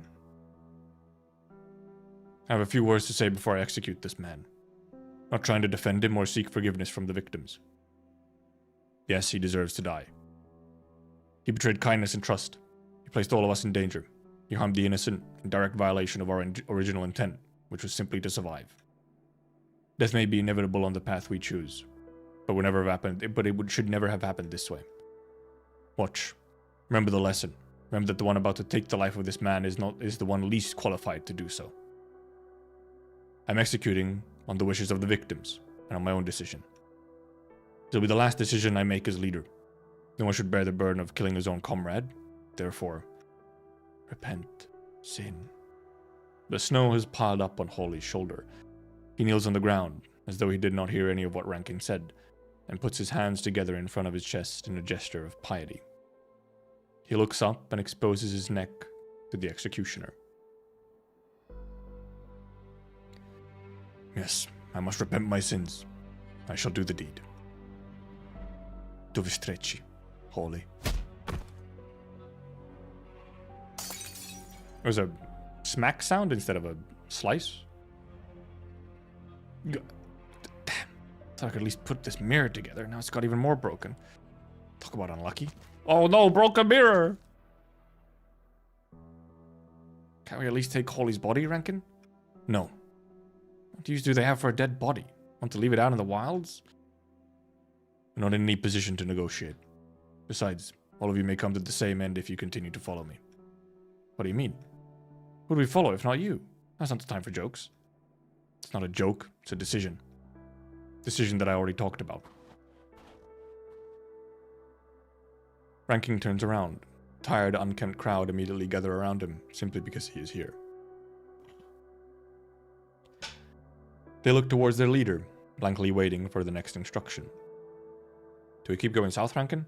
I have a few words to say before I execute this man. Not trying to defend him or seek forgiveness from the victims. Yes, he deserves to die. He betrayed kindness and trust. He placed all of us in danger. He harmed the innocent in direct violation of our original intent, which was simply to survive. Death may be inevitable on the path we choose, but it should never have happened this way. Watch. Remember the lesson. Remember that the one about to take the life of this man is the one least qualified to do so. I'm executing on the wishes of the victims and on my own decision. It'll be the last decision I make as leader. No one should bear the burden of killing his own comrade. Therefore, repent, sin. The snow has piled up on Hawley's shoulder. He kneels on the ground, as though he did not hear any of what Rankin said, and puts his hands together in front of his chest in a gesture of piety. He looks up and exposes his neck to the executioner. Yes, I must repent my sins. I shall do the deed. Dovistrecci, Hawley. It was a smack sound instead of a slice. Damn. Thought I could at least put this mirror together. Now it's got even more broken. Talk about unlucky. Oh no, broke a mirror! Can't we at least take Holly's body, Rankin? No. What use do they have for a dead body? Want to leave it out in the wilds? We're not in any position to negotiate. Besides, all of you may come to the same end if you continue to follow me. What do you mean? Who do we follow if not you? That's not the time for jokes. It's not a joke, it's a decision. Decision that I already talked about. Ranking turns around. Tired, unkempt crowd immediately gather around him, simply because he is here. They look towards their leader, blankly waiting for the next instruction. Do we keep going south, Rankin?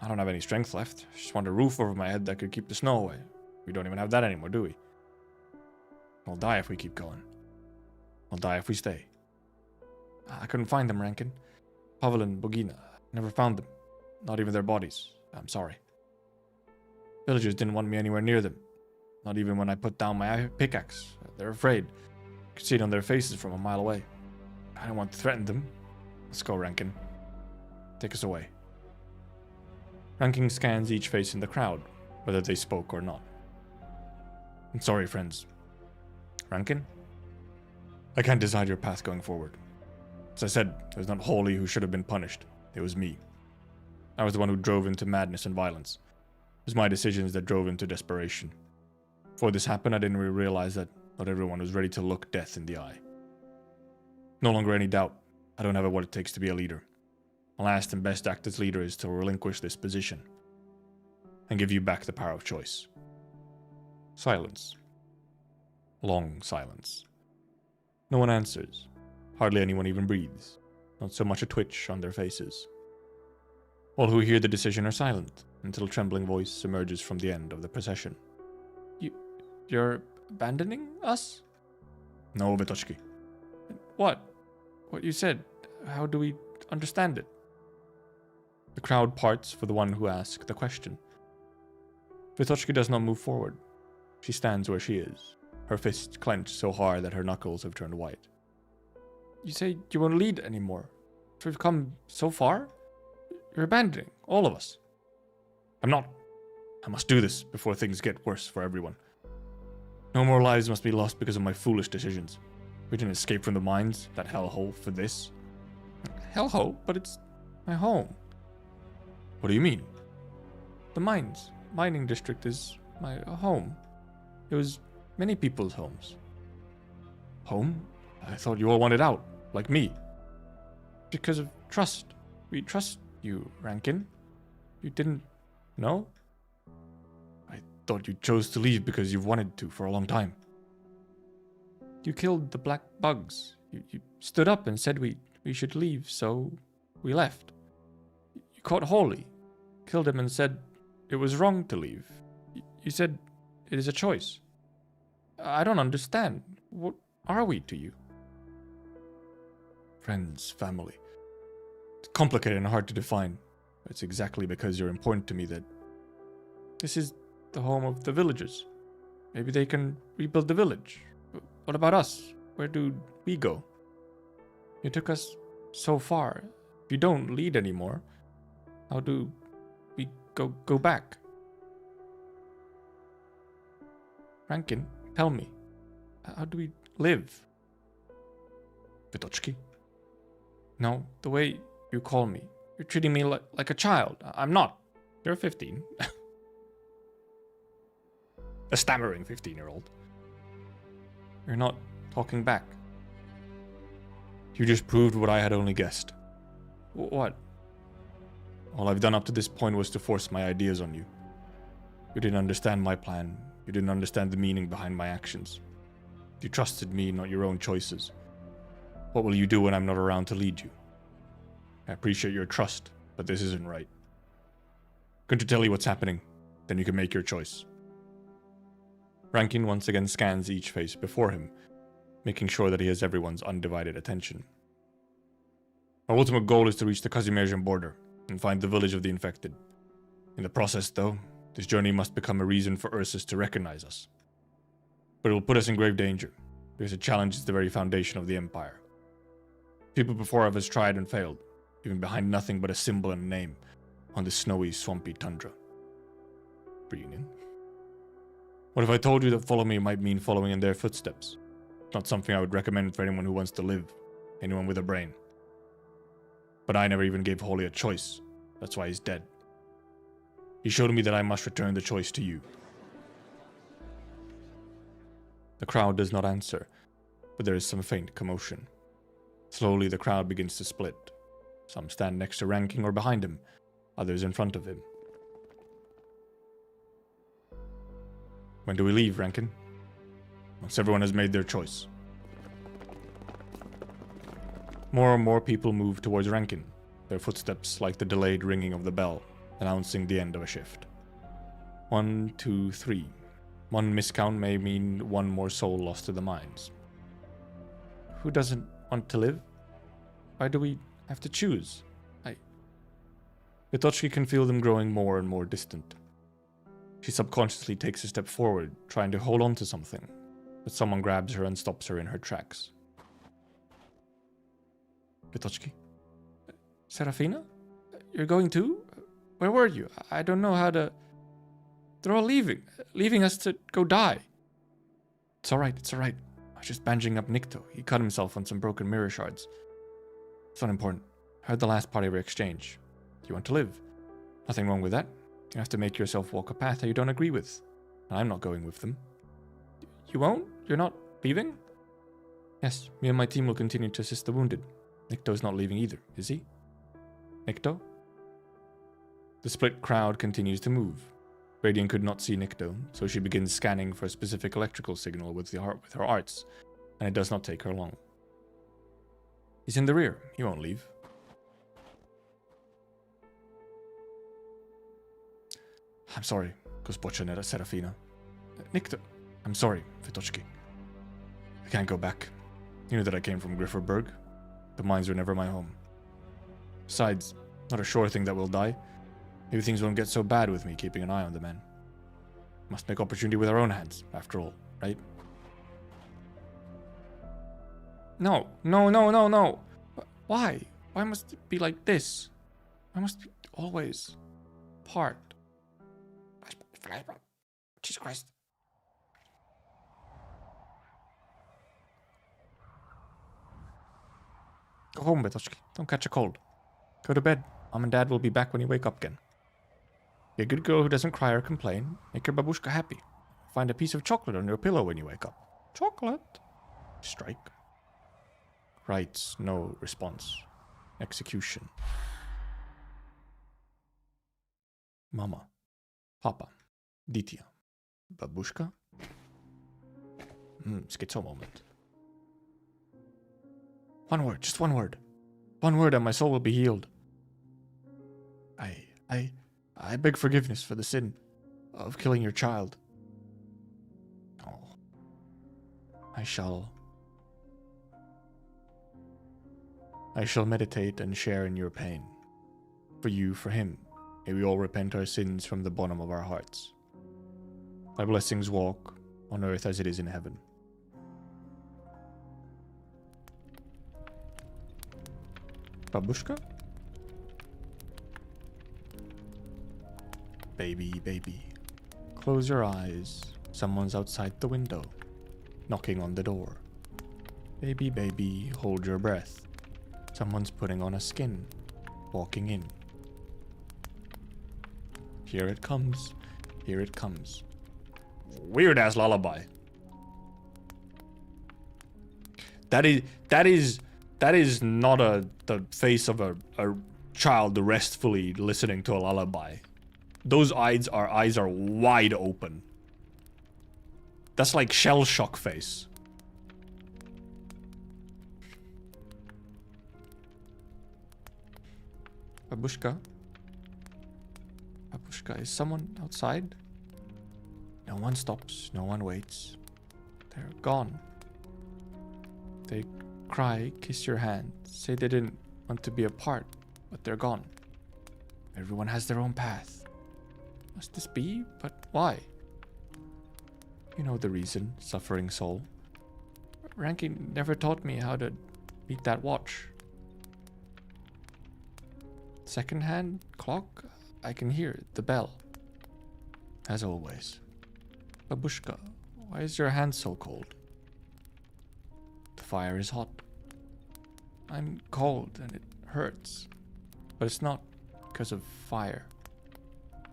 I don't have any strength left. I just want a roof over my head that could keep the snow away. We don't even have that anymore, do we? We'll die if we keep going. We'll die if we stay. I couldn't find them, Rankin. Pavel and Bogina. Never found them. Not even their bodies. I'm sorry. Villagers didn't want me anywhere near them. Not even when I put down my pickaxe. They're afraid. I could see it on their faces from a mile away. I don't want to threaten them. Let's go, Rankin. Take us away. Rankin scans each face in the crowd, whether they spoke or not. I'm sorry, friends. Rankin? I can't decide your path going forward. As I said, it was not Holy who should have been punished. It was me. I was the one who drove into madness and violence. It was my decisions that drove him to desperation. Before this happened, I didn't really realize that not everyone was ready to look death in the eye. No longer any doubt. I don't have what it takes to be a leader. My last and best act as leader is to relinquish this position and give you back the power of choice. Silence. Long silence. No one answers. Hardly anyone even breathes. Not so much a twitch on their faces. All who hear the decision are silent until a trembling voice emerges from the end of the procession. You're abandoning us? No, Vitochki. What? What you said? How do we understand it? The crowd parts for the one who asked the question. Vitochki does not move forward. She stands where she is, her fists clenched so hard that her knuckles have turned white. You say you won't lead anymore? We've come so far? You're abandoning all of us. I'm not. I must do this before things get worse for everyone. No more lives must be lost because of my foolish decisions. We didn't escape from the mines, that hellhole, for this. Hellhole? But it's my home. What do you mean? The mines. Mining district is my home. It was many people's homes. Home? I thought you all wanted out, like me. Because of trust. We trust you, Rankin. You didn't know? I thought you chose to leave because you've wanted to for a long time. You killed the black bugs. You stood up and said we should leave, so we left. You caught Holy, killed him and said it was wrong to leave. You said it is a choice. I don't understand. What are we to you? Friends, family. It's complicated and hard to define. It's exactly because you're important to me that this is the home of the villagers. Maybe they can rebuild the village. What about us? Where do we go? You took us so far. If you don't lead anymore, how do we go back? Rankin, tell me. How do we live? Vitochki? No, the way you call me. You're treating me like a child. I'm not. You're 15. A stammering 15-year-old. You're not talking back. You just proved what I had only guessed. What? All I've done up to this point was to force my ideas on you. You didn't understand my plan. You didn't understand the meaning behind my actions. You trusted me, not your own choices. What will you do when I'm not around to lead you? I appreciate your trust, but this isn't right. I'm going to tell you what's happening, then you can make your choice. Rankin once again scans each face before him, making sure that he has everyone's undivided attention. Our ultimate goal is to reach the Kazimierzian border and find the village of the infected. In the process, though, this journey must become a reason for Ursus to recognize us. But it will put us in grave danger, because it challenges the very foundation of the Empire. People before us tried and failed, leaving behind nothing but a symbol and a name on the snowy, swampy tundra. Reunion. What if I told you that follow me might mean following in their footsteps? Not something I would recommend for anyone who wants to live, anyone with a brain. But I never even gave Holy a choice. That's why he's dead. He showed me that I must return the choice to you. The crowd does not answer, but there is some faint commotion. Slowly the crowd begins to split. Some stand next to Ranking or behind him, others in front of him. When do we leave, Rankin? Once everyone has made their choice. More and more people move towards Rankin, their footsteps like the delayed ringing of the bell, announcing the end of a shift. 1, 2, 3. One miscount may mean one more soul lost to the mines. Who doesn't want to live? Why do we have to choose? Vitochki can feel them growing more and more distant. She subconsciously takes a step forward, trying to hold on to something, but someone grabs her and stops her in her tracks. Vitochki? Serafina? You're going too? Where were you? I don't know how to... They're all leaving us to go die. It's alright. I was just bandaging up Nikto. He cut himself on some broken mirror shards. It's not important. I heard the last part of your exchange. You want to live. Nothing wrong with that. You have to make yourself walk a path that you don't agree with. And I'm not going with them. You won't? You're not leaving? Yes, me and my team will continue to assist the wounded. Nikto's not leaving either, is he? Nikto? The split crowd continues to move. Radiant could not see Nikto, so she begins scanning for a specific electrical signal with her arts, and it does not take her long. He's in the rear. He won't leave. I'm sorry, Gospodzhaneta Serafina. Nikto. I'm sorry, Vitochki. I can't go back. You know that I came from Grifferberg. The mines were never my home. Besides, not a sure thing that we'll die. Maybe things won't get so bad with me keeping an eye on the men. Must make opportunity with our own hands, after all, right? No. Why? Why must it be like this? Why must it be always part? Jesus Christ. Go home, Vitochki. Don't catch a cold. Go to bed. Mom and Dad will be back when you wake up again. Be a good girl who doesn't cry or complain. Make your babushka happy. Find a piece of chocolate on your pillow when you wake up. Chocolate? Strike. Rights, no response. Execution. Mama. Papa. Ditya. Babushka? Schizo moment. One word, just one word. One word and my soul will be healed. I beg forgiveness for the sin of killing your child. Oh. I shall meditate and share in your pain. For you, for him, may we all repent our sins from the bottom of our hearts. Thy blessings walk on earth as it is in heaven. Babushka? Baby. Close your eyes. Someone's outside the window, knocking on the door. Baby, hold your breath. Someone's putting on a skin, walking in. Here it comes. Weird ass lullaby. That is not the face of a child restfully listening to a lullaby. Those eyes are wide open. That's like shell shock face. Babushka? Is someone outside? No one stops, no one waits. They're gone. They cry, kiss your hand, say they didn't want to be apart, but they're gone. Everyone has their own path. Must this be? But why? You know the reason, suffering soul. Ranking never taught me how to beat that watch. Second-hand clock? I can hear it, the bell. As always. Babushka, why is your hand so cold? The fire is hot. I'm cold and it hurts. But it's not because of fire.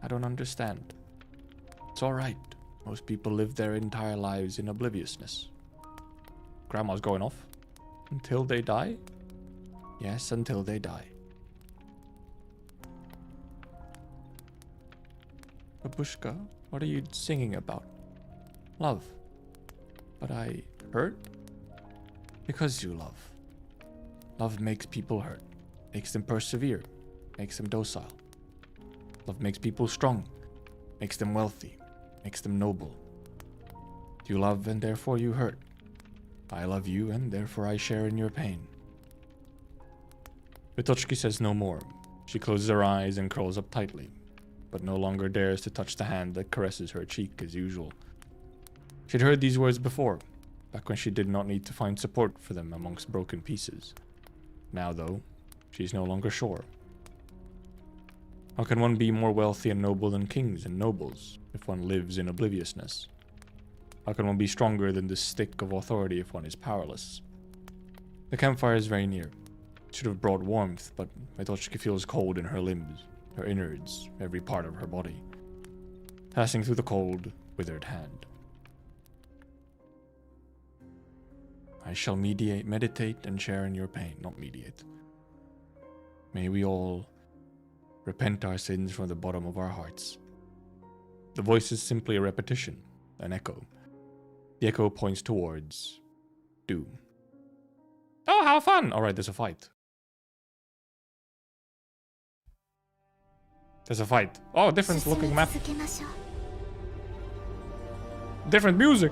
I don't understand. It's alright. Most people live their entire lives in obliviousness. Grandma's going off. Until they die? Yes, until they die. Babushka, what are you singing about? Love. But I hurt? Because you love. Love makes people hurt. Makes them persevere. Makes them docile. Love makes people strong. Makes them wealthy. Makes them noble. You love and therefore you hurt. I love you and therefore I share in your pain. Vitochki says no more. She closes her eyes and curls up tightly, but no longer dares to touch the hand that caresses her cheek as usual. She'd heard these words before, back when she did not need to find support for them amongst broken pieces. Now, though, she's no longer sure. How can one be more wealthy and noble than kings and nobles if one lives in obliviousness? How can one be stronger than the stick of authority if one is powerless? The campfire is very near. It should have brought warmth, but Vitochki feels cold in her limbs, her innards, every part of her body, passing through the cold, withered hand. I shall meditate and share in your pain, not mediate. May we all repent our sins from the bottom of our hearts. The voice is simply a repetition, an echo. The echo points towards doom. Oh, how fun! Alright, there's a fight. There's a fight. Oh, different looking map. Different music.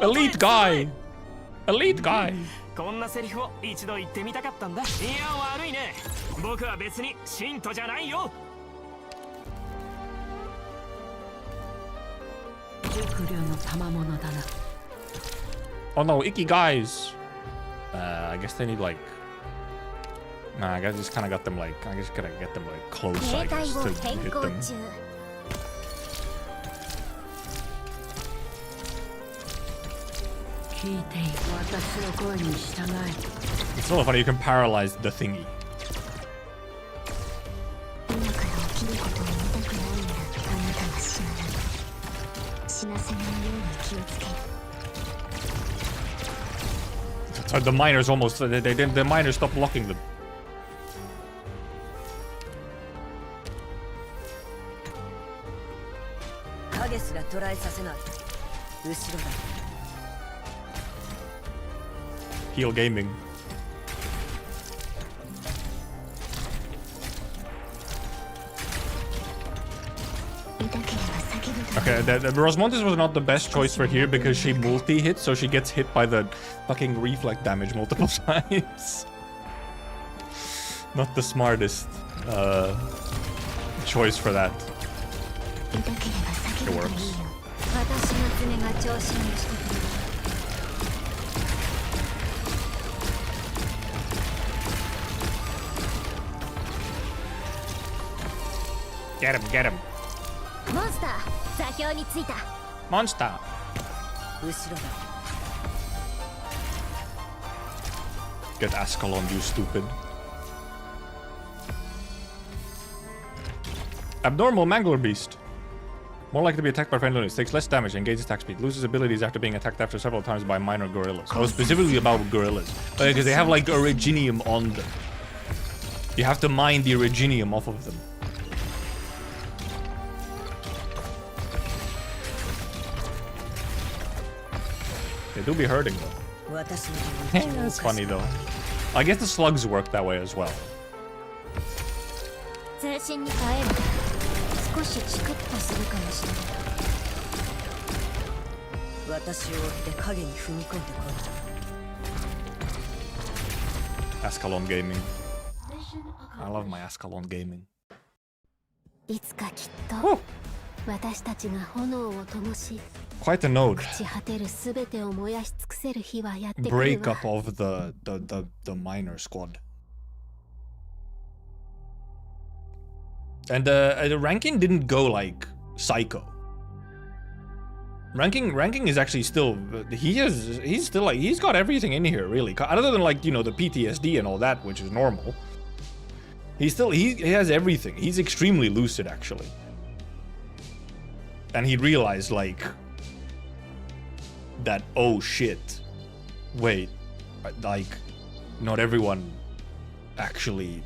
Elite guy. Elite guy. こんなセリフを一度言ってみたかったんだ。いや悪いね。僕は別に信徒じゃないよ。熟慮の賜物だな。Oh no, icky guys. I guess they need like. Nah, I just kind of got them like. I just gotta get them like close, I guess, to hit them. It's so funny, you can paralyze the thingy. The miners almost, the miners stopped blocking them. Heal gaming. Okay, the Rosmontes was not the best choice for here because she multi-hits, so she gets hit by the fucking reflect damage multiple times. Not the smartest choice for that. It works. Get him, get him. Monster. Get Ascalon, you stupid. Abnormal Mangler Beast. More likely to be attacked by friendly enemies. Takes less damage and gains attack speed. Loses abilities after being attacked after several times by minor gorillas. Oh, specifically about gorillas. Because they have like Originium on them. You have to mine the Originium off of them. They do be hurting though. That's funny though. I guess the slugs work that way as well. Ascalon gaming. I love my Ascalon gaming. いつかきっと私たちが炎を灯し Quite a node. 朽ち果てる全てを燃やし尽くせる日はやってくる Break わ up of the miner squad. And the ranking didn't go like psycho. Ranking is actually still he's still like he's got everything in here really, other than like, you know, the PTSD and all that, which is normal. He has everything. He's extremely lucid actually. And he realized like that, oh shit, wait, like not everyone actually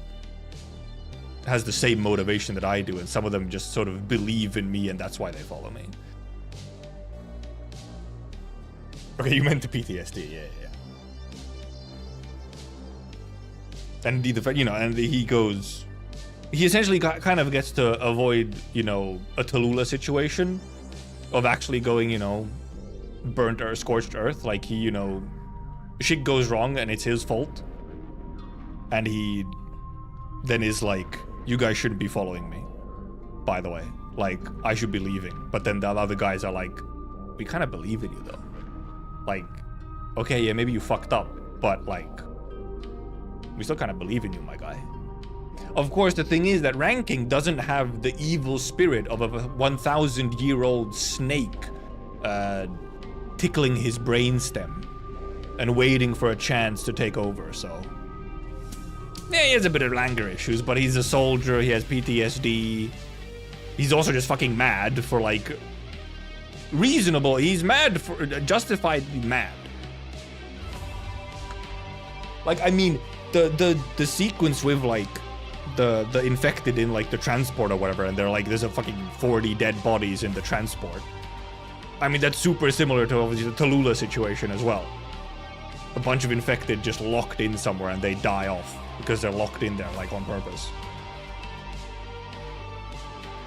has the same motivation that I do, and some of them just sort of believe in me and that's why they follow me. Okay, you meant the PTSD, yeah. And you know, and he essentially kind of gets to avoid, you know, a Tallulah situation of actually going, you know, burnt or scorched earth. Like he, you know, shit goes wrong and it's his fault. And he then is like, you guys shouldn't be following me, by the way. Like, I should be leaving. But then the other guys are like, we kind of believe in you though. Like, okay, yeah, maybe you fucked up, but like, we still kind of believe in you, my guy. Of course, the thing is that ranking doesn't have the evil spirit of a 1,000-year-old snake tickling his brainstem and waiting for a chance to take over, so. Yeah, he has a bit of anger issues, but he's a soldier, he has PTSD. He's also just fucking mad for like, reasonable, he's mad for, justifiedly mad. Like, I mean, the sequence with like, the infected in like the transport or whatever, and they're like, there's a fucking 40 dead bodies in the transport. I mean, that's super similar to obviously the Tallulah situation as well. A bunch of infected just locked in somewhere and they die off because they're locked in there like on purpose.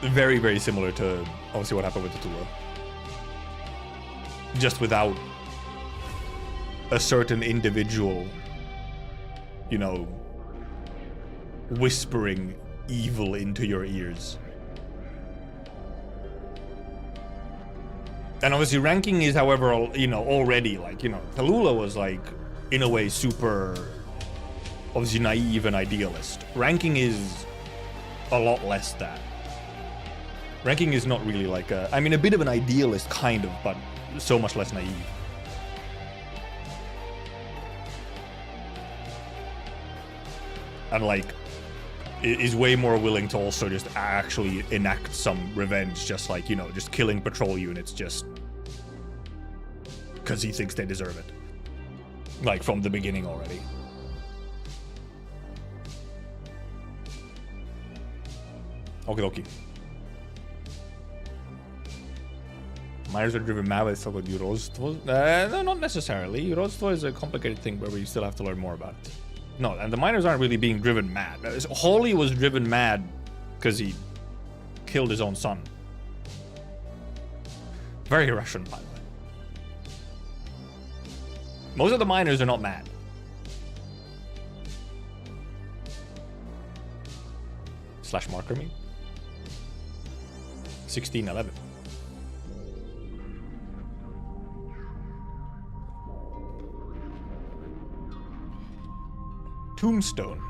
Very, very similar to obviously what happened with the Tallulah. Just without a certain individual, you know, whispering evil into your ears. And obviously ranking is, however, you know, already like, you know, Tallulah was like, in a way, super, obviously naive and idealist. Ranking is a lot less that. Ranking is not really like a, I mean, a bit of an idealist kind of, but so much less naive. And like, is way more willing to also just actually enact some revenge, just like, you know, just killing patrol units just because he thinks they deserve it. Like, from the beginning already. Okie dokie. Miners are driven mad by stuff with Yurodstvo. No, not necessarily. Yurodstvo is a complicated thing where we still have to learn more about it. No, and the miners aren't really being driven mad. Hawley was driven mad because he killed his own son. Very Russian, by the way. Most of the miners are not mad. Slash marker me. 1611. Tombstone.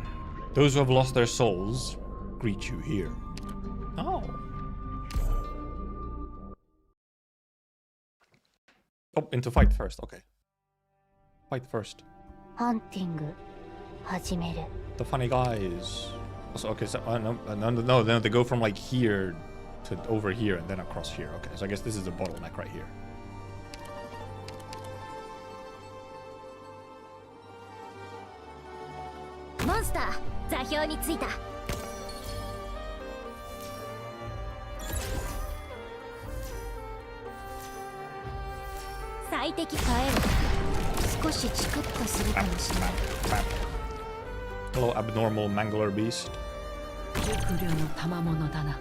Those who have lost their souls greet you here. Oh. Oh, into fight first. Okay. Fight first. ハンティング始める The funny guys. Also, okay, so no, they go from like here to over here and then across here. Okay, so I guess this is a bottleneck right here. Monster 座標についた最適変える少しチクッとするかもしれない Hello, abnormal Mangler beast. 熟慮の賜物だな。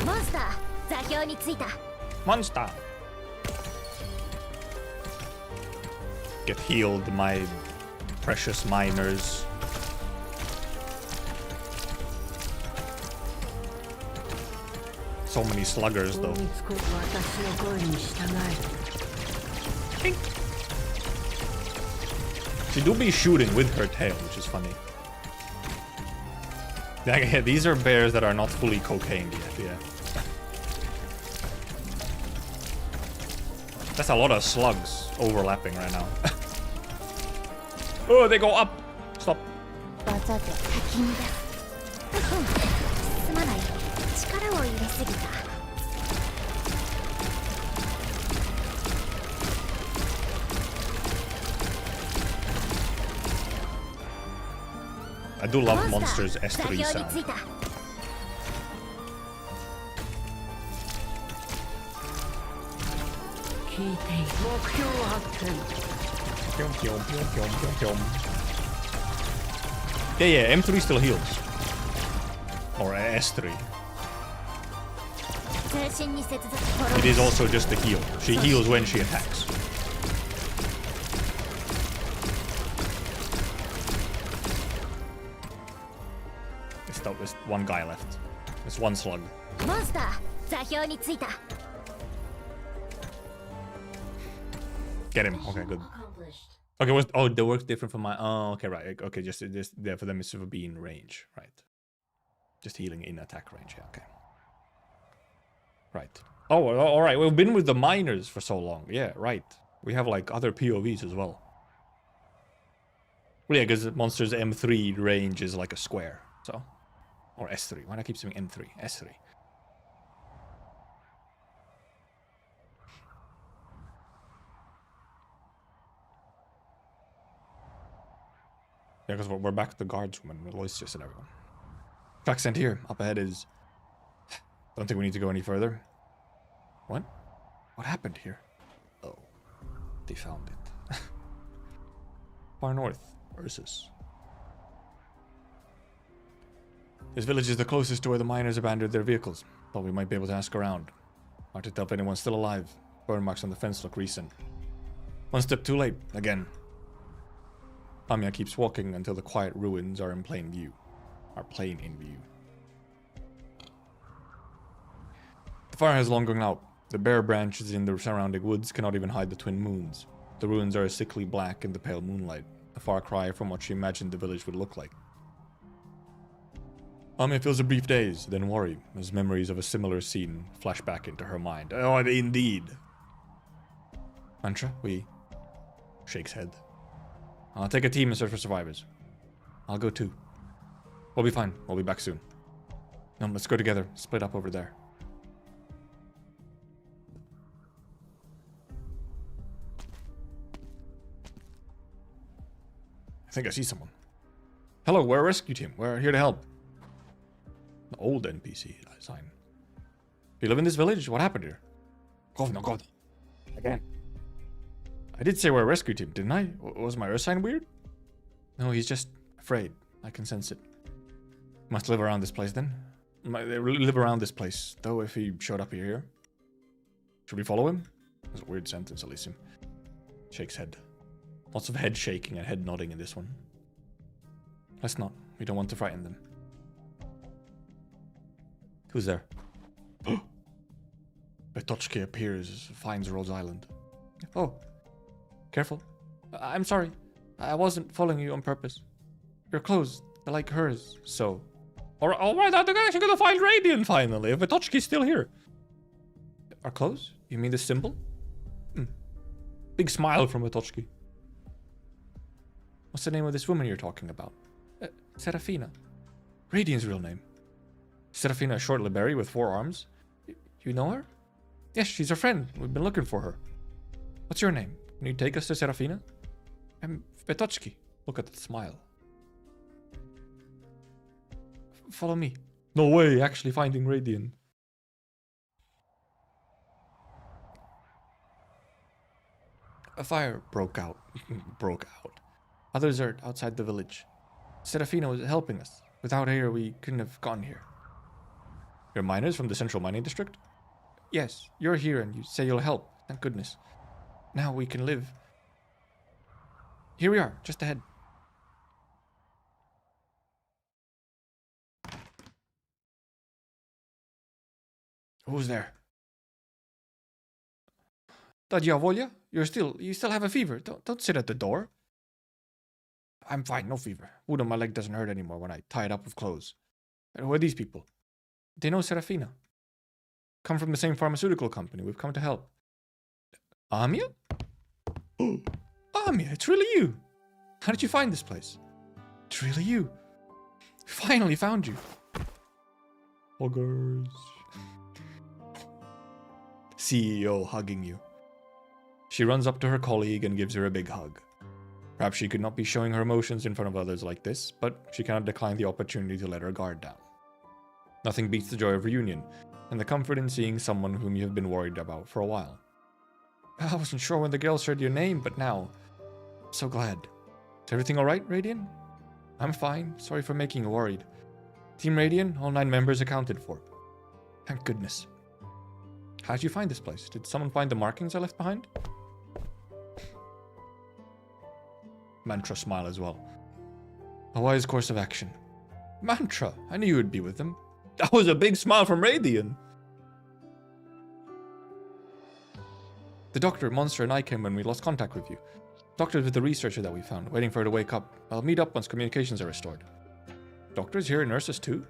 モンスター座標についた Monster. Get healed, my precious miners. So many sluggers though. She do be shooting with her tail, which is funny. Yeah, these are bears that are not fully cocaine yet, yeah. That's a lot of slugs overlapping right now. Oh, they go up! Stop. 技で先に出す。すまない。力を入れすぎた。I do love Monster's S3 sound. 聞いている。目標発見。Yeah, M3 still heals. Or S3. 通信に接続。 It is also just a heal. She heals when she attacks. There's one guy left. There's one slug. モンスター、座標についた。 Get him. Okay, good. Okay, oh, the work's different from my. Oh, okay, right. Okay, just there for them is to be in range, right? Just healing in attack range. Yeah, okay. Right. Oh, all right. We've been with the miners for so long. Yeah, right. We have like other POVs as well. Well, yeah, because Monster's M3 range is like a square, so. Or S3. Why do I keep saying M3? S3. Yeah, because we're back at the guardswoman. Aloysius and everyone. Track sent here. Up ahead is... Don't think we need to go any further. What? What happened here? Oh. They found it. Far north. Ursus. This village is the closest to where the miners abandoned their vehicles. Thought we might be able to ask around. Hard to tell if anyone's still alive. Burn marks on the fence look recent. One step too late. Again. Amiya keeps walking until the quiet ruins are in plain view. The fire has long gone out. The bare branches in the surrounding woods cannot even hide the twin moons. The ruins are a sickly black in the pale moonlight. A far cry from what she imagined the village would look like. Amiya feels a brief daze, then worry, as memories of a similar scene flash back into her mind. Oh, indeed. Mantra, we... Shakes head. I'll take a team and search for survivors. I'll go too. We'll be fine. We'll be back soon. No, let's go together. Split up over there. I think I see someone. Hello, we're a rescue team. We're here to help. An old NPC sign. Do you live in this village? What happened here? Govno. Again. I did say we're a rescue team, didn't I? Was my earth sign weird? No, he's just afraid. I can sense it. Must live around this place then. They live around this place, though, if he showed up here. Should we follow him? That's a weird sentence, Elysium. Shakes head. Lots of head shaking and head nodding in this one. Let's not. We don't want to frighten them. Who's there? Betochki appears, finds Rhodes Island. Oh. Careful. I'm sorry. I wasn't following you on purpose. Your clothes, they're like hers, so... Alright, I'm actually gonna find Radiant finally, if Betochki's still here. Our clothes? You mean the symbol? Big smile from Betochki. What's the name of this woman you're talking about? Serafina. Radiant's real name. Serafina, a short liberi with 4 arms. You know her? Yes, she's our friend. We've been looking for her. What's your name? Can you take us to Serafina? I'm Betochki. Look at that smile. Follow me. No way, actually finding Radiant. A fire broke out. Others are outside the village. Serafina was helping us. Without her, we couldn't have gone here. You're miners from the central mining district? Yes, you're here and you say you'll help. Thank goodness. Now we can live. Here we are, just ahead. Who's there? Dajavolia? You still have a fever. Don't sit at the door. I'm fine, no fever. Wound on my leg doesn't hurt anymore when I tie it up with clothes. And who are these people? They know Serafina. Come from the same pharmaceutical company. We've come to help. Amia? Oh, Amia, it's really you. How did you find this place? It's really you. Finally found you. Huggers. CEO hugging you. She runs up to her colleague and gives her a big hug. Perhaps she could not be showing her emotions in front of others like this, but she cannot decline the opportunity to let her guard down. Nothing beats the joy of reunion, and the comfort in seeing someone whom you have been worried about for a while. I wasn't sure when the girls heard your name, but now, I'm so glad. Is everything alright, Radian? I'm fine, sorry for making you worried. Team Radian, all 9 members accounted for. Thank goodness. How did you find this place? Did someone find the markings I left behind? Mantra smile as well. A wise course of action. Mantra, I knew you would be with them. That was a big smile from Radian. The doctor, Monster, and I came when we lost contact with you. Doctor's with the researcher that we found, waiting for her to wake up. I'll meet up once communications are restored. Doctor's here and nurses too?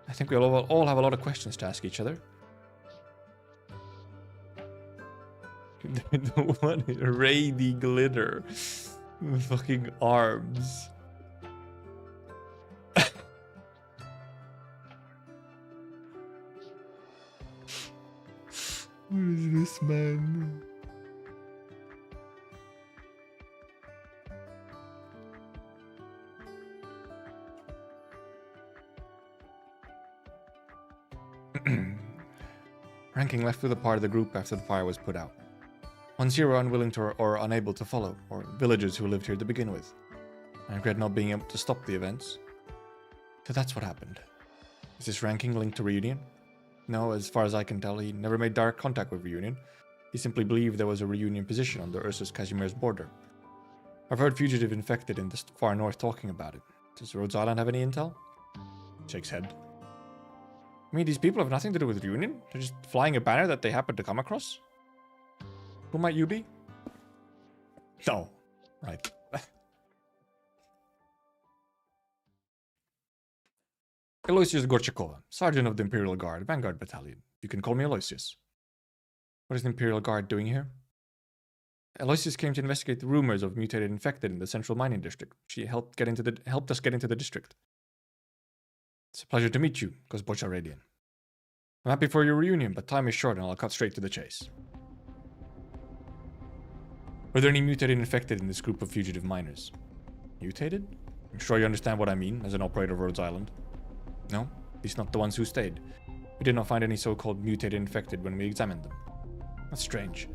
I think we'll all have a lot of questions to ask each other. What is Rady glitter? Fucking arms. What is this, man? Ranking left with a part of the group after the fire was put out. Ones here were unwilling to or unable to follow, or villagers who lived here to begin with. I regret not being able to stop the events. So that's what happened. Is this ranking linked to Reunion? No, as far as I can tell, he never made direct contact with Reunion. He simply believed there was a Reunion position on the Ursus Casimir's border. I've heard fugitive infected in the far north talking about it. Does Rhodes Island have any intel? Shakes head. I mean, these people have nothing to do with Reunion. They're just flying a banner that they happen to come across. Who might you be? No. Right. Aloysius Gorchakova, Sergeant of the Imperial Guard, Vanguard Battalion. You can call me Aloysius. What is the Imperial Guard doing here? Aloysius came to investigate the rumors of mutated infected in the central mining district. She helped us get into the district. It's a pleasure to meet you, Gosbocha Radian. I'm happy for your reunion, but time is short and I'll cut straight to the chase. Were there any mutated infected in this group of fugitive miners? Mutated? I'm sure you understand what I mean, as an operator of Rhodes Island. No, at least not the ones who stayed. We did not find any so-called mutated infected when we examined them. That's strange.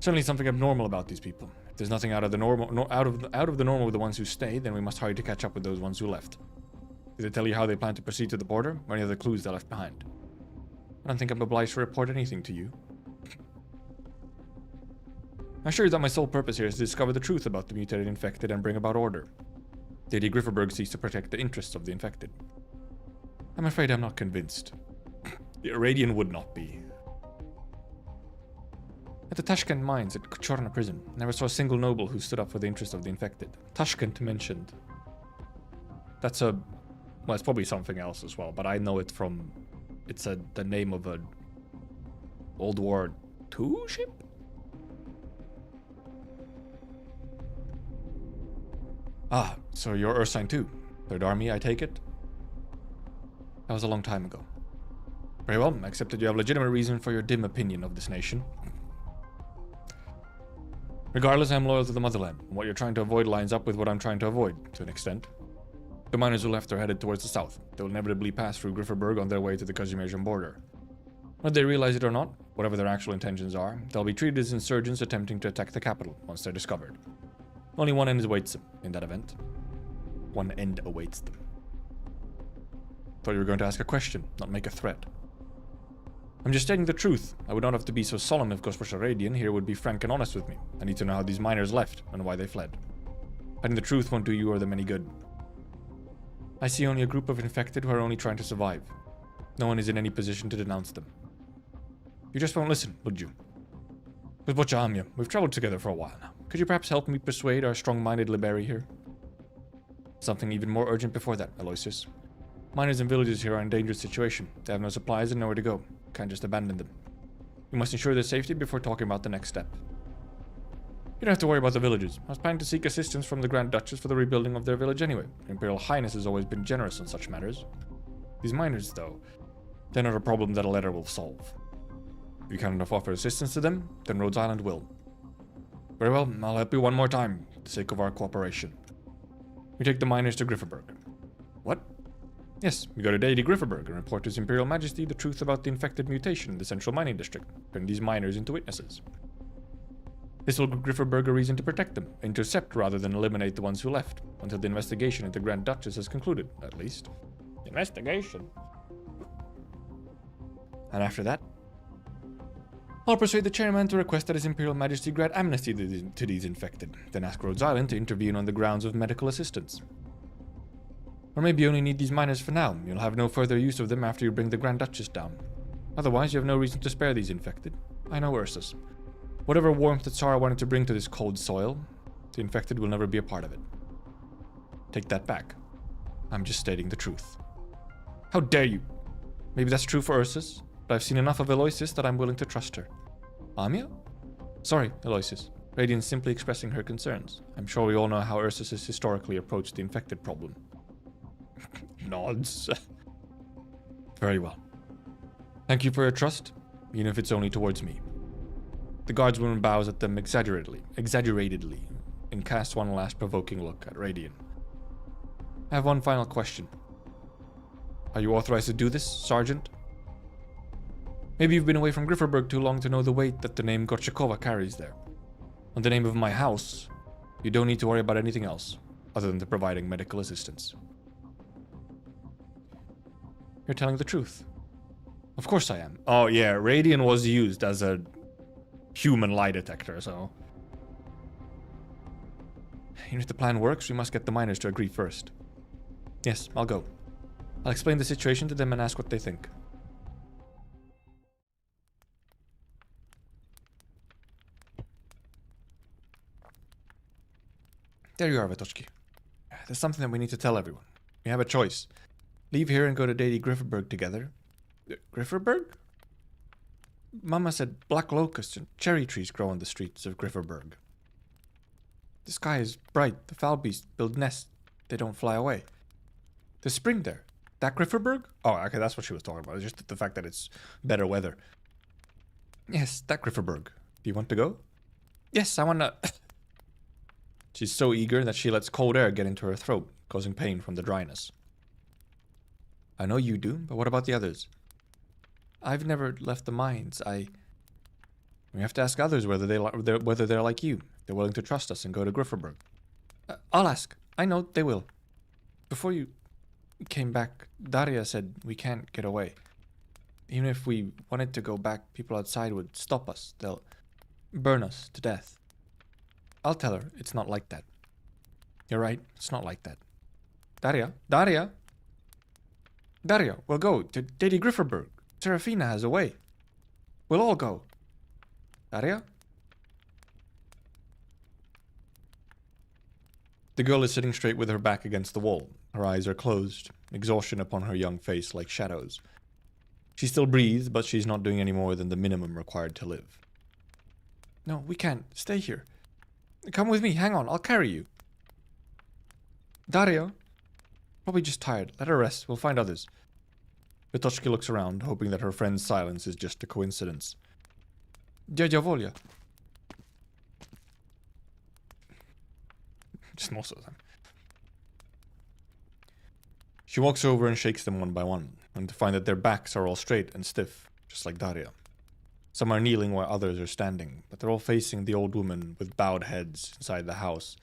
Certainly something abnormal about these people. If there's nothing out of the normal, out of the normal with the ones who stayed, then we must hurry to catch up with those ones who left. Did they tell you how they plan to proceed to the border, or any other clues they left behind? I don't think I'm obliged to report anything to you. I assure you that my sole purpose here is to discover the truth about the mutated infected and bring about order. Lady Grifferberg seeks to protect the interests of the infected. I'm afraid I'm not convinced. The Iradian would not be. At the Tashkent mines at Kuchorna prison, I never saw a single noble who stood up for the interests of the infected. Tashkent mentioned. That's a... well, it's probably something else as well, but I know it from... it's the name of a... World War II ship? Ah, so you're Ursine too. Third Army, I take it? That was a long time ago. Very well, except that you have legitimate reason for your dim opinion of this nation. Regardless, I'm loyal to the motherland, and what you're trying to avoid lines up with what I'm trying to avoid, to an extent. The miners who left are headed towards the south. They will inevitably pass through Grifferberg on their way to the Kazimierzian border. Whether they realize it or not, whatever their actual intentions are, they'll be treated as insurgents attempting to attack the capital once they're discovered. Only one end awaits them in that event. One end awaits them. Thought you were going to ask a question, not make a threat. I'm just stating the truth. I would not have to be so solemn if Gospocha Radian here would be frank and honest with me. I need to know how these miners left and why they fled. Hiding the truth won't do you or them any good. I see only a group of infected who are only trying to survive. No one is in any position to denounce them. You just won't listen, would you? With Amia, we've traveled together for a while now. Could you perhaps help me persuade our strong-minded Liberi here? Something even more urgent before that, Aloysius. Miners and villagers here are in a dangerous situation. They have no supplies and nowhere to go. Can't just abandon them. We must ensure their safety before talking about the next step. You don't have to worry about the villagers. I was planning to seek assistance from the Grand Duchess for the rebuilding of their village anyway. Her Imperial Highness has always been generous on such matters. These miners, though, they're not a problem that a letter will solve. If you can't enough offer assistance to them, then Rhodes Island will. Very well, I'll help you one more time, for the sake of our cooperation. We take the miners to Grifferberg. What? Yes, we go to Deity Grifferberg and report to His Imperial Majesty the truth about the infected mutation in the central mining district, turning these miners into witnesses. This will give Grifferberg a reason to protect them, intercept rather than eliminate the ones who left, until the investigation into Grand Duchess has concluded, at least. Investigation? And after that, I'll persuade the chairman to request that His Imperial Majesty grant amnesty to these infected, then ask Rhodes Island to intervene on the grounds of medical assistance. Or maybe you only need these miners for now. You'll have no further use of them after you bring the Grand Duchess down. Otherwise, you have no reason to spare these infected. I know Ursus. Whatever warmth that Tsara wanted to bring to this cold soil, the infected will never be a part of it. Take that back. I'm just stating the truth. How dare you? Maybe that's true for Ursus, but I've seen enough of Aloysius that I'm willing to trust her. Amia? Sorry, Aloysius. Radiant's simply expressing her concerns. I'm sure we all know how Ursus has historically approached the infected problem. Nods. Very well. Thank you for your trust, even if it's only towards me. The guardswoman bows at them exaggeratedly, and casts one last provoking look at Radiant. I have one final question. Are you authorized to do this, Sergeant? Maybe you've been away from Grifferberg too long to know the weight that the name Gorchakova carries there. On the name of my house, you don't need to worry about anything else, other than providing medical assistance. You're telling the truth. Of course I am. Oh yeah, Radiant was used as a human lie detector, so... Even if the plan works, we must get the miners to agree first. Yes, I'll go. I'll explain the situation to them and ask what they think. There you are, Vitochki. There's something that we need to tell everyone. We have a choice. Leave here and go to Deity Grifferberg together. Grifferberg? Mama said black locusts and cherry trees grow on the streets of Grifferberg. The sky is bright. The foul beasts build nests. They don't fly away. There's spring there. That Grifferberg? Oh, okay, that's what she was talking about. It's just the fact that it's better weather. Yes, that Grifferberg. Do you want to go? Yes, I want to... She's so eager that she lets cold air get into her throat, causing pain from the dryness. I know you do, but what about the others? I've never left the mines. We have to ask others whether they're like you. They're willing to trust us and go to Grifferberg. I'll ask. I know they will. Before you came back, Daria said we can't get away. Even if we wanted to go back, people outside would stop us. They'll burn us to death. I'll tell her it's not like that. You're right, it's not like that. Daria? Daria, we'll go to Deity Grifferberg. Serafina has a way. We'll all go. Daria? The girl is sitting straight with her back against the wall. Her eyes are closed, exhaustion upon her young face like shadows. She still breathes, but she's not doing any more than the minimum required to live. No, we can't. Stay here. Come with me. Hang on. I'll carry you. Daria? Probably just tired. Let her rest. We'll find others. Vitochki looks around, hoping that her friend's silence is just a coincidence. Dядя Volya. Just most of them. She walks over and shakes them one by one, and to find that their backs are all straight and stiff, just like Daria. Some are kneeling while others are standing, but they're all facing the old woman with bowed heads inside the house,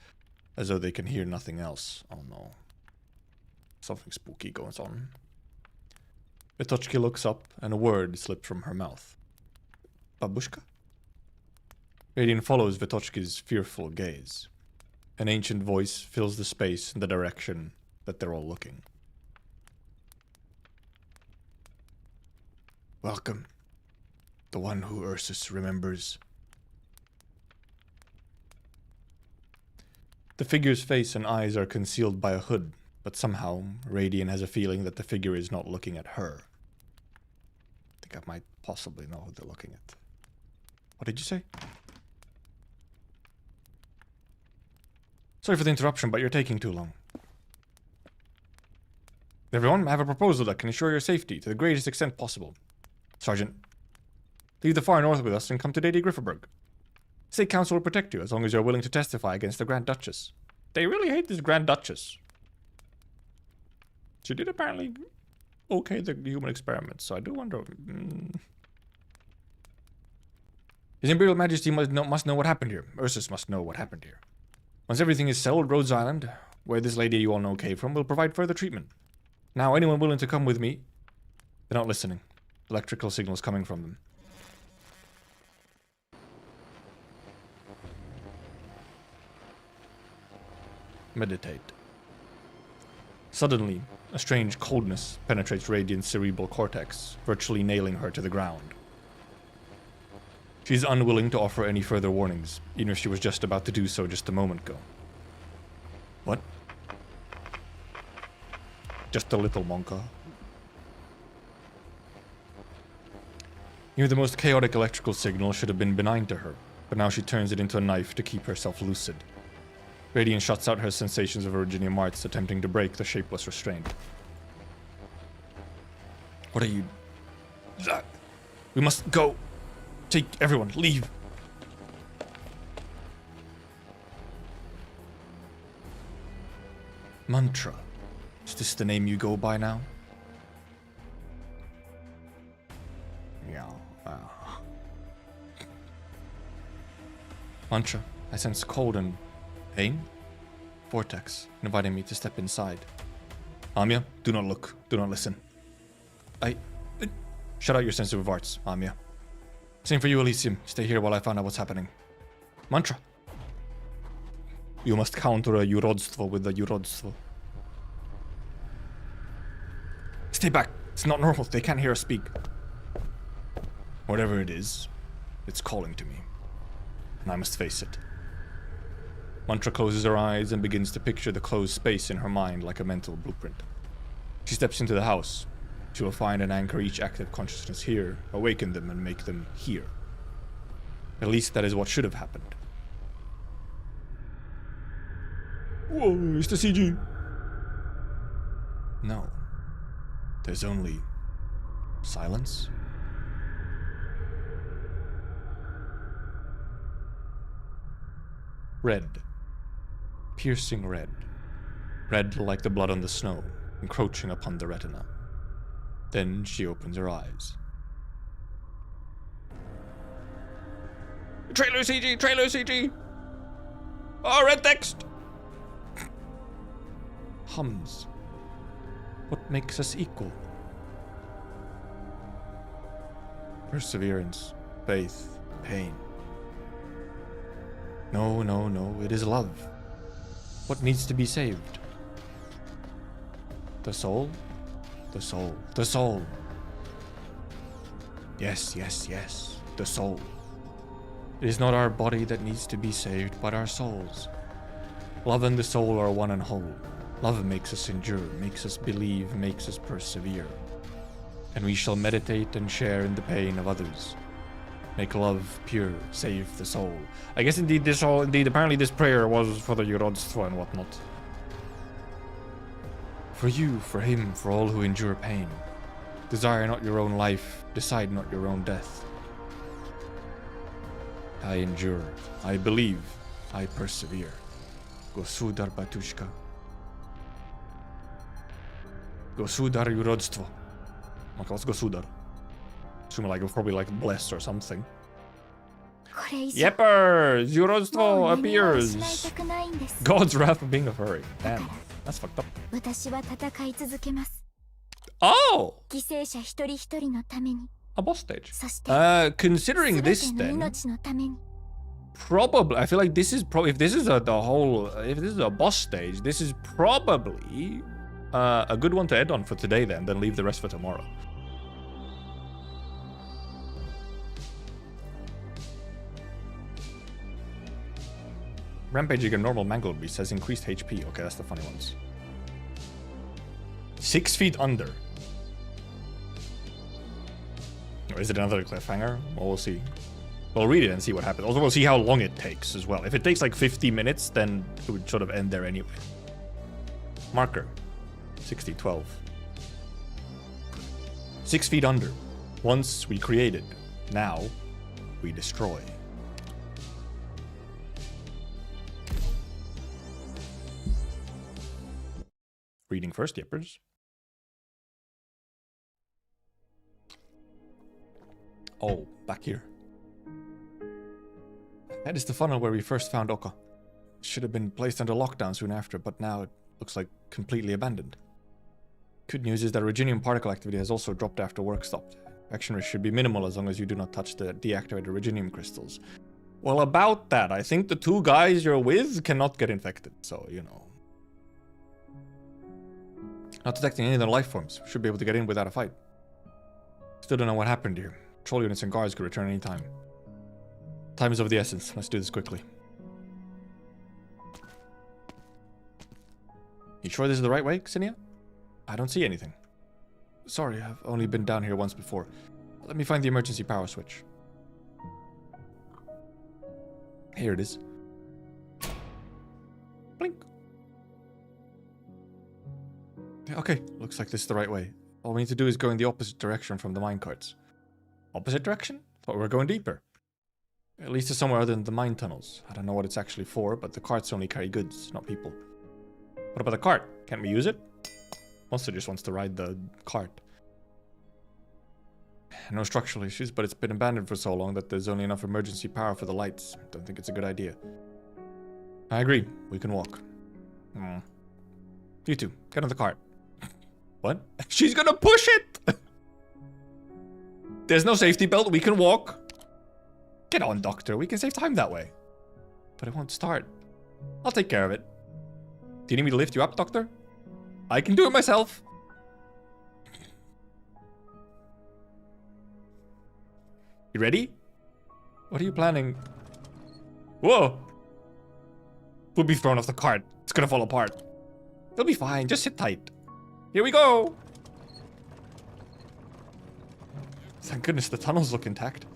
as though they can hear nothing else. Oh no. Something spooky goes on. Vitochki looks up, and a word slips from her mouth. Babushka? Radiant follows Vitochki's fearful gaze. An ancient voice fills the space in the direction that they're all looking. Welcome. The one who Ursus remembers. The figure's face and eyes are concealed by a hood, but somehow, Radiant has a feeling that the figure is not looking at her. I think I might possibly know who they're looking at. What did you say? Sorry for the interruption, but you're taking too long. Everyone, I have a proposal that can ensure your safety to the greatest extent possible. Sergeant, leave the far north with us and come to Lady Grifferberg. State Council will protect you as long as you're willing to testify against the Grand Duchess. They really hate this Grand Duchess. She did apparently okay the human experiments, so I do wonder... His Imperial Majesty must know what happened here. Ursus must know what happened here. Once everything is settled, Rhodes Island, where this lady you all know came from, will provide further treatment. Now, anyone willing to come with me? They're not listening. Electrical signals coming from them. Meditate. Suddenly, a strange coldness penetrates Radiant's cerebral cortex, virtually nailing her to the ground. She's unwilling to offer any further warnings, even if she was just about to do so just a moment ago. What? Just a little Monka. Even the most chaotic electrical signal should have been benign to her, but now she turns it into a knife to keep herself lucid. Radiant shuts out her sensations of original marts, attempting to break the shapeless restraint. What are you... We must go! Take everyone, leave! Mantra. Is this the name you go by now? Yeah. Mantra. I sense cold and pain. Vortex, inviting me to step inside. Amia, do not look. Do not listen. Shut out your sensitive arts, Amia. Same for you, Elysium. Stay here while I find out what's happening. Mantra. You must counter a Yurodstvo with a Yurodstvo. Stay back. It's not normal. They can't hear us speak. Whatever it is, it's calling to me. And I must face it. Mantra closes her eyes and begins to picture the closed space in her mind like a mental blueprint. She steps into the house. She will find and anchor each active consciousness here, awaken them and make them here. At least that is what should have happened. Whoa, it's the CG. No. There's only silence. Red. Piercing red. Red like the blood on the snow, encroaching upon the retina. Then she opens her eyes. Trailer CG! Trailer CG! Oh, red text! Hums. What makes us equal? Perseverance, faith, pain. No, no, no, it is love. What needs to be saved? The soul? The soul. The soul. Yes, yes, yes. The soul. It is not our body that needs to be saved, but our souls. Love and the soul are one and whole. Love makes us endure, makes us believe, makes us persevere. And we shall meditate and share in the pain of others. Make love pure, save the soul. I guess indeed apparently this prayer was for the Yurodstvo and whatnot. For you, for him, for all who endure pain. Desire not your own life, decide not your own death. I endure, I believe, I persevere. Gosudar Batushka. Gosudar Yurodstvo. Okay, what's Gosudar? Assuming like probably like bless or something. Yepper! Yurodstvo appears! God's wrath for being a furry. Damn, that's fucked up. Oh! A boss stage. Considering this then, probably, I feel like this is probably, if this is a boss stage, this is probably a good one to end on for today then leave the rest for tomorrow. Rampaging a normal mangled beast has increased HP. Okay, that's the funny ones. 6 feet under. Or is it another cliffhanger? Well, we'll see. We'll read it and see what happens. Also, we'll see how long it takes as well. If it takes like 50 minutes, then it would sort of end there anyway. Marker. 6012. 6 feet under. Once we created. Now we destroy. Reading first, yippers. Oh, back here. That is the funnel where we first found Oka. It should have been placed under lockdown soon after, but now it looks like completely abandoned. Good news is that Reginium particle activity has also dropped after work stopped. Action risk should be minimal as long as you do not touch the deactivated Reginium crystals. Well, about that, I think the 2 guys you're with cannot get infected, so, you know. Not detecting any of the life forms. Should be able to get in without a fight. Still don't know what happened here. Patrol units and guards could return anytime. Time is of the essence. Let's do this quickly. You sure this is the right way, Xinia? I don't see anything. Sorry, I've only been down here once before. Let me find the emergency power switch. Here it is. Blink. Okay, looks like this is the right way. All we need to do is go in the opposite direction from the minecarts. Opposite direction? Thought we were going deeper. At least to somewhere other than the mine tunnels. I don't know what it's actually for, but the carts only carry goods, not people. What about the cart? Can't we use it? Monster just wants to ride the cart. No structural issues, but it's been abandoned for so long that there's only enough emergency power for the lights. Don't think it's a good idea. I agree. We can walk. You two, get on the cart. What? She's gonna push it! There's no safety belt. We can walk. Get on, Doctor. We can save time that way. But it won't start. I'll take care of it. Do you need me to lift you up, Doctor? I can do it myself. You ready? What are you planning? Whoa! We'll be thrown off the cart. It's gonna fall apart. It'll be fine. Just sit tight. Here we go! Thank goodness the tunnels look intact.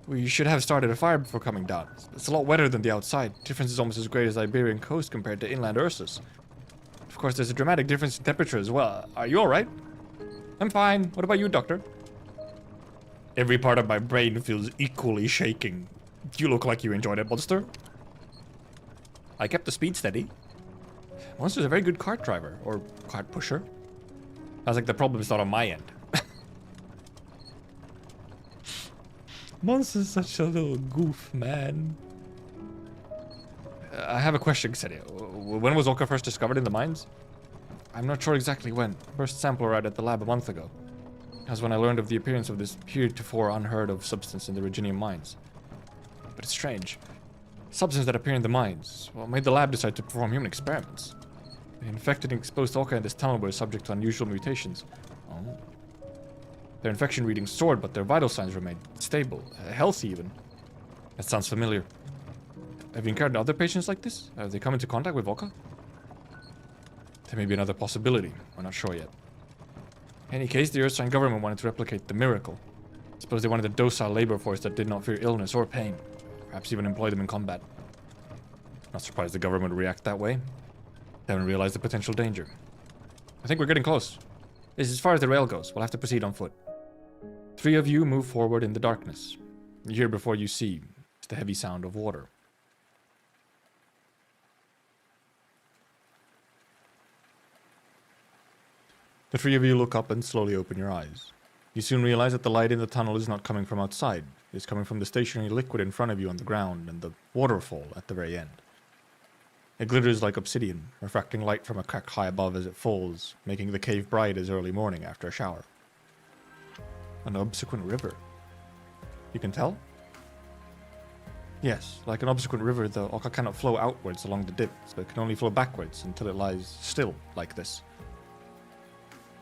We should have started a fire before coming down. It's a lot wetter than the outside. Difference is almost as great as Iberian coast compared to inland Ursus. Of course, there's a dramatic difference in temperature as well. Are you alright? I'm fine. What about you, Doctor? Every part of my brain feels equally shaking. You look like you enjoyed it, Monster. I kept the speed steady. Monster's a very good cart driver, or cart pusher. Sounds like the problem's not on my end. Monster's such a little goof, man. I have a question, Xenia. When was Oka first discovered in the mines? I'm not sure exactly when. First sample arrived at the lab a month ago. That was when I learned of the appearance of this heretofore unheard of substance in the Reginium mines. But it's strange. Substance that appeared in the mines, well, made the lab decide to perform human experiments. The infected and exposed Oka in this tunnel were subject to unusual mutations. Oh. Their infection readings soared, but their vital signs remained stable, healthy even. That sounds familiar. Have you encountered other patients like this? Have they come into contact with Oka? There may be another possibility. We're not sure yet. In any case, the Earthside government wanted to replicate the miracle. I suppose they wanted a docile labor force that did not fear illness or pain. Perhaps even employ them in combat. Not surprised the government would react that way. They haven't realized the potential danger. I think we're getting close. This is as far as the rail goes. We'll have to proceed on foot. 3 of you move forward in the darkness. You hear before you see the heavy sound of water. The 3 of you look up and slowly open your eyes. You soon realize that the light in the tunnel is not coming from outside. It is coming from the stationary liquid in front of you on the ground and the waterfall at the very end. It glitters like obsidian, refracting light from a crack high above as it falls, making the cave bright as early morning after a shower. An obsequent river. You can tell? Yes, like an obsequent river, the Oka cannot flow outwards along the dip, so it can only flow backwards until it lies still, like this.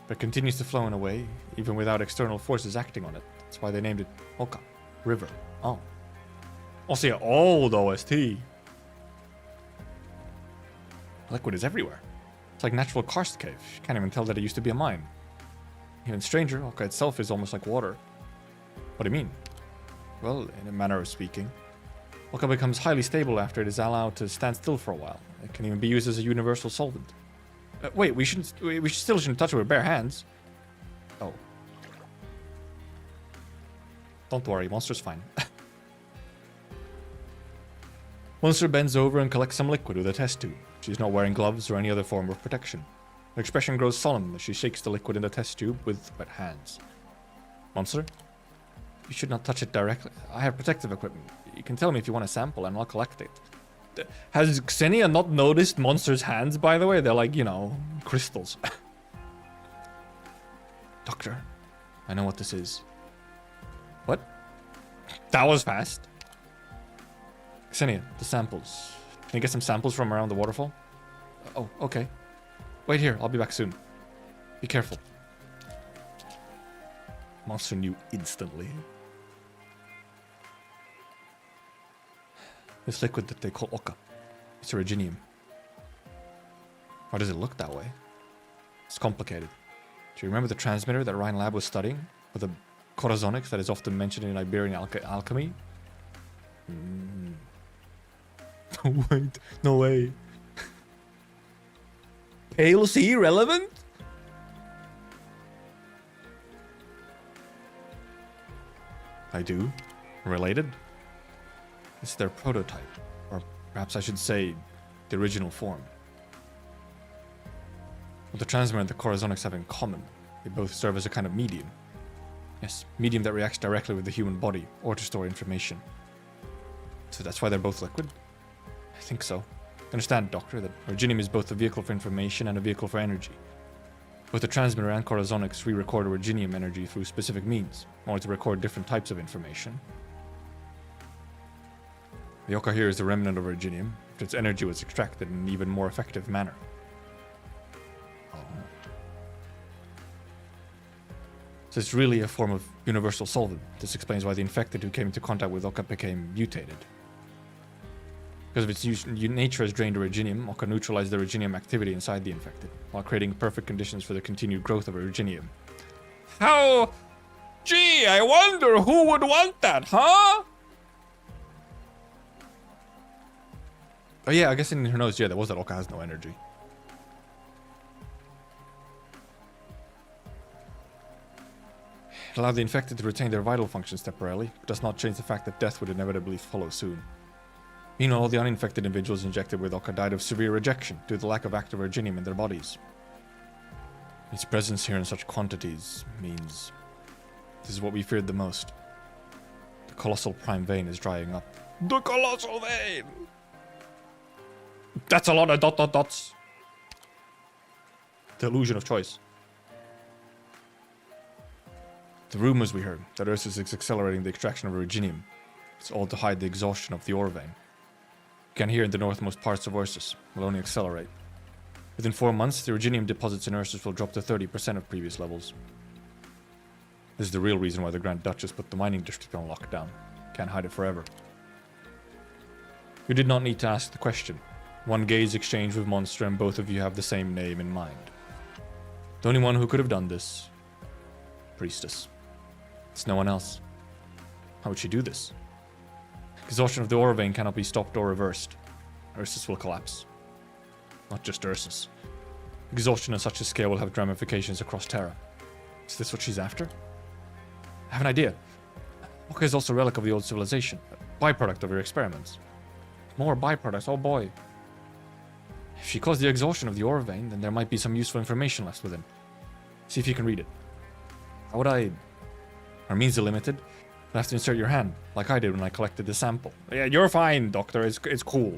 But continues to flow in a way, even without external forces acting on it. That's why they named it Oka, river. Oh. Also, yeah, old OST. Liquid is everywhere. It's like natural karst cave. You can't even tell that it used to be a mine. Even stranger, Oka itself is almost like water. What do you mean? Well, in a manner of speaking. Oka becomes highly stable after it is allowed to stand still for a while. It can even be used as a universal solvent. Wait, we still shouldn't touch it with bare hands. Oh. Don't worry, Monster's fine. Monster bends over and collects some liquid with a test tube. She's not wearing gloves or any other form of protection. Her expression grows solemn as she shakes the liquid in the test tube with wet hands. Monster? You should not touch it directly. I have protective equipment. You can tell me if you want a sample and I'll collect it. Has Xenia not noticed Monster's hands, by the way? They're like, you know, crystals. Doctor, I know what this is. What? That was fast. Xenia, the samples. Can you get some samples from around the waterfall? Oh, okay. Wait here, I'll be back soon. Be careful. Monster knew instantly. This liquid that they call Oka. It's originium. Why does it look that way? It's complicated. Do you remember the transmitter that Ryan Lab was studying? With the corazonics that is often mentioned in Iberian alchemy? Wait, no way. Pale sea relevant? I do. Related? It's their prototype. Or perhaps I should say, the original form. What the transmitter and the corazonics have in common, they both serve as a kind of medium. Yes, medium that reacts directly with the human body, or to store information. So that's why they're both liquid? I think so. Understand, Doctor, that originium is both a vehicle for information and a vehicle for energy. Both the transmitter and corazonics re-record originium energy through specific means, in order to record different types of information. The Oka here is the remnant of originium, but its energy was extracted in an even more effective manner. Oh. So it's really a form of universal solvent. This explains why the infected who came into contact with Oka became mutated. Because of its nature as drained originium, Oka neutralized the originium activity inside the infected, while creating perfect conditions for the continued growth of originium. How? Gee, I wonder who would want that, huh? Oh yeah, I guess in her notes, yeah, there was that Oka has no energy. It allowed the infected to retain their vital functions temporarily, but does not change the fact that death would inevitably follow soon. Meanwhile, all the uninfected individuals injected with Oka died of severe rejection due to the lack of active originium in their bodies. Its presence here in such quantities means this is what we feared the most. The colossal prime vein is drying up. The colossal vein! That's a lot of dots. The illusion of choice. The rumors we heard that Ursus is accelerating the extraction of originium. It's all to hide the exhaustion of the ore vein. You can hear in the northmost parts of Ursus will only accelerate. Within 4 months, the originium deposits in Ursus will drop to 30% of previous levels. This is the real reason why the Grand Duchess put the mining district on lockdown. Can't hide it forever. You did not need to ask the question. One gaze exchanged with Monster and both of you have the same name in mind. The only one who could have done this. Priestess. It's no one else. How would she do this? Exhaustion of the ore vein cannot be stopped or reversed. Ursus will collapse. Not just Ursus. Exhaustion on such a scale will have ramifications across Terra. Is this what she's after? I have an idea. Oka is also a relic of the old civilization, a byproduct of her experiments. More byproducts, oh boy. If she caused the exhaustion of the ore vein, then there might be some useful information left within. See if you can read it. How would I... Our means are limited. You'll have to insert your hand, like I did when I collected the sample. Yeah, you're fine, Doctor. It's cool.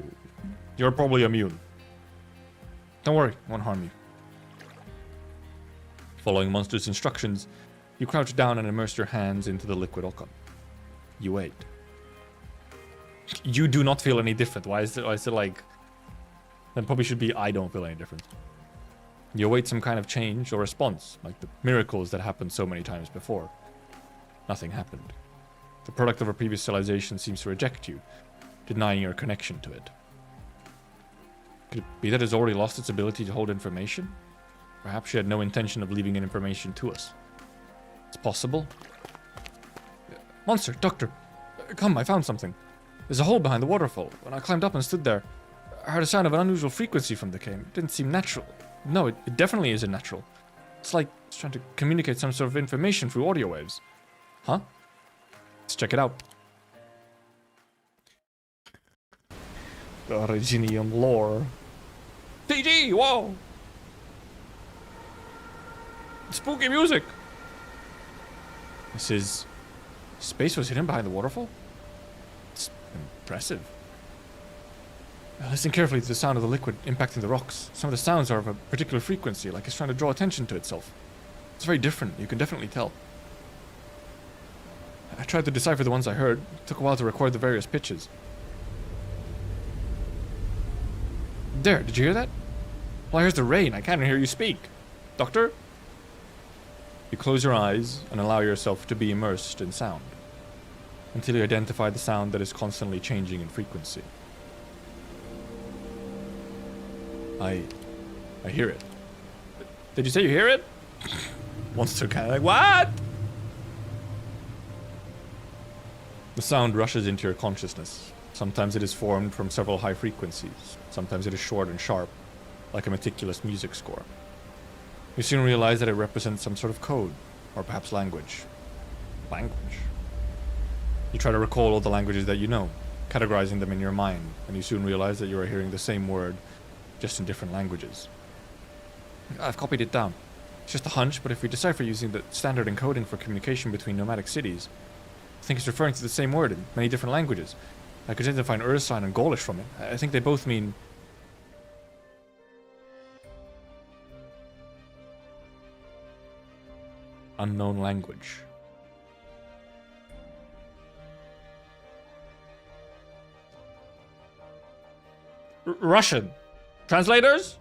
You're probably immune. Don't worry, it won't harm you. Following Monster's instructions, you crouch down and immerse your hands into the liquid Oka. You wait. You do not feel any different. Why is it like... Then probably should be I don't feel any different. You await some kind of change or response, like the miracles that happened so many times before. Nothing happened. The product of a previous civilization seems to reject you, denying your connection to it. Could it be that it's already lost its ability to hold information? Perhaps she had no intention of leaving any information to us. It's possible. Monster, Doctor, come, I found something. There's a hole behind the waterfall. When I climbed up and stood there, I heard a sound of an unusual frequency from the cave. It didn't seem natural. No, it definitely isn't natural. It's like it's trying to communicate some sort of information through audio waves. Huh? Let's check it out. The Originium lore. TG, whoa! Spooky music! This is... Space was hidden behind the waterfall? It's impressive. Now listen carefully to the sound of the liquid impacting the rocks. Some of the sounds are of a particular frequency, like it's trying to draw attention to itself. It's very different, you can definitely tell. I tried to decipher the ones I heard. It took a while to record the various pitches. There, did you hear that? Well, here's the rain. I can't hear you speak. Doctor? You close your eyes and allow yourself to be immersed in sound until you identify the sound that is constantly changing in frequency. I hear it. Did you say you hear it? Monster kind of like, what? The sound rushes into your consciousness. Sometimes it is formed from several high frequencies. Sometimes it is short and sharp, like a meticulous music score. You soon realize that it represents some sort of code, or perhaps language. Language? You try to recall all the languages that you know, categorizing them in your mind, and you soon realize that you are hearing the same word, just in different languages. I've copied it down. It's just a hunch, but if we decipher using the standard encoding for communication between nomadic cities, I think it's referring to the same word in many different languages. I could identify an Ursine and Gaulish from it. I think they both mean... unknown language. Russian. Translators?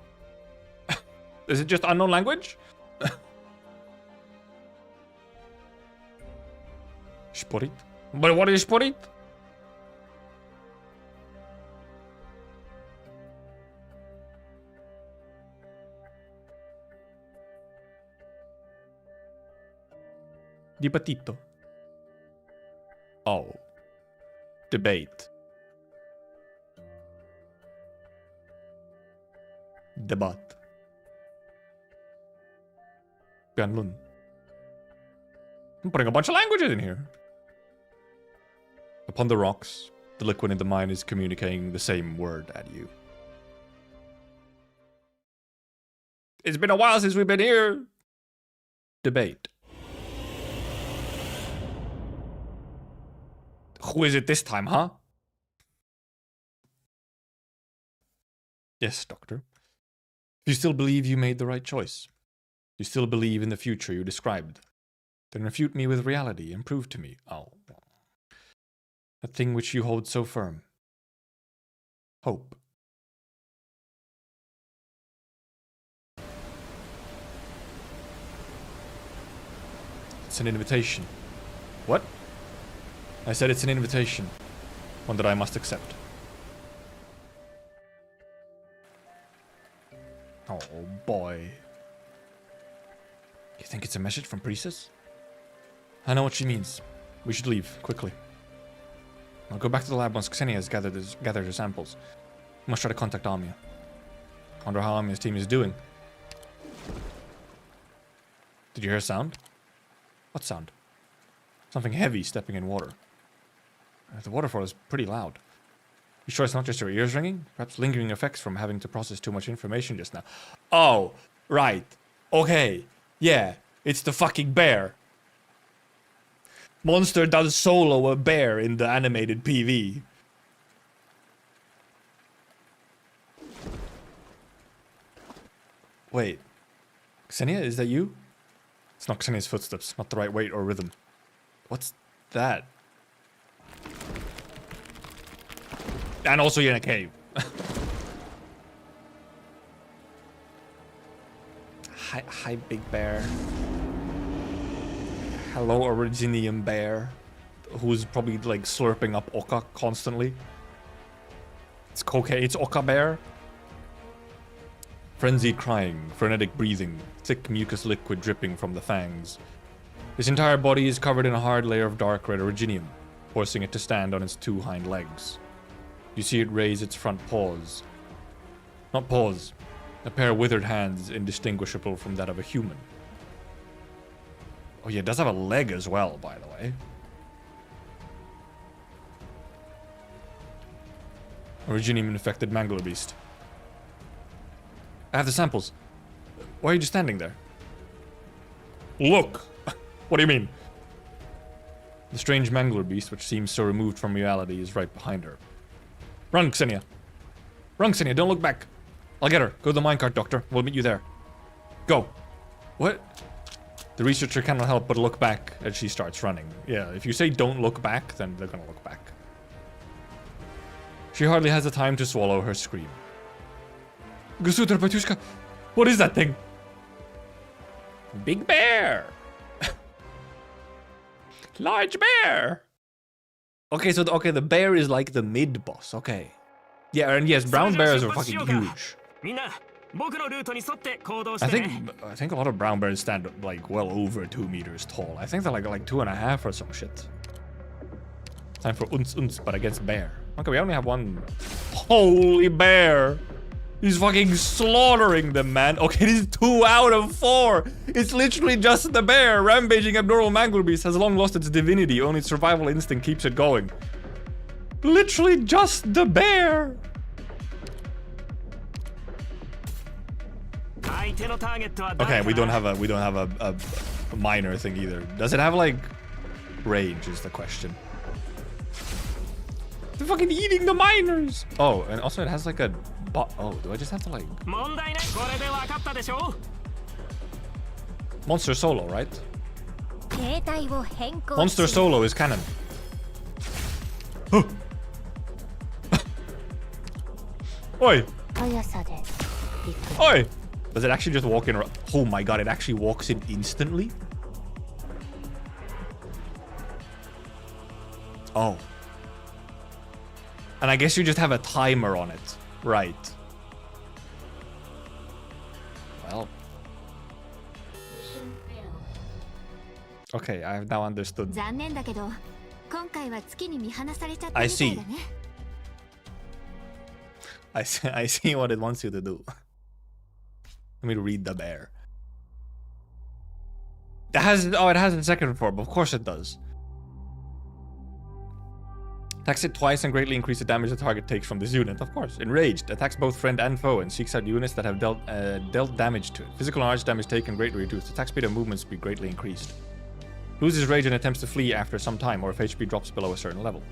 Is it just unknown language? Sporit? But what is Sporit? Dibattito. Oh. Debate. Debat. Ganlun. I'm putting a bunch of languages in here. Upon the rocks, the liquid in the mine is communicating the same word at you. It's been a while since we've been here. Debate. Who is it this time, huh? Yes, Doctor. You still believe you made the right choice? You still believe in the future you described? Then refute me with reality and prove to me, that thing which you hold so firm. Hope. It's an invitation. What? I said it's an invitation. One that I must accept. Oh boy. You think it's a message from Priestess? I know what she means. We should leave, quickly. I'll go back to the lab once Xenia has gathered her samples. We must try to contact Amia. Wonder how Amia's team is doing. Did you hear a sound? What sound? Something heavy stepping in water. The waterfall is pretty loud. You sure it's not just your ears ringing? Perhaps lingering effects from having to process too much information just now. Oh, right. Okay. Yeah, it's the fucking bear. Monster does solo a bear in the animated PV. Wait. Xenia, is that you? It's not Xenia's footsteps, not the right weight or rhythm. What's that? And also you're in a cave. Hi, big bear. Hello, Originium bear. Who's probably like slurping up Oka constantly. It's cocaine, it's Oka bear. Frenzied crying, frenetic breathing, thick mucus liquid dripping from the fangs. Its entire body is covered in a hard layer of dark red originium, forcing it to stand on its 2 hind legs. You see it raise its front paws. Not paws, a pair of withered hands indistinguishable from that of a human. Oh yeah, it does have a leg as well, by the way. Originium-infected mangler beast. I have the samples. Why are you just standing there? Look! What do you mean? The strange mangler beast, which seems so removed from reality, is right behind her. Run, Xenia! Run, Xenia, don't look back! I'll get her. Go to the minecart, Doctor. We'll meet you there. Go! What? The researcher cannot help but look back as she starts running. Yeah, if you say don't look back, then they're gonna look back. She hardly has the time to swallow her scream. Gasutra Batushka! What is that thing? Big bear! Large bear! Okay, so the bear is like the mid-boss, okay. Yeah, and yes, brown bears are fucking huge. I think a lot of brown bears stand like well over 2 meters tall. I think they're like 2.5 or some shit. Time for uns, but against bear. Okay, we only have one. Holy bear! He's fucking slaughtering them, man. Okay, this is 2 out of 4. It's literally just the bear. Rampaging abnormal mangler beast has long lost its divinity. Only its survival instinct keeps it going. Literally just the bear. Okay, we don't have a minor thing either. Does it have like range is the question. They're fucking eating the miners. Oh, and also it has like a oh, do I just have to like Monster Solo, right? Monster Solo is canon. Oi! Oi! Does it actually just walk in? Oh my god, it actually walks in instantly? Oh. And I guess you just have a timer on it. Right. Well. Okay, I have now understood. I see. I see what it wants you to do. Let me read the bear. It has it has in second form. Of course it does. Attacks it twice and greatly increase the damage the target takes from this unit. Of course. Enraged. Attacks both friend and foe and seeks out units that have dealt damage to it. Physical and large damage taken greatly reduced. Attack speed and movement speed greatly increased. Loses rage and attempts to flee after some time or if HP drops below a certain level.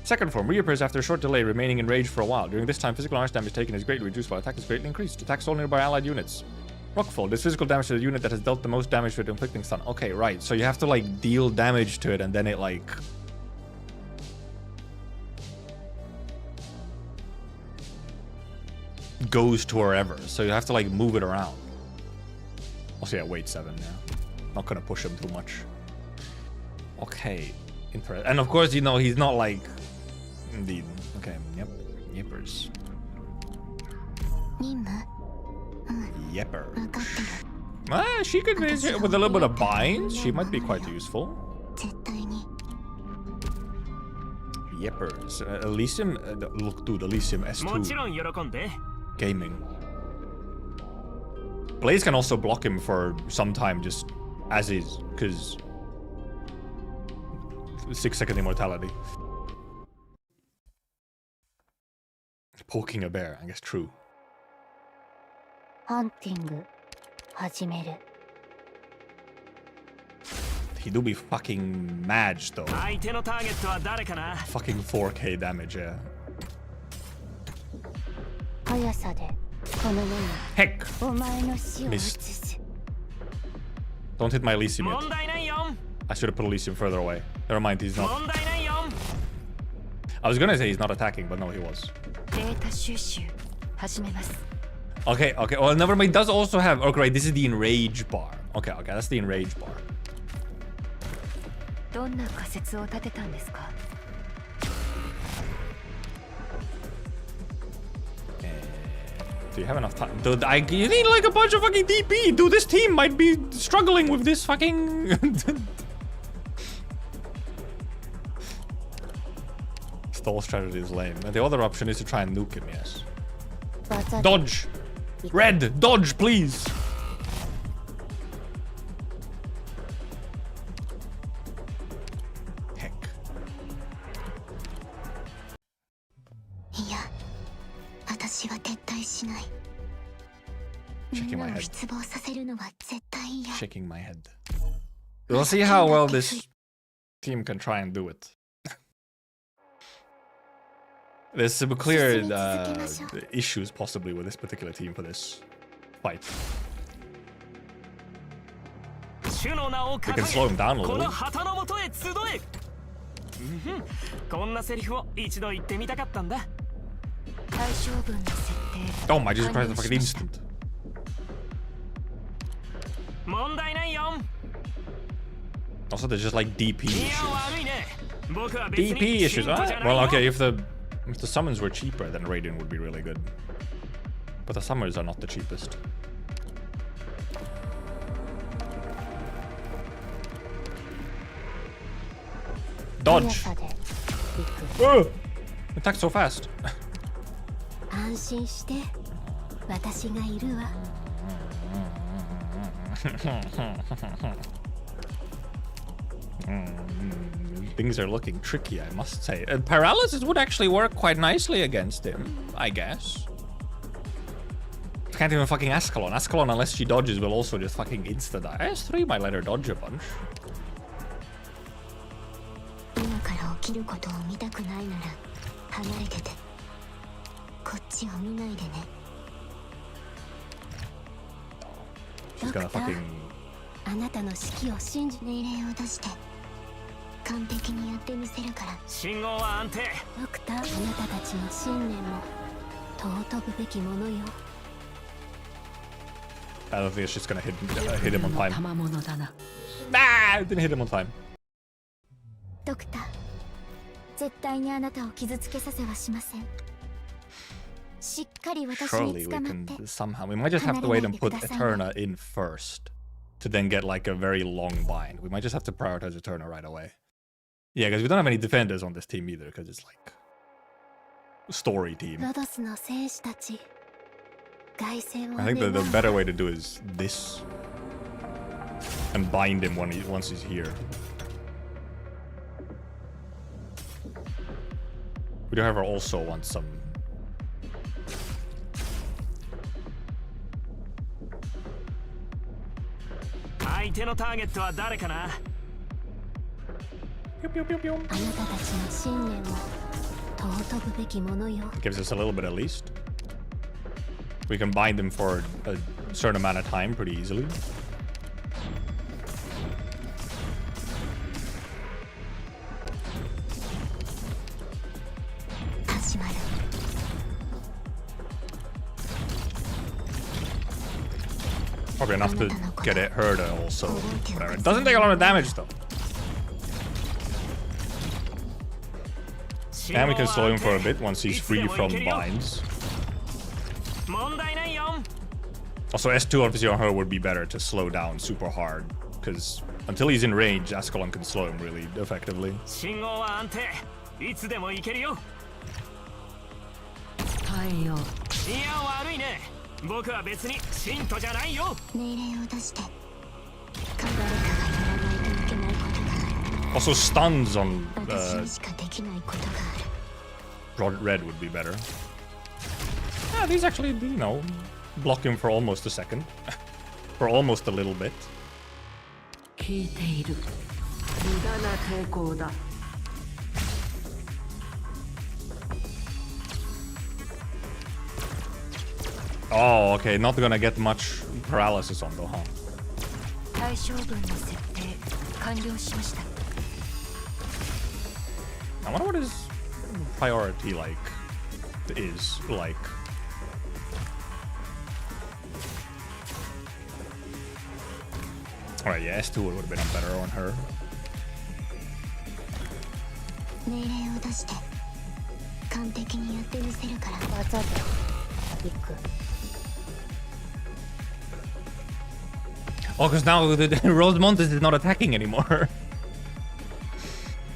Second form reappears after a short delay, remaining enraged for a while. During this time, physical and large damage taken is greatly reduced while attack is greatly increased. Attacks all nearby allied units. Rockfall. This physical damage to the unit that has dealt the most damage to it, inflicting stun. Okay, right. So you have to like deal damage to it and then it like goes to wherever. So you have to like move it around. Also, yeah, weight 7, yeah. Not gonna push him too much. Okay. And of course, you know, he's not like... Indeed. Okay, yep. Yippers. Yepper. She could visit with a little bit of binds. She might be quite useful. Yippers. Elysium... look, dude, Elysium S2. Gaming. Blaze can also block him for some time just as is, because 6-second immortality. Poking a bear, I guess true. He do be fucking mad though. Fucking 4k damage, yeah. Heck! Missed. Don't hit my Elysium yet. I should have put Elysium further away. Never mind, he's not. I was gonna say he's not attacking, but no, he was. Okay, okay. Well, never mind. It does also have... Okay, right. This is the enrage bar. Okay, okay. That's the enrage bar. Do you have enough time? Dude, you need like a bunch of fucking DP. Dude, this team might be struggling with this fucking... Stall strategy is lame. And the other option is to try and nuke him, yes. Dodge! Red! Dodge, please! Heck. いや、私は撤退しない。み Shaking ん my なを head. 失望させるのは絶対嫌。 Shaking my head. We'll see how well this team can try and do it. There's some clear issues possibly with this particular team for this fight. We can slow him down a little. こんなセリフを一度言ってみたかったんだ。 対象文の設定。 Oh my, Jesus Christ, the fucking instant. 問題ないよ。 Also, there's just like DP いや issues. 悪いね。僕は別に DP issues. 信徒じゃ Alright. ないよ。 Well, okay, if the summons were cheaper, then Raiden would be really good. But the summons are not the cheapest. Dodge! Oh! Attacked so fast. 安心して、私がいるわ。 Things are looking tricky, I must say. Paralysis would actually work quite nicely against him, I guess. Can't even fucking Ascalon. Ascalon, unless she dodges, will also just fucking insta-die. S3 might let her dodge a bunch. 今から起きることを見たくないなら離れてて。こっちを見ないでね。 She's gonna fucking... あなたの指揮を信じ命令を出して完璧にやってみせるから。信号は安定。ドクター、あなたたちの信念も尊ぶべきものよ。 I don't think it's just gonna hit him on time. Nah, it didn't hit him on time. ドクター、絶対にあなたを傷つけさせはしません。しっかり私に Surely 捕 we まっ can て。 somehow. We might just have to wait and put Eterna in first. To then get like a very long bind. We might just have to prioritize Eterna right away. Yeah, because we don't have any defenders on this team either, because it's like a story team. ロドスの戦士たち、凱旋を I think 願 the う。 better way to do is this. And bind him once he's here. We do however also want some... 相手のターゲットは誰かな。 Pew, pew, pew, pew. あなたたちの信念も尊ぶべきものよ。 Gives us a little bit at least. We can bind him for a certain amount of time pretty easily. Probably enough to get it her to also. Whatever. It doesn't take a lot of damage though. And we can slow him for a bit once he's free from binds. 問題ないよ。 Also, S2 obviously on her would be better to slow down super hard. Because until he's in range, Ascalon can slow him really effectively. 信号は安定。いつでも行けるよ。耐えよう。いや悪いね。僕は別に信徒じゃないよ。命令を出して。誰かがやらないといけないことがある。 Also, stuns on 私にしかできないことがある。 red would be better. Yeah, these actually, you know, block him for almost a second. For almost a little bit. 聞いている。無駄な抵抗だ。 Oh, okay, not gonna get much paralysis on though, huh? 対象文の設定完了しました。 I wonder what his priority is like. Alright, yeah, S2 would have been better on her. 命令を出して完璧にやってみせるから。技で行く。Oh, because now the Rosemontes is not attacking anymore.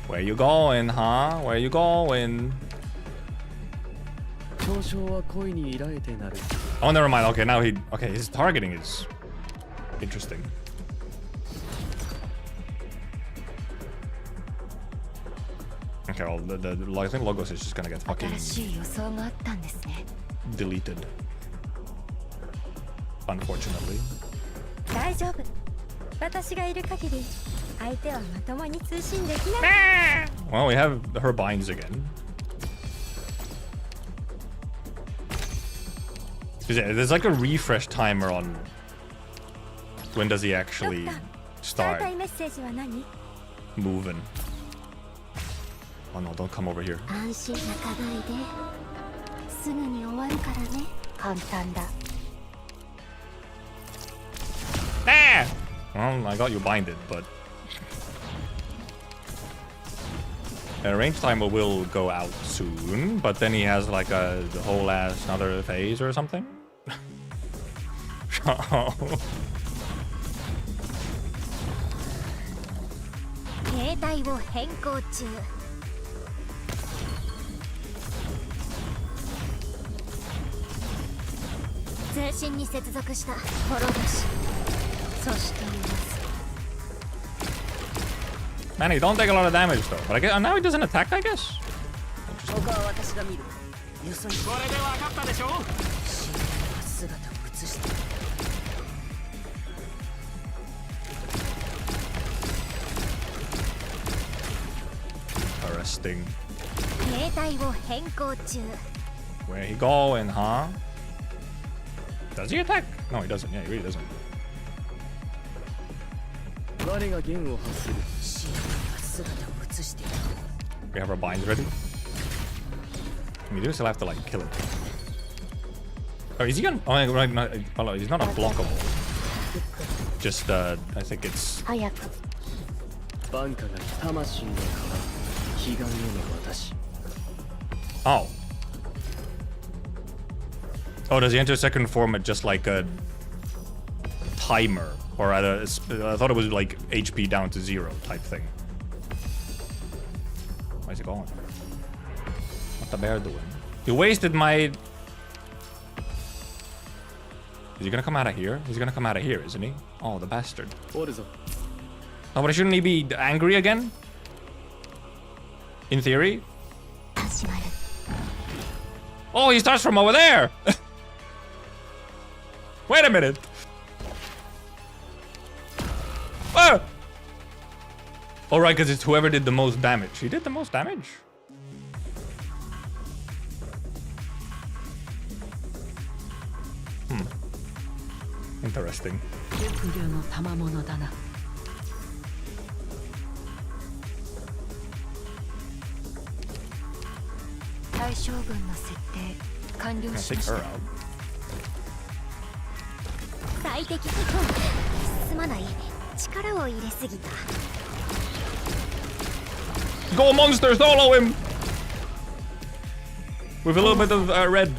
Where you going, huh? Where you going? Oh, never mind. Okay, now okay, his targeting is interesting. Okay, well, I think Logos is just gonna get fucking deleted. Unfortunately. 大丈夫。私がいる限り、相手はまともに通信できない。Well, we have her binds again. There's like a refresh timer on when does he actually start メッセージは何？ moving. Oh no, don't come over here. 安心な課題ですぐに終わるからね。簡単だ。Ah! Well, I got you binded, but range timer will go out soon. But then he has like a whole ass another phase or something. Oh. 携帯を変更中。通信に接続した滅ぼし。そしています。 Man, he don't take a lot of damage though. But I guess now he doesn't attack, I guess. 他は私が見る。よそにこれで分かったでしょ。死んだ姿を映して。 Arresting. 携帯を変更中。 Where he going, huh? Does he attack? No, he doesn't. Yeah, he really doesn't. 我が弦を発する。死んだ姿を映している。 We have our binds ready. We do still have to like kill him. Oh, is he gonna? Oh, right, no, well, he's not unblockable. Just, I think it's. 早く。バンカが魂の彼岸への私。 Oh. Oh, does he enter second form at just like a timer? Or at a, I thought it was like HP down to 0 type thing. Where's he going? What the bear doing? He wasted my... Is he gonna come out of here? He's gonna come out of here, isn't he? Oh, the bastard. おるぞ。 Oh, but shouldn't he be angry again? In theory? 始まる。 Oh, he starts from over there! Wait a minute! Ah! Oh, right, because it's whoever did the most damage. He did the most damage? Interesting. 不慮の賜物だな。対象群の設定完了 Gonna し take まし her た。 out. 最適。すまない。力を入れすぎた。 Go monster, solo him! With a little bit of red.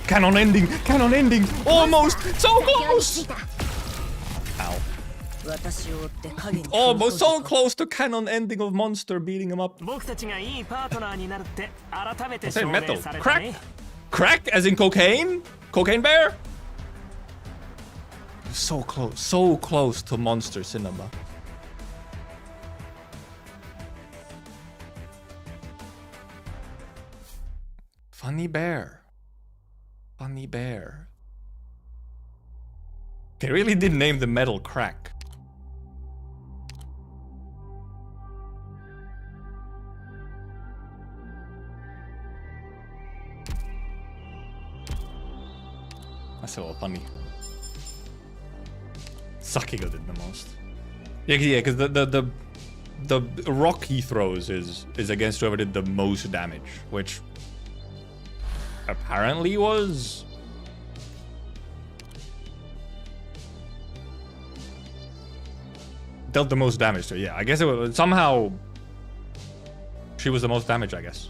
Cannon ending! Cannon ending! Almost! So close! Ow. 私を追って影に。 Almost so close to cannon ending of monster beating him up. 僕たちがいいパートナーになるって改めて I said 証 metal. 明された Crack? ね。 Crack as in cocaine? Cocaine bear? So close to monster cinema. Funny bear. Funny bear. They really did name the metal crack. That's a little funny. Sakiga did the most. Yeah, because the rock he throws is against whoever did the most damage, which apparently was dealt the most damage to. Yeah, I guess it was somehow she was the most damage, I guess.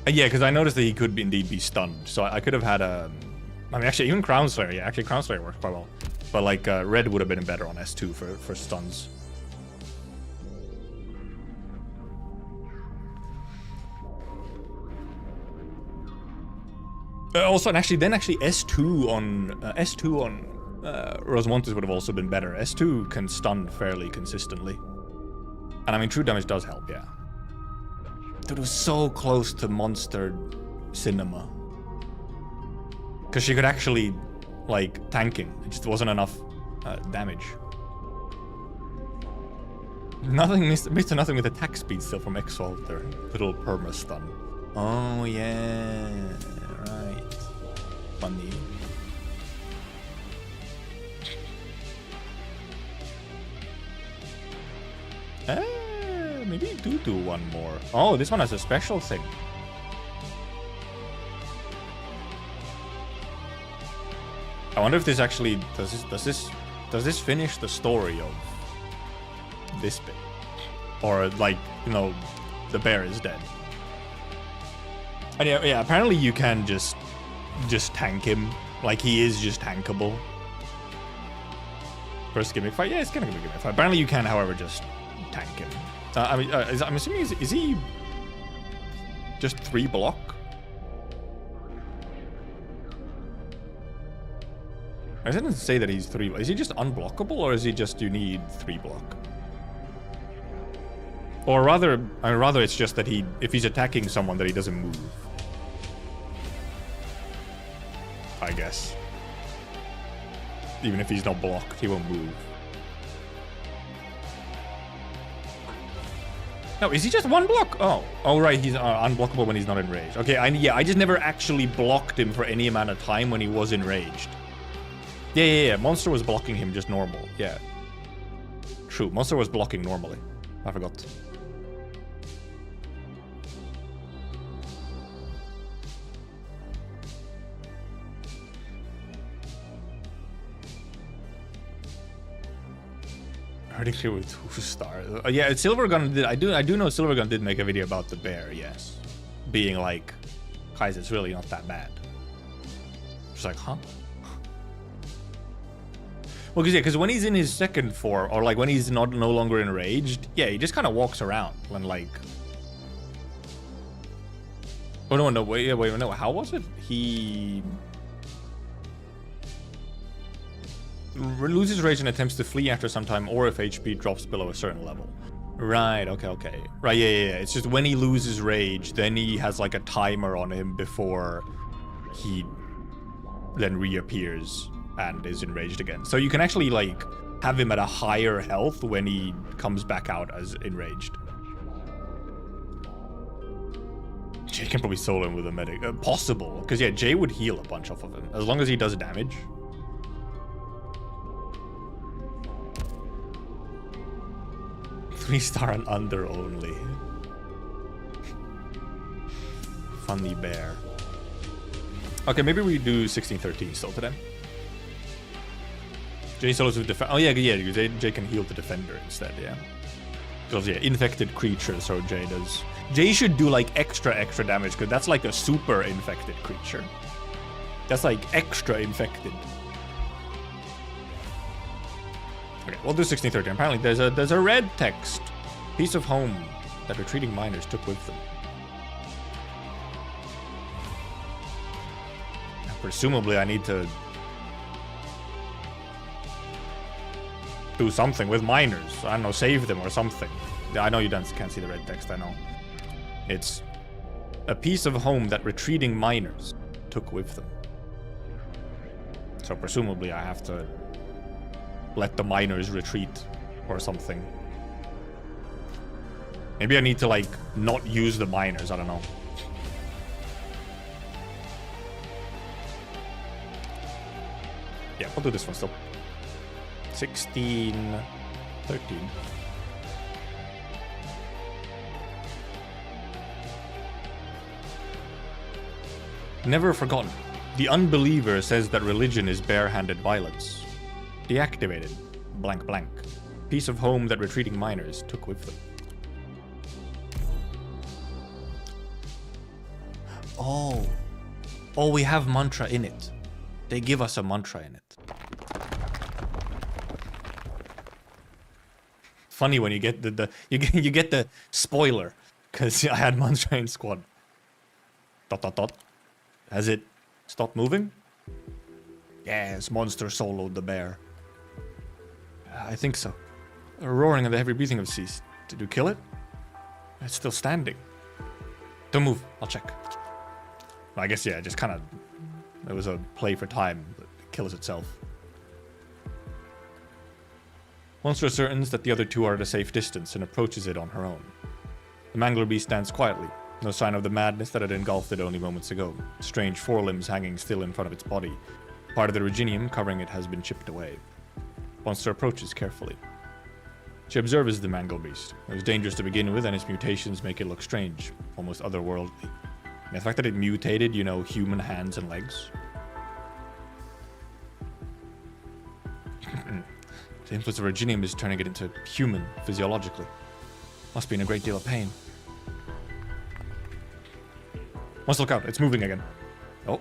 Yeah, because I noticed that he could indeed be stunned. So I could have had a... I mean, actually, even Crown Slayer. Yeah, actually, Crown Slayer works quite well. But, like, Red would have been better on S2 for stuns. Also, and actually, S2 on Rosemontes would have also been better. S2 can stun fairly consistently. And I mean, true damage does help, yeah. Dude, it was so close to Monster Cinema. Because she could actually, like, tanking. It just wasn't enough damage. Nothing, Mr. Nothing with attack speed still from Exalt there. Little perma stun. Oh, yeah. Right. Funny. Maybe do one more. Oh, this one has a special thing. I wonder if this actually does this finish the story of this bit, or like, you know, the bear is dead. And yeah, apparently you can just tank him. Like, he is just tankable. First gimmick fight, yeah, it's gonna be a gimmick fight. Apparently you can, however, just tank him. I mean, I'm assuming is he just 3 block? I didn't say that he's 3. Is he just unblockable, or is he just you need 3 block? Or rather it's just that if he's attacking someone, that he doesn't move. I guess. Even if he's not blocked, he won't move. No, is he just 1 block? Oh, right, he's unblockable when he's not enraged. Okay, I just never actually blocked him for any amount of time when he was enraged. Yeah. Monster was blocking him just normal. Yeah. True, Monster was blocking normally. I forgot. Already clear with 2 stars. Yeah, Silvergun did. I do know Silvergun did make a video about the bear. Yes, being like, guys, it's really not that bad. Just like, huh? Well, because when he's in his second form, or like when he's no longer enraged, yeah, he just kind of walks around and like. Oh no, wait, no. How was it? He loses rage and attempts to flee after some time, or if HP drops below a certain level. Right, okay. Right, yeah. It's just when he loses rage, then he has like a timer on him before he then reappears and is enraged again. So you can actually like have him at a higher health when he comes back out as enraged. Jay can probably solo him with a medic. Possible, because yeah, Jay would heal a bunch off of him, as long as he does damage. Three-star and under only. Funny bear. Okay, maybe we do 1613 still today. Jay solos with defend. Oh yeah, Jay can heal the defender instead, yeah. Because yeah, infected creature, so Jay does. Jay should do like extra damage, because that's like a super infected creature. That's like extra infected. Okay, we'll do 1613. Apparently there's a red text. Piece of home that retreating miners took with them. Now, presumably I need to do something with miners. I don't know, save them or something. I know you can't see the red text, I know. It's a piece of home that retreating miners took with them. So presumably I have to let the miners retreat or something. Maybe I need to like not use the miners, I don't know. Yeah, I'll do this one still. 16, 13. Never forgotten. The unbeliever says that religion is bare-handed violence. Deactivated. Blank blank. Piece of home that retreating miners took with them. Oh. Oh, we have mantra in it. They give us a mantra in it. Funny when you get you get the spoiler, because I had mantra in squad. ... Has it stopped moving? Yes, monster soloed the bear. I think so. The roaring and the heavy breathing have ceased. Did you kill it? It's still standing. Don't move. I'll check. I guess, yeah, just kind of... It was a play for time. It kills itself. Monster ascertains that the other two are at a safe distance and approaches it on her own. The mangler beast stands quietly. No sign of the madness that had engulfed it only moments ago. Strange forelimbs hanging still in front of its body. Part of the reginium covering it has been chipped away. Monster approaches carefully. She observes the mangle beast. It was dangerous to begin with, and its mutations make it look strange, almost otherworldly. And the fact that it mutated, you know, human hands and legs. The influence of reginium is turning it into human, physiologically. Must be in a great deal of pain. Must look out, it's moving again. Oh.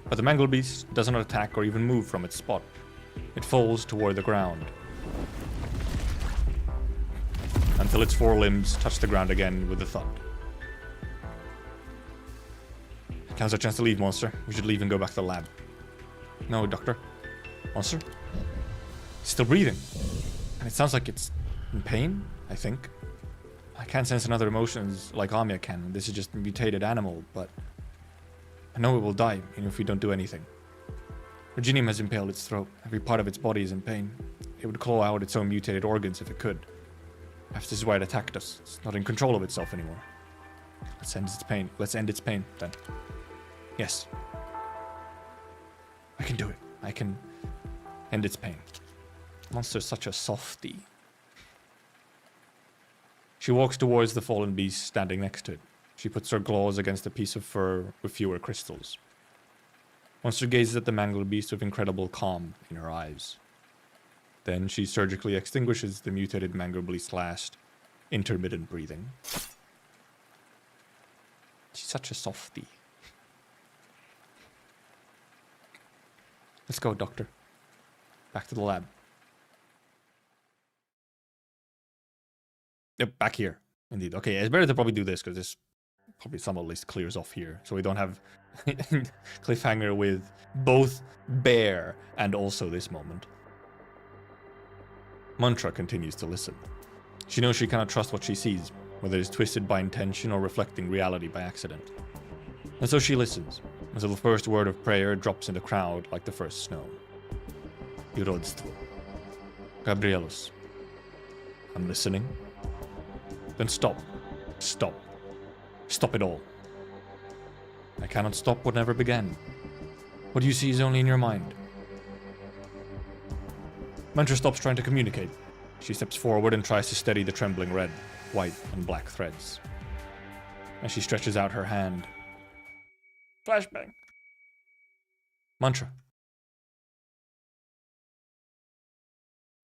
But the mangle beast does not attack or even move from its spot. It falls toward the ground. Until its forelimbs touch the ground again with a thud. Now's our chance to leave, monster. We should leave and go back to the lab. No, doctor. Monster? It's still breathing. And it sounds like it's in pain, I think. I can't sense another emotions like Amia can. This is just a mutated animal, but... I know it will die, even if we don't do anything. Reginium has impaled its throat. Every part of its body is in pain. It would claw out its own mutated organs if it could. Perhaps this is why it attacked us. It's not in control of itself anymore. Let's end its pain. Let's end its pain, then. Yes. I can do it. I can end its pain. Monster's such a softie. She walks towards the fallen beast standing next to it. She puts her claws against a piece of fur with fewer crystals. Monster gazes at the mangled beast with incredible calm in her eyes. Then she surgically extinguishes the mutated mangled beast's last intermittent breathing. She's such a softie. Let's go, doctor. Back to the lab. Yep, back here. Indeed. Okay, it's better to probably do this, because this probably somewhat at least clears off here. So we don't have cliffhanger with both bear and also this moment. Mantra continues to listen. She knows she cannot trust what she sees, whether it's twisted by intention or reflecting reality by accident. And so she listens, until the first word of prayer drops in the crowd like the first snow. Urodstvo. Gabrielus. I'm listening. Then stop. Stop. Stop it all. I cannot stop what never began. What you see is only in your mind. Mantra stops trying to communicate. She steps forward and tries to steady the trembling red, white, and black threads. As she stretches out her hand. Flashbang. Mantra.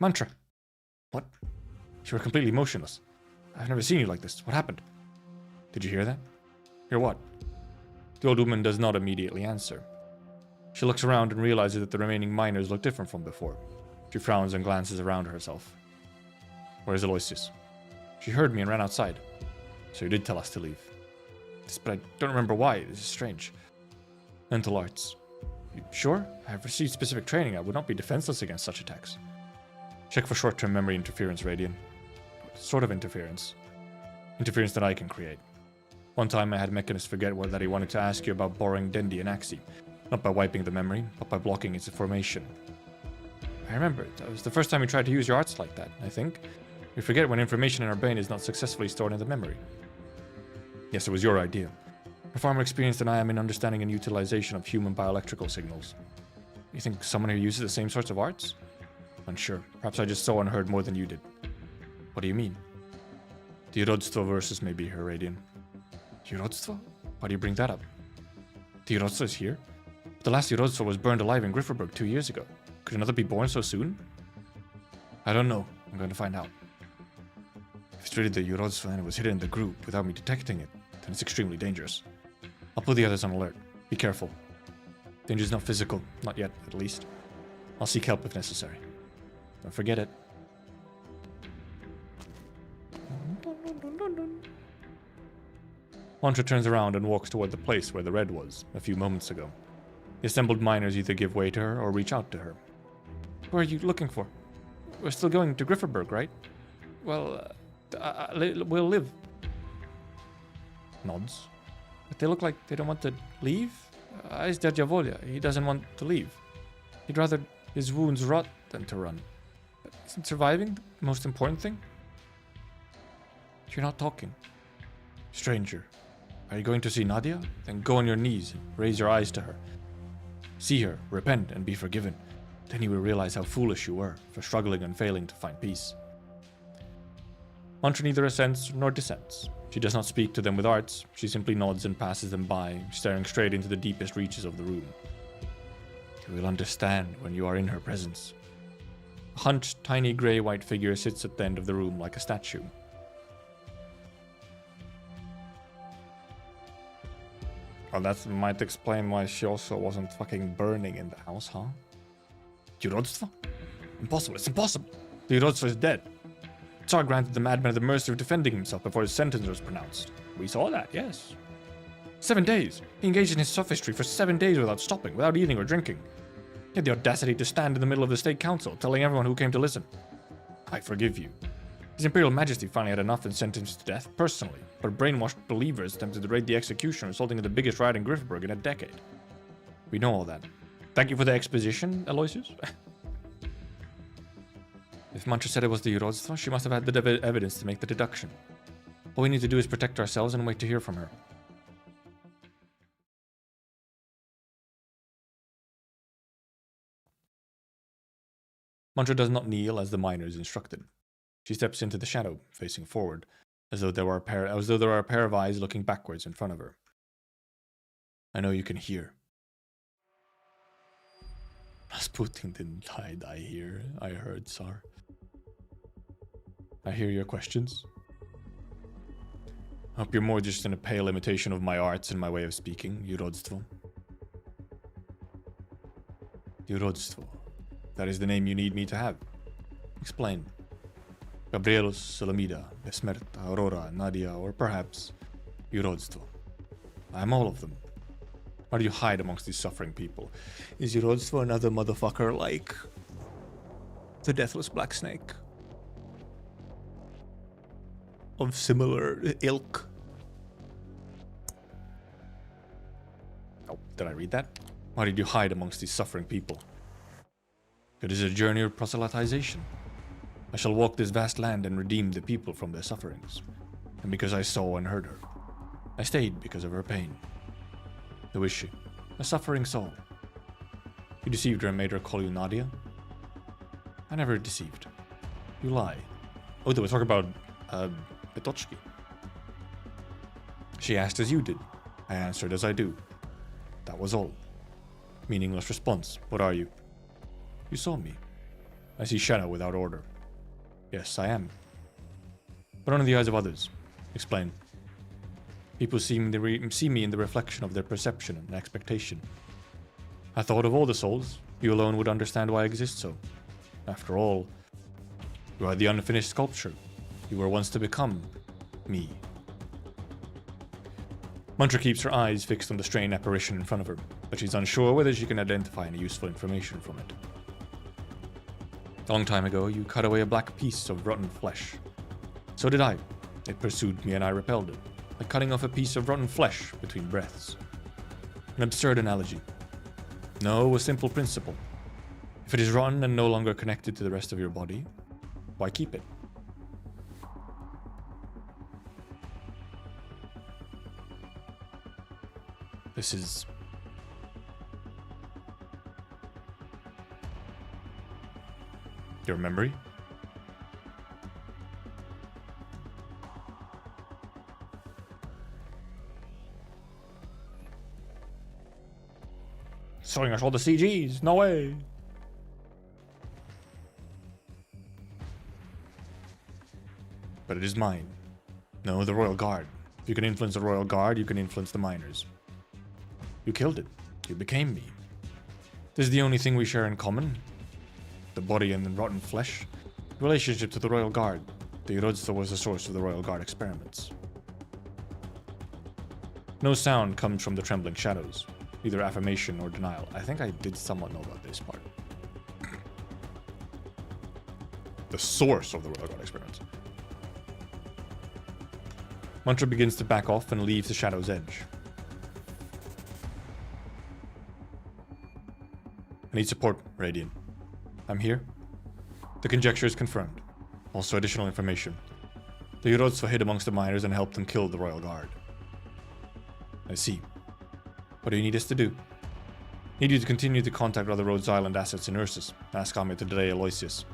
Mantra. What? You were completely motionless. I've never seen you like this. What happened? Did you hear that? Hear what? The old woman does not immediately answer. She looks around and realizes that the remaining miners look different from before. She frowns and glances around herself. Where's Aloysius? She heard me and ran outside. So you did tell us to leave. But I don't remember why. This is strange. Mental arts. You sure? I've received specific training. I would not be defenseless against such attacks. Check for short-term memory interference, Radian. What sort of interference? Interference that I can create. One time I had Mechanist forget that he wanted to ask you about borrowing Dendi and Axie. Not by wiping the memory, but by blocking its formation. I remember it. That was the first time you tried to use your arts like that, I think. We forget when information in our brain is not successfully stored in the memory. Yes, it was your idea. You're far more experienced than I am in understanding and utilization of human bioelectrical signals. You think someone here uses the same sorts of arts? Unsure. Perhaps I just saw and heard more than you did. What do you mean? The Urodstvo versus maybe her Radian. Urodstvo? Why do you bring that up? The Urodstvo is here? The last Urodstvo was burned alive in Grifferberg 2 years ago. Could another be born so soon? I don't know. I'm going to find out. If it's really the Urodstvo and it was hidden in the group without me detecting it, then it's extremely dangerous. put the others on alert. Be careful. Danger's not physical. Not yet, at least. I'll seek help if necessary. Don't forget it. Mantra turns around and walks toward the place where the red was, a few moments ago. The assembled miners either give way to her or reach out to her. Who are you looking for? We're still going to Grifferberg, right? Well, we'll live. Nods. But they look like they don't want to leave? Is Djavolia. He doesn't want to leave. He'd rather his wounds rot than to run. But isn't surviving the most important thing? You're not talking. Stranger, are you going to see Nadia? Then go on your knees and raise your eyes to her. See her, repent, and be forgiven. Then you will realize how foolish you were for struggling and failing to find peace. Mantra neither assents nor dissents. She does not speak to them with arts. She simply nods and passes them by, staring straight into the deepest reaches of the room. You will understand when you are in her presence. A hunched, tiny grey-white figure sits at the end of the room like a statue. Well, that might explain why she also wasn't fucking burning in the house, huh? Yurodstvo? Impossible, it's impossible! The Yurodstvo is dead. Tsar granted the madman the mercy of defending himself before his sentence was pronounced. We saw that, yes. 7 days! He engaged in his sophistry for 7 days without stopping, without eating or drinking. He had the audacity to stand in the middle of the state council, telling everyone who came to listen. I forgive you. His Imperial Majesty finally had enough and sentenced to death personally, but brainwashed believers attempted to raid the execution, resulting in the biggest riot in Grifferberg in a decade. We know all that. Thank you for the exposition, Aloysius. If Mantra said it was the Yurodstvo, she must have had the evidence to make the deduction. All we need to do is protect ourselves and wait to hear from her. Mantra does not kneel as the miners instructed. She steps into the shadow, facing forward, as though there were a pair of eyes looking backwards in front of her. I know you can hear. Rasputin didn't die here, I heard, Tsar. I hear your questions. I hope you're more just a pale imitation of my arts and my way of speaking, Yurodstvo. Yurodstvo. That is the name you need me to have. Explain. Gabrielus, Solamida, Besmerta, Aurora, Nadia, or perhaps Yurodstvo. I am all of them. Why do you hide amongst these suffering people? Is Yurodstvo another motherfucker like the Deathless Black Snake? Of similar ilk? Oh, did I read that? Why did you hide amongst these suffering people? It is a journey of proselytization. I shall walk this vast land and redeem the people from their sufferings. And because I saw and heard her, I stayed because of her pain. Who is she? A suffering soul. You deceived her and made her call you Nadia? I never deceived. You lie. Oh, they were talking about, Petochki. She asked as you did. I answered as I do. That was all. Meaningless response. What are you? You saw me. I see shadow without order. Yes, I am. But under the eyes of others. Explain. People see me in the reflection of their perception and expectation. I thought of all the souls, you alone would understand why I exist so. After all, you are the unfinished sculpture. You were once to become me. Mantra keeps her eyes fixed on the strange apparition in front of her, but she's unsure whether she can identify any useful information from it. A long time ago, you cut away a black piece of rotten flesh. So did I. It pursued me and I repelled it, like cutting off a piece of rotten flesh between breaths. An absurd analogy. No, a simple principle. If it is rotten and no longer connected to the rest of your body, why keep it? This is... your memory? Showing us all the CGs, no way! But it is mine. No, the Royal Guard. If you can influence the Royal Guard, you can influence the miners. You killed it. You became me. This is the only thing we share in common. The body and the rotten flesh. Relationship to the Royal Guard. The Rodster was the source of the Royal Guard experiments. No sound comes from the trembling shadows. Either affirmation or denial. I think I did somewhat know about this part. The source of the Royal Guard experiments. Mantra begins to back off and leaves the shadow's edge. I need support, Radiant. I'm here. The conjecture is confirmed. Also additional information. The Yorotsuva hid amongst the miners and helped them kill the Royal Guard. I see. What do you need us to do? Need you to continue to contact other Rhodes Island assets in Ursus. Ask Ame to delay Aloysius.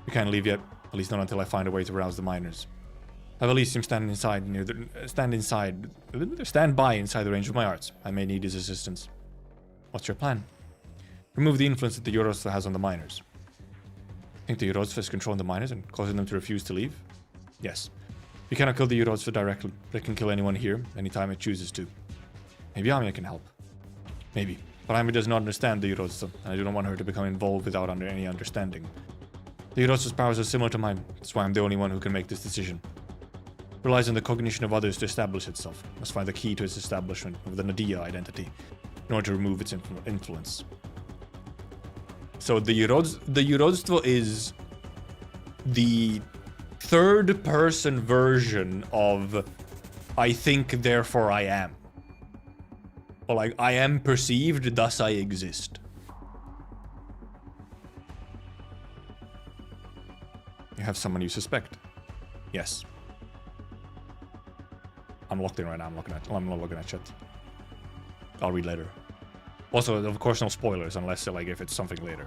We can't leave yet, at least not until I find a way to rouse the miners. Have Elysium stand by inside the range of my arts. I may need his assistance. What's your plan? Remove the influence that the Yorotsuva has on the miners. Think the Yorotsuva is controlling the miners and causing them to refuse to leave? Yes. We cannot kill the Yorotsuva directly, but it can kill anyone here, anytime it chooses to. Maybe Ame can help. Maybe. But Ame does not understand the Yorotsuva, and I do not want her to become involved without any understanding. The Yorotsuva's powers are similar to mine, that's why I'm the only one who can make this decision. It relies on the cognition of others to establish itself. Must find the key to its establishment of the Nadia identity, in order to remove its influence. So the Yorotsuva is the third-person version of I think, therefore I am. Or like, I am perceived, thus I exist. You have someone you suspect. Yes. I'm locked in right now. I'm not looking at chat. I'll read later. Also, of course, no spoilers unless like if it's something later.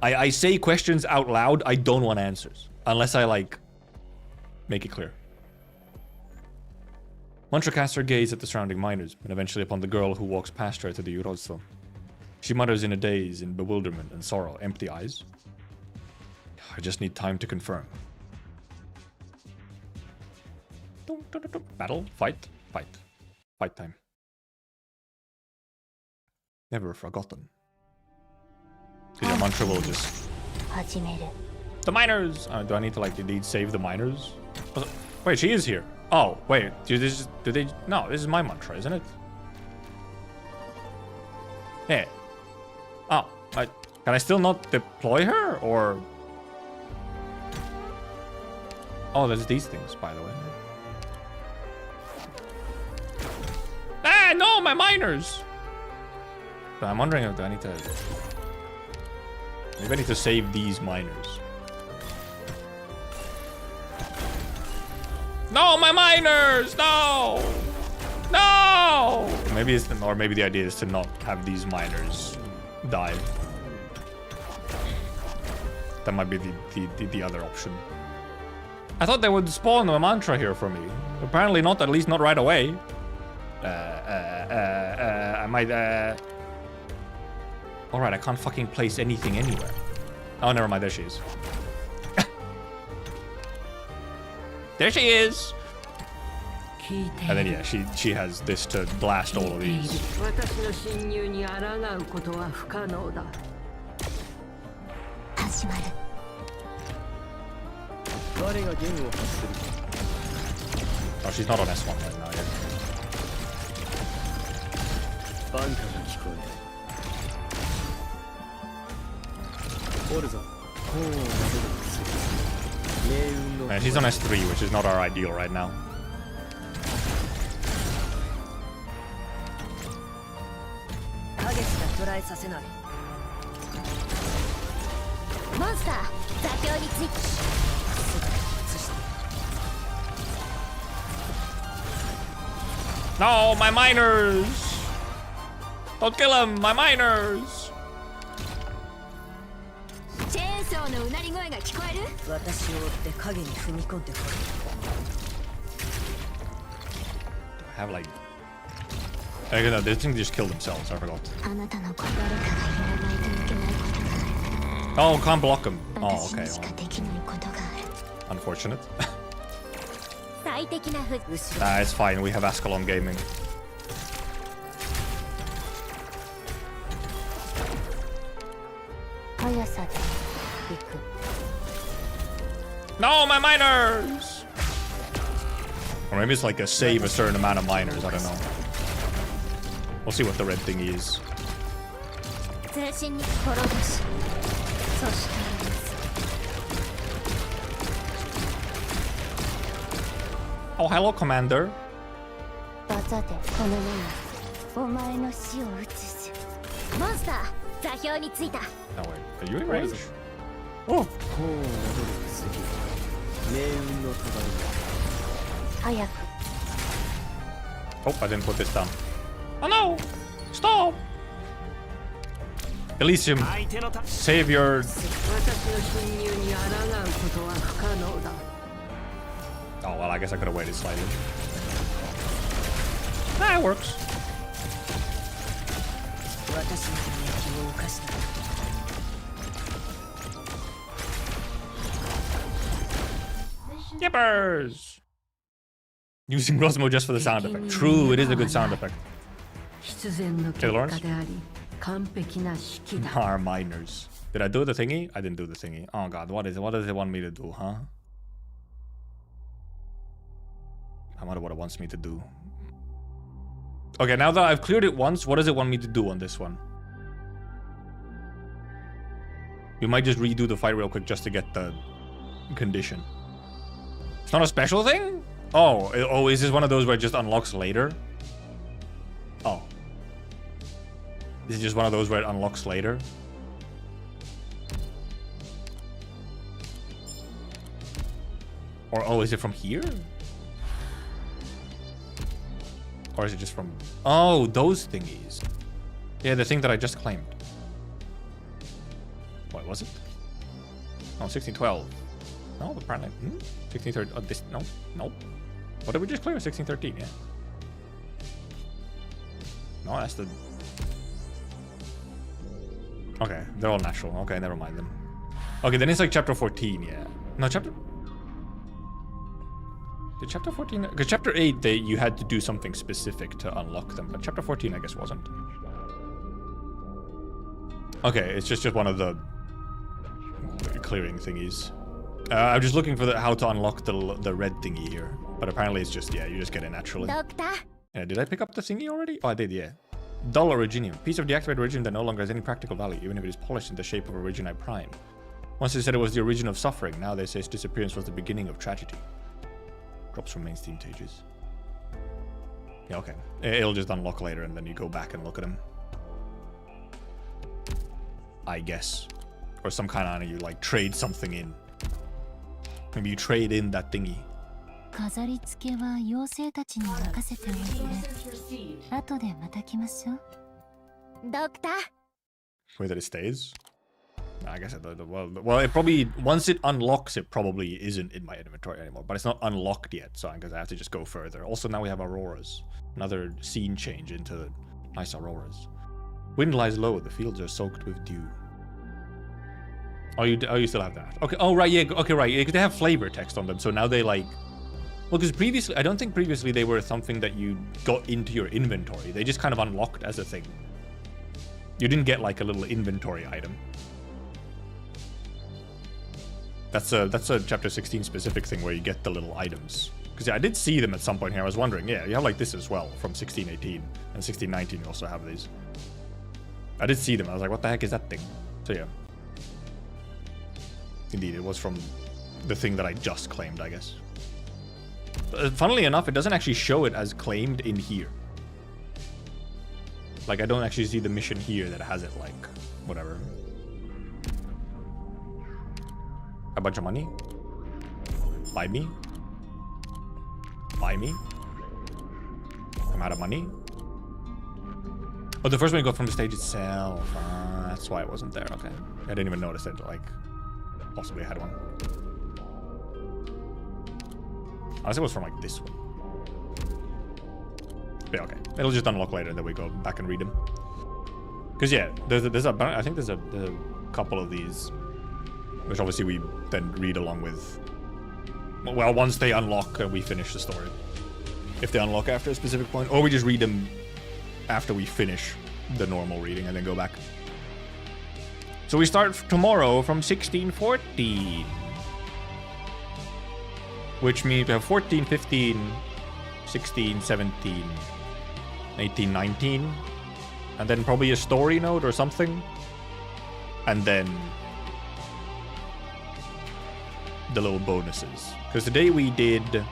I say questions out loud. I don't want answers unless I like make it clear. Mantra casts her gaze at the surrounding miners and eventually upon the girl who walks past her to the Urozzo. She mutters in a daze, in bewilderment and sorrow, empty eyes. I just need time to confirm. Battle, fight, fight. Fight time. Never forgotten. The mantra will just... The miners! Do I need to like indeed save the miners? Wait, she is here. Oh, wait. Do they... No, this is my mantra, isn't it? Yeah. Oh, can I still not deploy her, or... Oh, there's these things, by the way. Ah, no, my miners! But I'm wondering if I need to... Maybe I need to save these miners. No, my miners! No! No! Maybe it's or maybe the idea is to not have these miners die. That might be the other option. I thought they would spawn a mantra here for me. Apparently not, at least not right away. I might, Alright, I can't fucking place anything anywhere. Oh, never mind, there she is. There she is! And then, yeah, she has this to blast all of these. Oh, she's not on S1 right now yet. Man, she's on S3, which is not our ideal right now. No, my miners! Don't kill him, my miners! I have like... This thing just killed themselves, I forgot. Oh, can't block him. Oh, okay. Well. Unfortunate. It's fine, we have Ascalon Gaming. 速さで行く。 No, my miners! Or maybe it's like a save a certain amount of miners, I don't know. We'll see what the red thing is. 通信に滅ぼし、そして Oh, hello, Commander. 技でこの目にお前の死を移す。モンスター座標についた。 No, wait. Are you in range? Oh! 功を名乗る次命運のたばり早く。 Oh, I didn't put this down. Oh no! Stop! Elysium, 相手のた save your... 私の侵入に抗うことは不可能だ。 Oh, well, I guess I could have waited slightly. Nah, it works. 私の敵を犯した。 Yippers! Using Rosmo just for the sound effect. True, it is a good sound effect. 必然の結果であり、完璧な式だ。 Our miners. Did I do the thingy? I didn't do the thingy. Oh god, what is it? What does it want me to do, huh? I wonder what it wants me to do. Okay, now that I've cleared it once, what does it want me to do on this one? We might just redo the fight real quick just to get the condition. It's not a special thing? Oh, is this one of those where it just unlocks later? Oh. This is just one of those where it unlocks later? Or, oh, is it from here? Or is it just from... Oh, those thingies. Yeah, the thing that I just claimed. What was it? Oh, 1612. No, apparently. 1613. Oh, this... No. Nope. What did we just clear? 1613, yeah. No, that's the... Okay, they're all natural. Okay, never mind them. Okay, then it's like chapter 14, yeah. No, chapter... Did chapter 14... Because chapter 8, you had to do something specific to unlock them. But chapter 14, I guess, wasn't. Okay, it's just one of the clearing thingies. I'm just looking for how to unlock the red thingy here. But apparently it's just, yeah, you just get it naturally. Doctor. Yeah, did I pick up the thingy already? Oh, I did, yeah. Dull Originium. Piece of deactivated origin that no longer has any practical value, even if it is polished in the shape of Origini Prime. Once they said it was the origin of suffering, now they say its disappearance was the beginning of tragedy. Drops from main Steam pages. Yeah, okay. It'll just unlock later and then you go back and look at them. I guess. Or some kind of, you like trade something in. Maybe you trade in that thingy. 飾り付けは妖精たちに任せておいて、後でまた来ましょう。ドクター。 Wait, that it stays? I guess well, it probably, once it unlocks, it probably isn't in my inventory anymore. But it's not unlocked yet, so I guess I have to just go further. Also, now we have auroras. Another scene change into nice auroras. Wind lies low, the fields are soaked with dew. Oh, you still have that. Okay, oh, right, yeah, okay, right. Yeah, they have flavor text on them, so now they like... Well, because previously, I don't think previously they were something that you got into your inventory. They just kind of unlocked as a thing. You didn't get like a little inventory item. That's a chapter 16 specific thing where you get the little items. Because yeah, I did see them at some point here. I was wondering, yeah, you have like this as well from 1618 and 1619. You also have these. I did see them. I was like, what the heck is that thing? So yeah. Indeed, it was from the thing that I just claimed, I guess. Funnily enough, it doesn't actually show it as claimed in here. Like, I don't actually see the mission here that has it, like, whatever. A bunch of money? Buy me? Buy me? I'm out of money? Oh, the first one you got from the stage itself. That's why it wasn't there, okay. I didn't even notice it, like, possibly had one. Unless it was from like this one. But yeah, okay. It'll just unlock later and then we go back and read them. Because yeah, I think there's a couple of these, which obviously we then read along with. Well, once they unlock and we finish the story. If they unlock after a specific point, or we just read them after we finish the normal reading and then go back. So we start tomorrow from 1614. Which means we have 14, 15, 16, 17, 18, 19. And then probably a story node or something. And then the little bonuses. Because today we did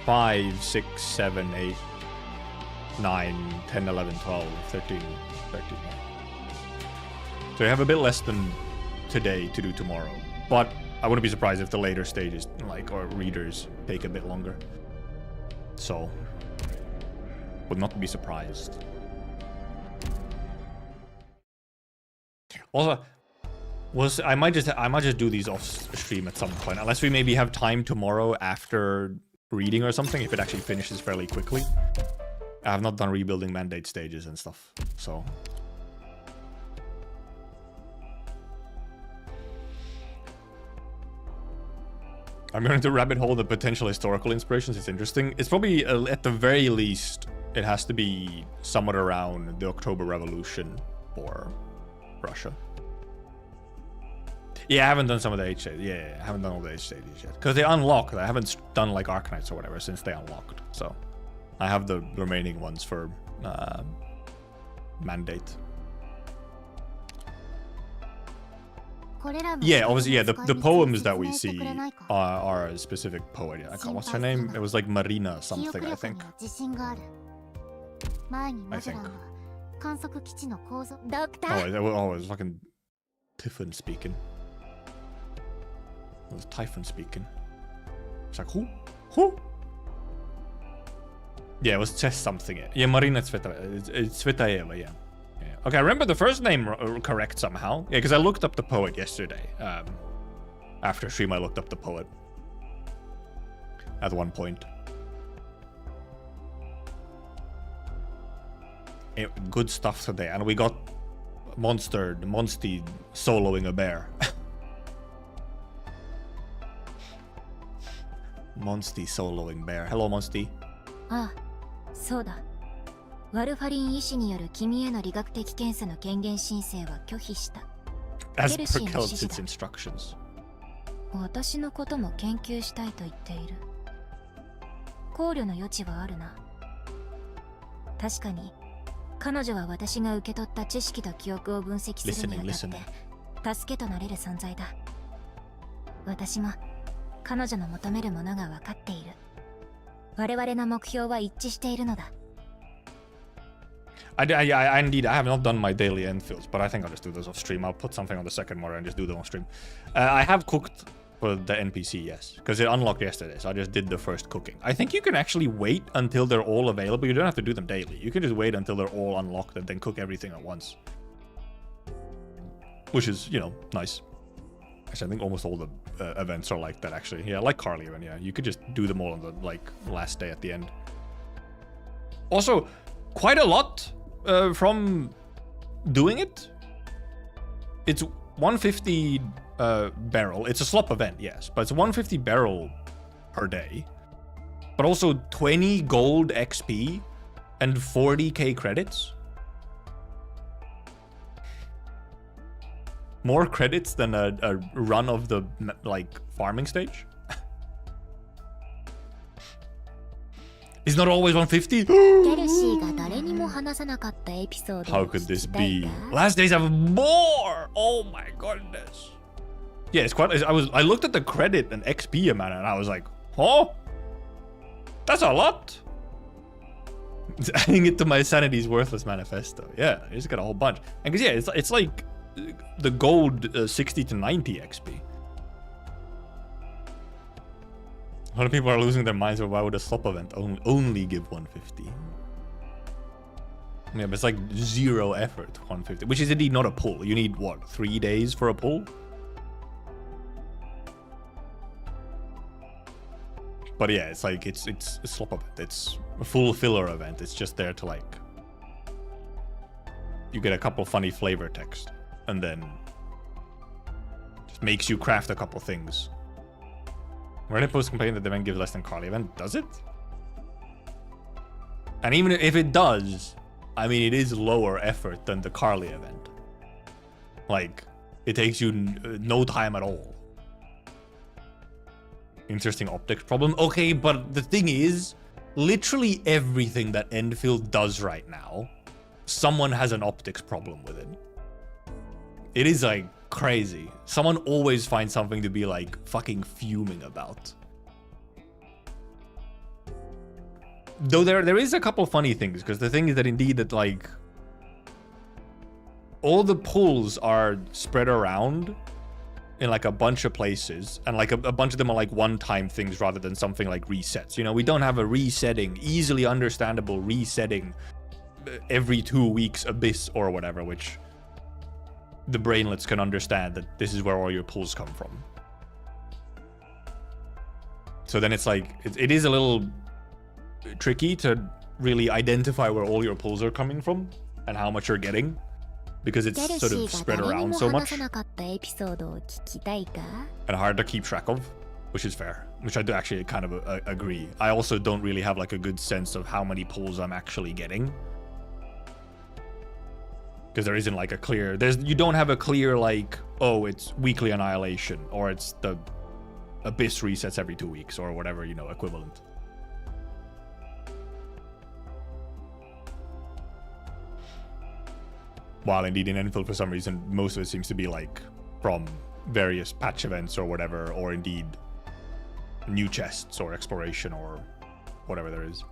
5, 6, 7, 8, 9, 10, 11, 12, 13, 13. So we have a bit less than today to do tomorrow. But I wouldn't be surprised if the later stages, like, or readers, take a bit longer. So, would not be surprised. Also, I might just do these off stream at some point, unless we maybe have time tomorrow after reading or something, if it actually finishes fairly quickly. I have not done rebuilding mandate stages and stuff, so. I'm going to rabbit hole the potential historical inspirations. It's interesting. It's probably, at the very least, it has to be somewhat around the October Revolution or Russia. Yeah, I haven't done some of the H stages. Yeah, I haven't done all the H stages yet. Because they unlocked. I haven't done like Arknights or whatever since they unlocked. So I have the remaining ones for Mandate. Yeah, obviously, yeah, the poems that we see are a specific poet. Yeah, what's her name? It was like Marina something, I think. I think. Oh, it was fucking Typhon speaking. It was Typhon speaking. It's like, who? Who? Yeah, it was chess something. Yeah, Marina Tsvetaeva, yeah. Okay, I remember the first name correct somehow. Yeah, because I looked up the poet yesterday. After stream, I looked up the poet. At one point. Good stuff today. And we got Monsty soloing a bear. Monsty soloing bear. Hello, Monsty. Ah, そうだ。ワルファリン医師による君への理学的検査の権限申請は拒否した。As per Kelt's instructions. 私のことも研究したいと言っている。考慮の余地はあるな。確かに、彼女は私が受け取った知識と記憶を分析するにあたって助けとなれる存在だ。私も彼女の求めるものが分かっている。我々の目標は一致しているのだ。Indeed, I have not done my daily Enfields, but I think I'll just do those off stream. I'll put something on the second monitor and just do them on stream. I have cooked for the NPC, yes, because it unlocked yesterday, so I just did the first cooking. I think you can actually wait until they're all available. You don't have to do them daily. You can just wait until they're all unlocked and then cook everything at once. Which is, you know, nice. Actually, I think almost all the events are like that, actually. Yeah, like Carly event, yeah. You could just do them all on the, like, last day at the end. Also, quite a lot from doing it. It's 150 barrel. It's a slop event, yes, but it's 150 barrel per day. But also 20 gold XP and 40k credits. More credits than a run of the, like, farming stage. It's not always 150. How could this be? Last days have more. Oh my goodness. Yeah, it's quite. I looked at the credit and XP amount, and I was like, oh, that's a lot. Adding it to my Sanity's Worthless Manifesto. Yeah, I just got a whole bunch. And because yeah, it's like the gold 60 to 90 XP. A lot of people are losing their minds over why would a slop event only give 150. Yeah, but it's like 0 effort, 150, which is indeed not a pull. You need, what, 3 days for a pull? But yeah, it's like, it's a slop event. It's a full filler event. It's just there to, like, you get a couple funny flavor text, and then just makes you craft a couple things. Reddit posts complain that the event gives less than Carly event. Does it? And even if it does, I mean, it is lower effort than the Carly event. Like, it takes you no time at all. Interesting optics problem. Okay, but the thing is, literally everything that Enfield does right now, someone has an optics problem with it. It is like crazy. Someone always finds something to be like fucking fuming about. Though there is a couple funny things, because the thing is that indeed that like all the pulls are spread around in like a bunch of places, and like a bunch of them are like one-time things rather than something like resets. You know, we don't have a resetting, easily understandable resetting every 2 weeks abyss or whatever, which the brainlets can understand that this is where all your pulls come from. So then it's like, it is a little tricky to really identify where all your pulls are coming from and how much you're getting, because it's sort of spread around so much and hard to keep track of, which is fair, which I do actually kind of agree. I also don't really have like a good sense of how many pulls I'm actually getting, because there isn't like a clear, you don't have a clear like, oh, it's weekly annihilation, or it's the abyss resets every 2 weeks, or whatever, you know, equivalent. While indeed in Enfield, for some reason, most of it seems to be like from various patch events or whatever, or indeed new chests or exploration or whatever there is.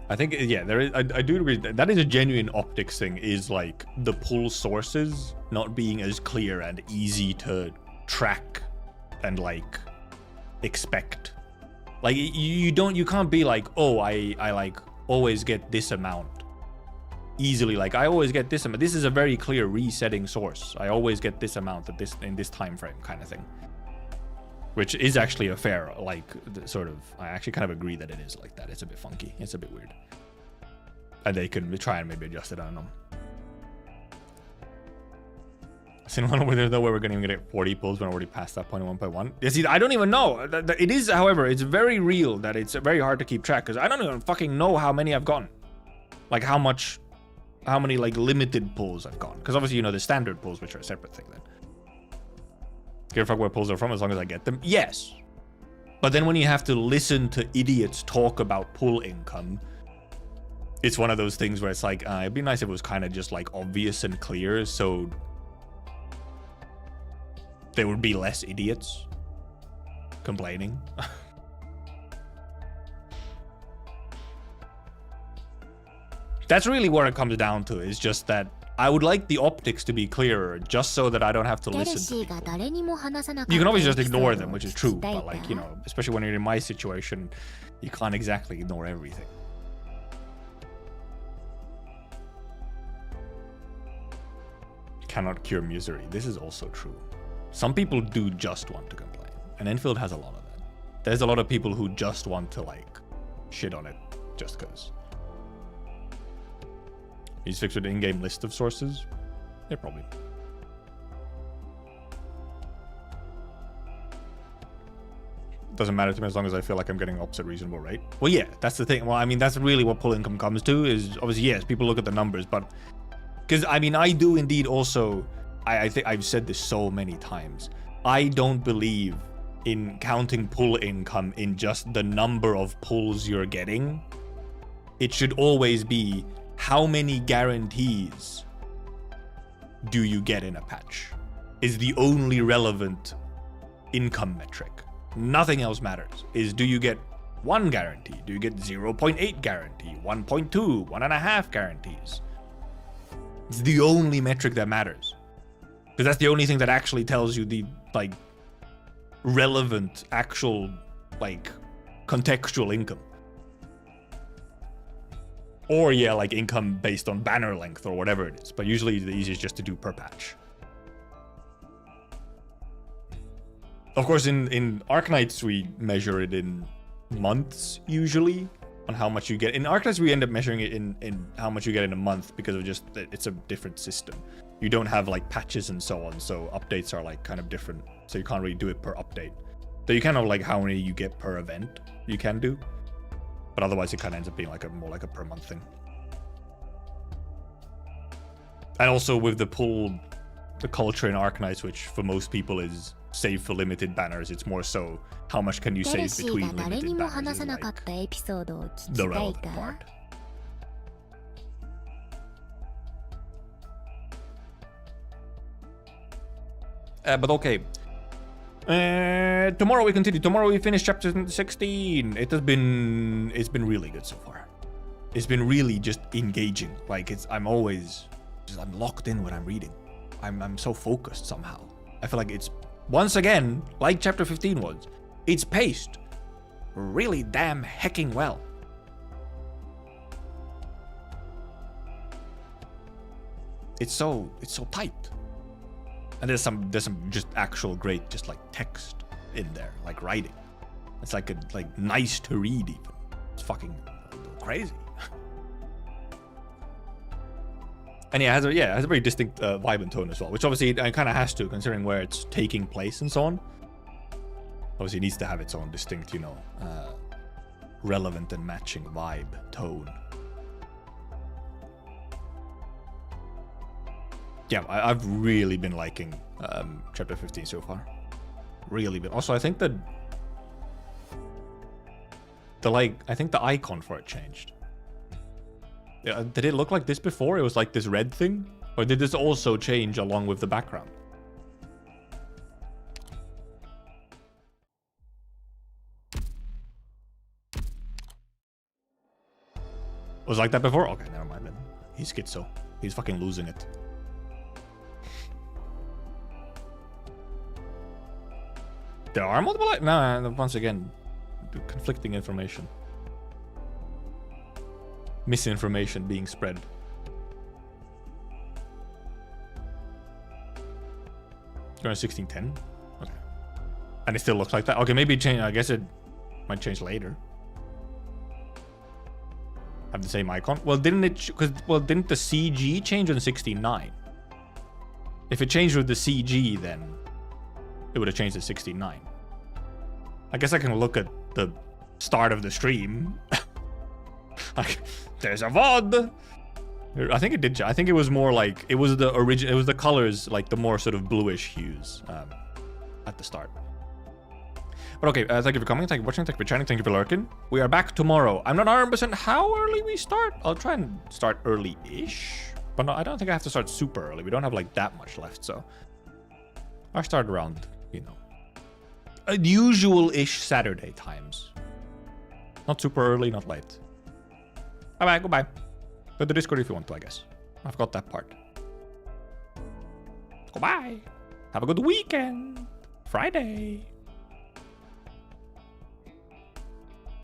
I think, yeah, there is. I do agree that is a genuine optics thing, is like the pull sources not being as clear and easy to track and like expect. Like you can't be like, oh, I like always get this amount easily. Like I always get this amount. This is a very clear resetting source. I always get this amount at this in this time frame, kind of thing. Which is actually a fair, like, sort of, I actually kind of agree that it is like that. It's a bit funky. It's a bit weird. And they could try and maybe adjust it, I don't know. Seen one where there's no way we're going to even get 40 pulls when we're already past that point in 1.1. Yeah, see, I don't even know. It is, however, it's very real that it's very hard to keep track, because I don't even fucking know how many I've gotten. Like, how many, like, limited pulls I've gotten. Because obviously, you know, the standard pulls, which are a separate thing then. Give a fuck where pulls are from as long as I get them? Yes. But then when you have to listen to idiots talk about pull income, it's one of those things where it's like, it'd be nice if it was kind of just like obvious and clear, so there would be less idiots complaining. That's really what it comes down to, is just that I would like the optics to be clearer, just so that I don't have to listen to people. You can always just ignore them, which is true, but like, you know, especially when you're in my situation, you can't exactly ignore everything. Cannot cure misery. This is also true. Some people do just want to complain, and Enfield has a lot of that. There's a lot of people who just want to like shit on it just because. He's fixed with the in-game list of sources? Yeah, probably. Doesn't matter to me as long as I feel like I'm getting opposite reasonable rate. Well, yeah, that's the thing. Well, I mean, that's really what pull income comes to, is obviously, yes, people look at the numbers, but because, I mean, I do indeed also, I think I've said this so many times, I don't believe in counting pull income in just the number of pulls you're getting. It should always be, how many guarantees do you get in a patch is the only relevant income metric. Nothing else matters. Is, do you get 1 guarantee? Do you get 0.8 guarantee? 1.2? 1.5 guarantees? It's the only metric that matters. Because that's the only thing that actually tells you the, like, relevant, actual, like, contextual income. Or, yeah, like income based on banner length or whatever it is. But usually the easiest just to do per patch. Of course, in Arknights, we measure it in months, usually, on how much you get. In Arknights, we end up measuring it in how much you get in a month, because of just, it's a different system. You don't have, like, patches and so on, so updates are, like, kind of different. So you can't really do it per update. So you kind of, like, how many you get per event you can do. But otherwise, it kind of ends up being like more like a per month thing. And also with the culture in Arknights, which for most people is save for limited banners, it's more so how much can you テレ save シー between が誰に limited も banners 話 is さなかっ like たエピソードを聞 the きたい relevant か part. But okay. Tomorrow we continue. Tomorrow we finish chapter 16. It's been really good so far. It's been really just engaging. Like I'm always I'm locked in when I'm reading. I'm so focused somehow. I feel like it's once again like chapter 15 was. It's paced really damn hecking well. It's so tight. And there's some just actual great just like text in there, like writing. It's like nice to read even. It's fucking crazy. And yeah, it has a very distinct vibe and tone as well, which obviously it kind of has to, considering where it's taking place and so on. Obviously it needs to have its own distinct, you know, relevant and matching vibe, tone. Yeah, I've really been liking chapter 15 so far. Really been. Also, I think that the icon for it changed. Yeah, did it look like this before? It was like this red thing? Or did this also change along with the background? Was it like that before? Okay, never mind then. He's schizo. He's fucking losing it. There are multiple... No, once again, conflicting information. Misinformation being spread. Going to 1610? Okay. And it still looks like that? Okay, maybe it change. I guess it might change later. Have the same icon? Well, didn't it... didn't the CG change on 16.9? If it changed with the CG, then it would have changed to 16.9. I guess I can look at the start of the stream. Like, there's a VOD. I think it did. I think it was more like it was the original. It was the colors, like the more sort of bluish hues at the start. But okay, thank you for coming. Thank you for watching. Thank you for chatting. Thank you for lurking. We are back tomorrow. I'm not 100% how early we start. I'll try and start early-ish, but no, I don't think I have to start super early. We don't have like that much left, so I'll start around, you know, usual-ish Saturday times. Not super early, not late. Bye-bye, goodbye. Go to the Discord if you want to, I guess. I've got that part. Goodbye. Have a good weekend. Friday.